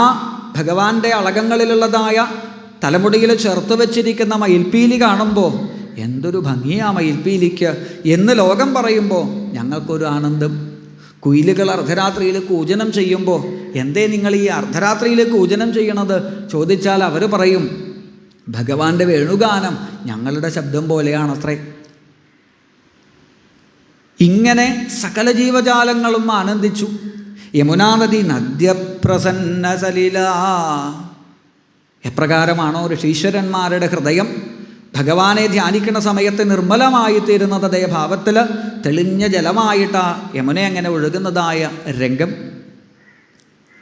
ഭഗവാന്റെ അളകങ്ങളിലുള്ളതായ തലമുടിയിൽ ചേർത്ത് വച്ചിരിക്കുന്ന മയിൽപ്പീലി കാണുമ്പോൾ എന്തൊരു ഭംഗിയാ മയിൽപ്പീലിക്ക് എന്ന് ലോകം പറയുമ്പോൾ ഞങ്ങൾക്കൊരു ആനന്ദം. കുയിലുകൾ അർദ്ധരാത്രിയിൽ കൂജനം ചെയ്യുമ്പോൾ എന്തേ നിങ്ങൾ ഈ അർദ്ധരാത്രിയിൽ കൂജനം ചെയ്യണത് ചോദിച്ചാൽ അവർ പറയും, ഭഗവാന്റെ വേണുഗാനം ഞങ്ങളുടെ ശബ്ദം പോലെയാണത്രേ. ഇങ്ങനെ സകല ജീവജാലങ്ങളും ആനന്ദിച്ചു. യമുനാനദി നദ്യപ്രസന്ന സലില. എപ്രകാരമാണോ ഋഷീശ്വരന്മാരുടെ ഹൃദയം ഭഗവാനെ ധ്യാനിക്കുന്ന സമയത്ത് നിർമ്മലമായി തീരുന്നത്, അതേ ഭാവത്തിൽ തെളിഞ്ഞ ജലമായിട്ട് യമുന അങ്ങനെ ഒഴുകുന്നതായ രംഗം.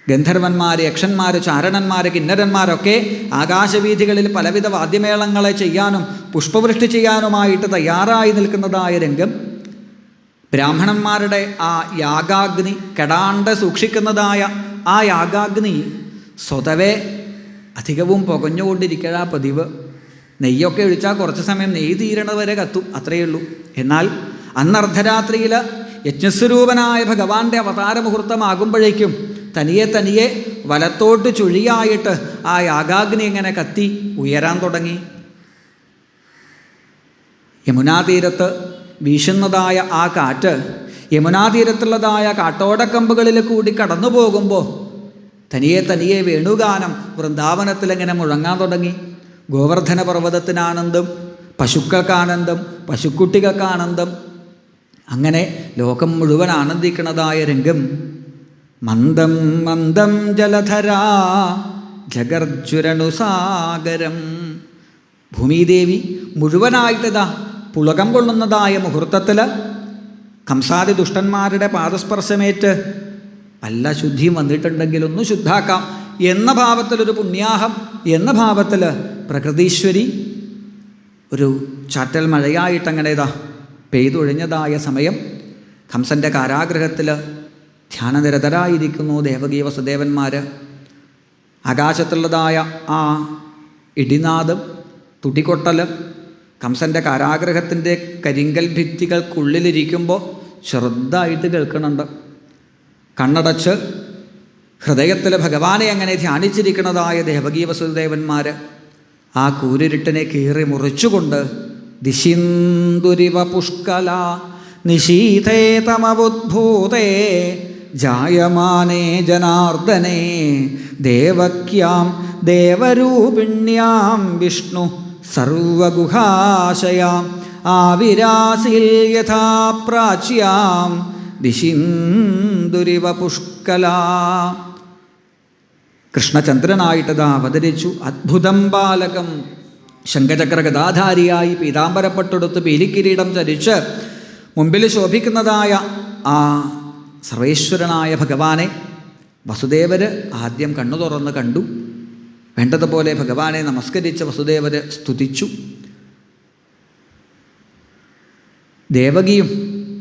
ഗന്ധർവന്മാർ, യക്ഷന്മാർ, ചാരണന്മാർ, കിന്നരന്മാരൊക്കെ ആകാശവീഥികളിൽ പലവിധ വാദ്യമേളങ്ങളെ ചെയ്യാനും പുഷ്പവൃഷ്ടി ചെയ്യാനുമായിട്ട് തയ്യാറായി നിൽക്കുന്നതായ രംഗം. ബ്രാഹ്മണന്മാരുടെ ആ യാഗാഗ്നി കെടാണ്ട് സൂക്ഷിക്കുന്നതായ ആ യാഗാഗ്നി സ്വതവേ അധികവും പുകഞ്ഞുകൊണ്ടിരിക്കുക പതിവ്. നെയ്യൊക്കെ ഒഴിച്ചാൽ കുറച്ച് സമയം നെയ്യ് തീരണത് വരെ കത്തും, അത്രയേ ഉള്ളൂ. എന്നാൽ അന്ന് അർദ്ധരാത്രിയിൽ യജ്ഞസ്വരൂപനായ ഭഗവാന്റെ അവതാര മുഹൂർത്തമാകുമ്പോഴേക്കും തനിയെ തനിയെ വലത്തോട്ട് ചുഴിയായിട്ട് ആ യാഗാഗ്നി ഇങ്ങനെ കത്തി ഉയരാൻ തുടങ്ങി. യമുനാതീരത്ത് വീശുന്നതായ ആ കാറ്റ് യമുനാതീരത്തുള്ളതായ കാട്ടോടക്കമ്പുകളിൽ കൂടി കടന്നു പോകുമ്പോൾ തനിയെ തനിയെ വേണുഗാനം വൃന്ദാവനത്തിലെങ്ങനെ മുഴങ്ങാൻ തുടങ്ങി. ഗോവർദ്ധന പർവ്വതത്തിനാനന്ദം, പശുക്കൾക്കാനന്ദം, പശുക്കുട്ടികൾക്കാനന്ദം, അങ്ങനെ ലോകം മുഴുവൻ ആനന്ദിക്കുന്നതായ രംഗം. മന്ദം മന്ദം ജലധരാ ജഗർജുരണുസാഗരം. ഭൂമിദേവി മുഴുവനായിട്ടിതാ പുളകം കൊള്ളുന്നതായ മുഹൂർത്തത്തിൽ കംസാദി ദുഷ്ടന്മാരുടെ പാദസ്പർശമേറ്റ് വല്ല ശുദ്ധിയും വന്നിട്ടുണ്ടെങ്കിൽ ഒന്ന് ശുദ്ധാക്കാം എന്ന ഭാവത്തിലൊരു പുണ്യാഹം എന്ന ഭാവത്തിൽ പ്രകൃതീശ്വരി ഒരു ചാറ്റൽ മഴയായിട്ടങ്ങനേതാ പെയ്തൊഴിഞ്ഞതായ സമയം കംസൻ്റെ കാരാഗൃഹത്തിൽ ധ്യാനനിരതരായിരിക്കുന്നു ദേവകീ വസുദേവന്മാർ. ആകാശത്തുള്ളതായ ആ ഇടിനാദം, തുടികൊട്ടൽ കംസൻ്റെ കാരാഗൃഹത്തിൻ്റെ കരിങ്കൽ ഭിത്തികൾക്കുള്ളിലിരിക്കുമ്പോൾ ചെറുതായിട്ട് കേൾക്കുന്നുണ്ട്. കണ്ണടച്ച് ഹൃദയത്തിൽ ഭഗവാനെ അങ്ങനെ ധ്യാനിച്ചിരിക്കുന്നതായ ദേവകീ വസുദേവന്മാർ ആ കൂരിരുട്ടിനെ കീറി മുറിച്ചുകൊണ്ട് ദിശിന്ദുരിവ പുഷ്കല നിശീതേ തമവുദ്ഭൂതേ ജായമാനേ ജനാർദ്ദനേ ദേവക്യാം ദേവരൂപിണ്യാം വിഷ്ണു സർവഗുഹാശയാം ആവിരാസിൽ യഥാ പ്രാച്യാം ദിശിന്ദുരിവ പുഷ്കല. കൃഷ്ണചന്ദ്രനായിട്ടതാ അവതരിച്ചു. അദ്ഭുതം ബാലകം ശംഖചക്ര ഗദാധാരിയായി പീതാംബരപ്പെട്ടെടുത്ത് പീലിക്കിരീടം ധരിച്ച് മുമ്പിൽ ശോഭിക്കുന്നതായ ആ സർവേശ്വരനായ ഭഗവാനെ വസുദേവര് ആദ്യം കണ്ണു തുറന്ന് കണ്ടു. വേണ്ടതുപോലെ ഭഗവാനെ നമസ്കരിച്ച് വസുദേവര് സ്തുതിച്ചു. ദേവകിയും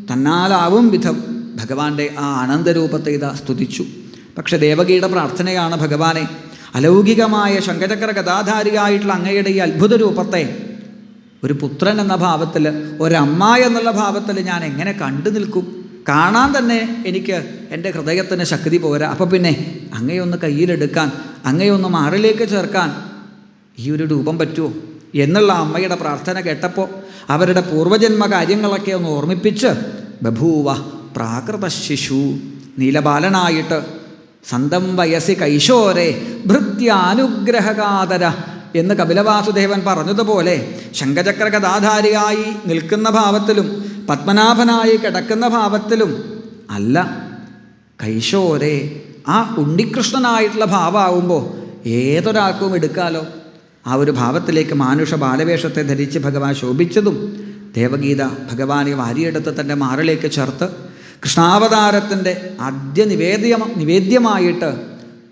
തന്നാലാവും വിധം ഭഗവാന്റെ ആ ആനന്ദരൂപത്തെ ഇതാ സ്തുതിച്ചു. പക്ഷെ ദേവകിയുടെ പ്രാർത്ഥനയാണ്, ഭഗവാനെ അലൗകികമായ ശംഖചക്ര ഗദാധാരിയായിട്ടുള്ള അങ്ങയുടെ ഈ അത്ഭുത രൂപത്തെ ഒരു പുത്രൻ എന്ന ഭാവത്തിൽ, ഒരമ്മ എന്നുള്ള ഭാവത്തിൽ ഞാൻ എങ്ങനെ കണ്ടു നിൽക്കും? കാണാൻ തന്നെ എനിക്ക് എൻ്റെ ഹൃദയത്തിന് ശക്തി പോരാ. അപ്പം പിന്നെ അങ്ങയൊന്ന് കയ്യിലെടുക്കാൻ, അങ്ങയൊന്ന് മാറിലേക്ക് ചേർക്കാൻ ഈ ഒരു രൂപം പറ്റുമോ എന്നുള്ള അമ്മയുടെ പ്രാർത്ഥന കേട്ടപ്പോൾ അവരുടെ പൂർവജന്മ കാര്യങ്ങളൊക്കെ ഒന്ന് ഓർമ്മിപ്പിച്ച് ബഭൂവ പ്രാകൃത ശിശു, നീലബാലനായിട്ട് സന്തം വയസ്സി കൈശോരെ ഭൃത്യാനുഗ്രഹകാതര എന്ന് കപിലവാസുദേവൻ പറഞ്ഞതുപോലെ ശംഖചക്ര ഗദാധാരിയായി നിൽക്കുന്ന ഭാവത്തിലും പത്മനാഭനായി കിടക്കുന്ന ഭാവത്തിലും അല്ല, കൈശോരെ ആ ഉണ്ണികൃഷ്ണനായിട്ടുള്ള ഭാവമാകുമ്പോൾ ഏതൊരാൾക്കും എടുക്കാലോ. ആ ഒരു ഭാവത്തിലേക്ക് മാനുഷ ബാലവേഷത്തെ ധരിച്ച് ഭഗവാൻ ശോഭിച്ചതും ദേവഗീത ഭഗവാനെ വാരിയെടുത്ത് തൻ്റെ മാറിലേക്ക് ചേർത്ത് കൃഷ്ണാവതാരത്തിൻ്റെ ആദ്യ നിവേദ്യമായിട്ട്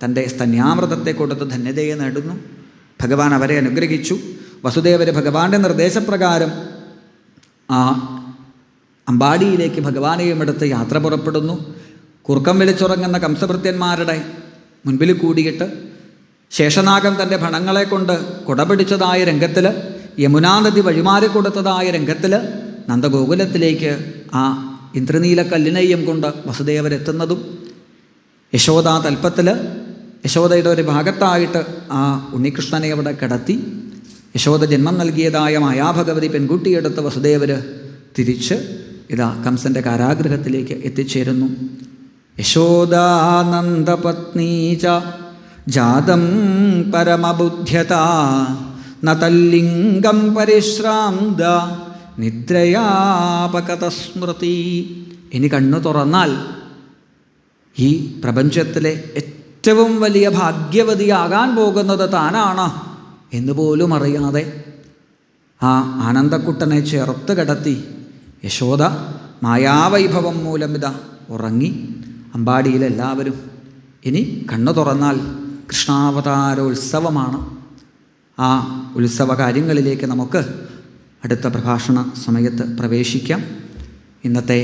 തൻ്റെ സ്തന്യാമൃതത്തെ കൊടുത്ത് ധന്യതയെ നേടുന്നു. ഭഗവാൻ അവരെ അനുഗ്രഹിച്ചു. വസുദേവര് ഭഗവാന്റെ നിർദ്ദേശപ്രകാരം ആ അമ്പാടിയിലേക്ക് ഭഗവാനെയും എടുത്ത് യാത്ര പുറപ്പെടുന്നു. കുറുക്കം വിളിച്ചുറങ്ങുന്ന കംസഭൃത്യന്മാരുടെ മുൻപിൽ കൂടിയിട്ട് ശേഷനാഗം തൻ്റെ ഭണങ്ങളെ കൊണ്ട് കുടപിടിച്ചതായ രംഗത്തിൽ, യമുനാ നദി വഴിമാറിക്കൊടുത്തതായ രംഗത്തിൽ നന്ദഗോകുലത്തിലേക്ക് ആ ഇന്ദ്രനീലക്കല്ലിനെയും കൊണ്ട് വസുദേവരെത്തുന്നതും യശോദാ തൽപ്പത്തിൽ യശോദയുടെ ഒരു ഭാഗത്തായിട്ട് ആ ഉണ്ണികൃഷ്ണനെ അവിടെ കിടത്തി യശോദ ജന്മം നൽകിയതായ മായാഭഗവതി പെൺകുട്ടിയെടുത്ത് വസുദേവര് തിരിച്ച് ഇതാ കംസന്റെ കാരാഗൃഹത്തിലേക്ക് എത്തിച്ചേരുന്നു. യശോദാനന്ദപത്നീച ജാതം പരമബുദ്ധ്യത നതല്ലിംഗം പരിശ്രാന്ത നിദ്രയാപകത സ്മൃതി. ഇനി കണ്ണു തുറന്നാൽ ഈ പ്രപഞ്ചത്തിലെ ഏറ്റവും വലിയ ഭാഗ്യവതിയാകാൻ പോകുന്നത് താനാണ് എന്നുപോലും അറിയാതെ ആ ആനന്ദക്കുട്ടനെ ചേർത്ത് കിടത്തി യശോദ മായാവൈഭവം മൂലം ഇതാ ഉറങ്ങി. അമ്പാടിയിലെല്ലാവരും ഇനി കണ്ണു തുറന്നാൽ കൃഷ്ണാവതാരോത്സവമാണ്. ആ ഉത്സവ കാര്യങ്ങളിലേക്ക് നമുക്ക് അടുത്ത പ്രഭാഷണ സമയത്ത് പ്രവേശിക്കാം. ഇന്നത്തെ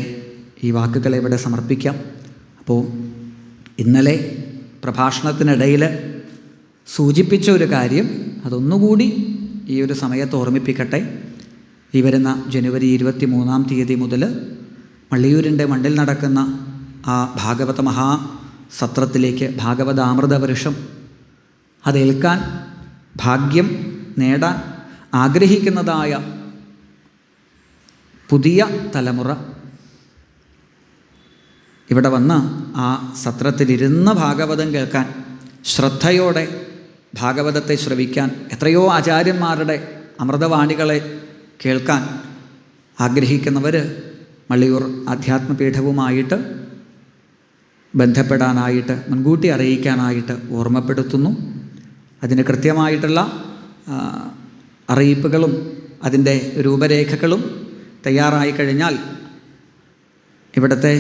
ഈ വാക്കുകളെ ഇവിടെ സമർപ്പിക്കാം. അപ്പോൾ ഇന്നലെ പ്രഭാഷണത്തിനിടയിൽ സൂചിപ്പിച്ച ഒരു കാര്യം അതൊന്നുകൂടി ഈ ഒരു സമയത്ത് ഓർമ്മിപ്പിക്കട്ടെ. ഈ വരുന്ന ജനുവരി 23-ാം തീയതി മുതൽ മള്ളിയൂരിൻ്റെ മണ്ണിൽ നടക്കുന്ന ആ ഭാഗവത മഹാസത്രത്തിലേക്ക് ഭാഗവതാമൃതവർഷം അതേൽക്കാൻ ഭാഗ്യം നേടാൻ ആഗ്രഹിക്കുന്നതായ പുതിയ തലമുറ ഇവിടെ വന്ന് ആ സത്രത്തിലിരുന്ന് ഭാഗവതം കേൾക്കാൻ, ശ്രദ്ധയോടെ ഭാഗവതത്തെ ശ്രവിക്കാൻ, എത്രയോ ആചാര്യന്മാരുടെ അമൃതവാണികളെ കേൾക്കാൻ ആഗ്രഹിക്കുന്നവർ മള്ളിയൂർ ആധ്യാത്മപീഠവുമായിട്ട് ബന്ധപ്പെടാനായിട്ട് മുൻകൂട്ടി അറിയിക്കാനായിട്ട് ഓർമ്മപ്പെടുത്തുന്നു. അതിന് കൃത്യമായിട്ടുള്ള അറിയിപ്പുകളും അതിൻ്റെ രൂപരേഖകളും തയ്യാറായി കഴിഞ്ഞാൽ ഇവിടുത്തെ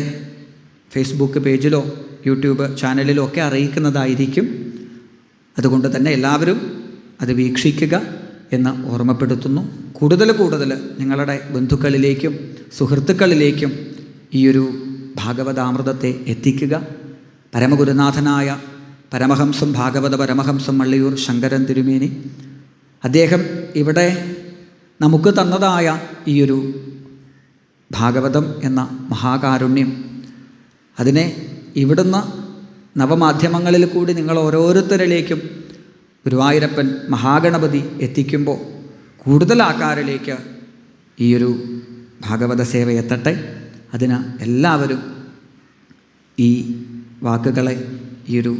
ഫേസ്ബുക്ക് പേജിലോ യൂട്യൂബ് ചാനലിലോ ഒക്കെ അറിയിക്കുന്നതായിരിക്കും. അതുകൊണ്ട് തന്നെ എല്ലാവരും അത് വീക്ഷിക്കുക എന്ന് ഓർമ്മപ്പെടുത്തുന്നു. കൂടുതൽ നിങ്ങളുടെ ബന്ധുക്കളിലേക്കും സുഹൃത്തുക്കളിലേക്കും ഈയൊരു ഭാഗവതാമൃതത്തെ എത്തിക്കുക. പരമഗുരുനാഥനായ പരമഹംസം ഭാഗവത പരമഹംസം മള്ളിയൂർ ശങ്കരൻ തിരുമേനി അദ്ദേഹം ഇവിടെ നമുക്ക് തന്നതായ ഈയൊരു ഭാഗവതം എന്ന മഹാകാരുണ്യം, അതിനെ ഇവിടുന്ന് നവമാധ്യമങ്ങളിൽ കൂടി നിങ്ങൾ ഓരോരുത്തരിലേക്കും ഗുരുവായൂരപ്പൻ മഹാഗണപതി എത്തിക്കുമ്പോൾ കൂടുതൽ ആൾക്കാരിലേക്ക് ഈയൊരു ഭാഗവത സേവ എത്തട്ടെ. അതിന് എല്ലാവരും ഈ വാക്കുകളെ, ഈയൊരു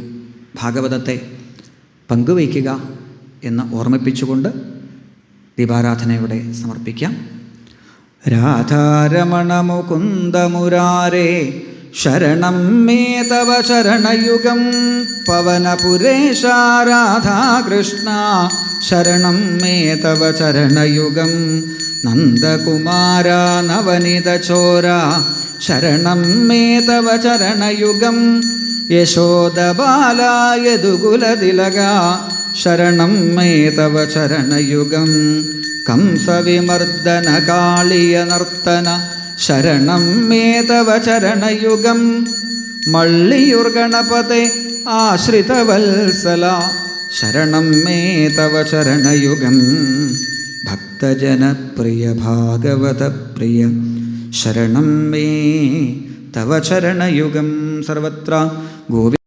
ഭാഗവതത്തെ പങ്കുവയ്ക്കുക എന്ന് ഓർമ്മിപ്പിച്ചുകൊണ്ട് ദീപാരാധനയോടെ സമർപ്പിക്കാം. രാധാരമണ മുകുന്ദ മുരാരേ ശരണം മേ തവ ശരണയുഗം പവനപുരേശ രാധാകൃഷ്ണ ശരണം മേ തവ ചരണയുഗം നന്ദകുമാര നവനിതചോര ശരണം മേ തവ ചരണയുഗം യശോദബാല യദുകുലതിലക ശരണം മേ തവ ചരണയുഗം കംസവിമർദ്ദന കാളിയ നർത്തന ശരണം മേ തവ ചരണയുഗം മള്ളിയൂർ ഗണപതേ ആശ്രിതവത്സല ശരണം മേ തവ ചരണയുഗം ഭക്തജനപ്രിയ ഭാഗവതപ്രിയ ശരണം മേ തവ ചരണയുഗം സർവത്ര ഗോവിന്ദ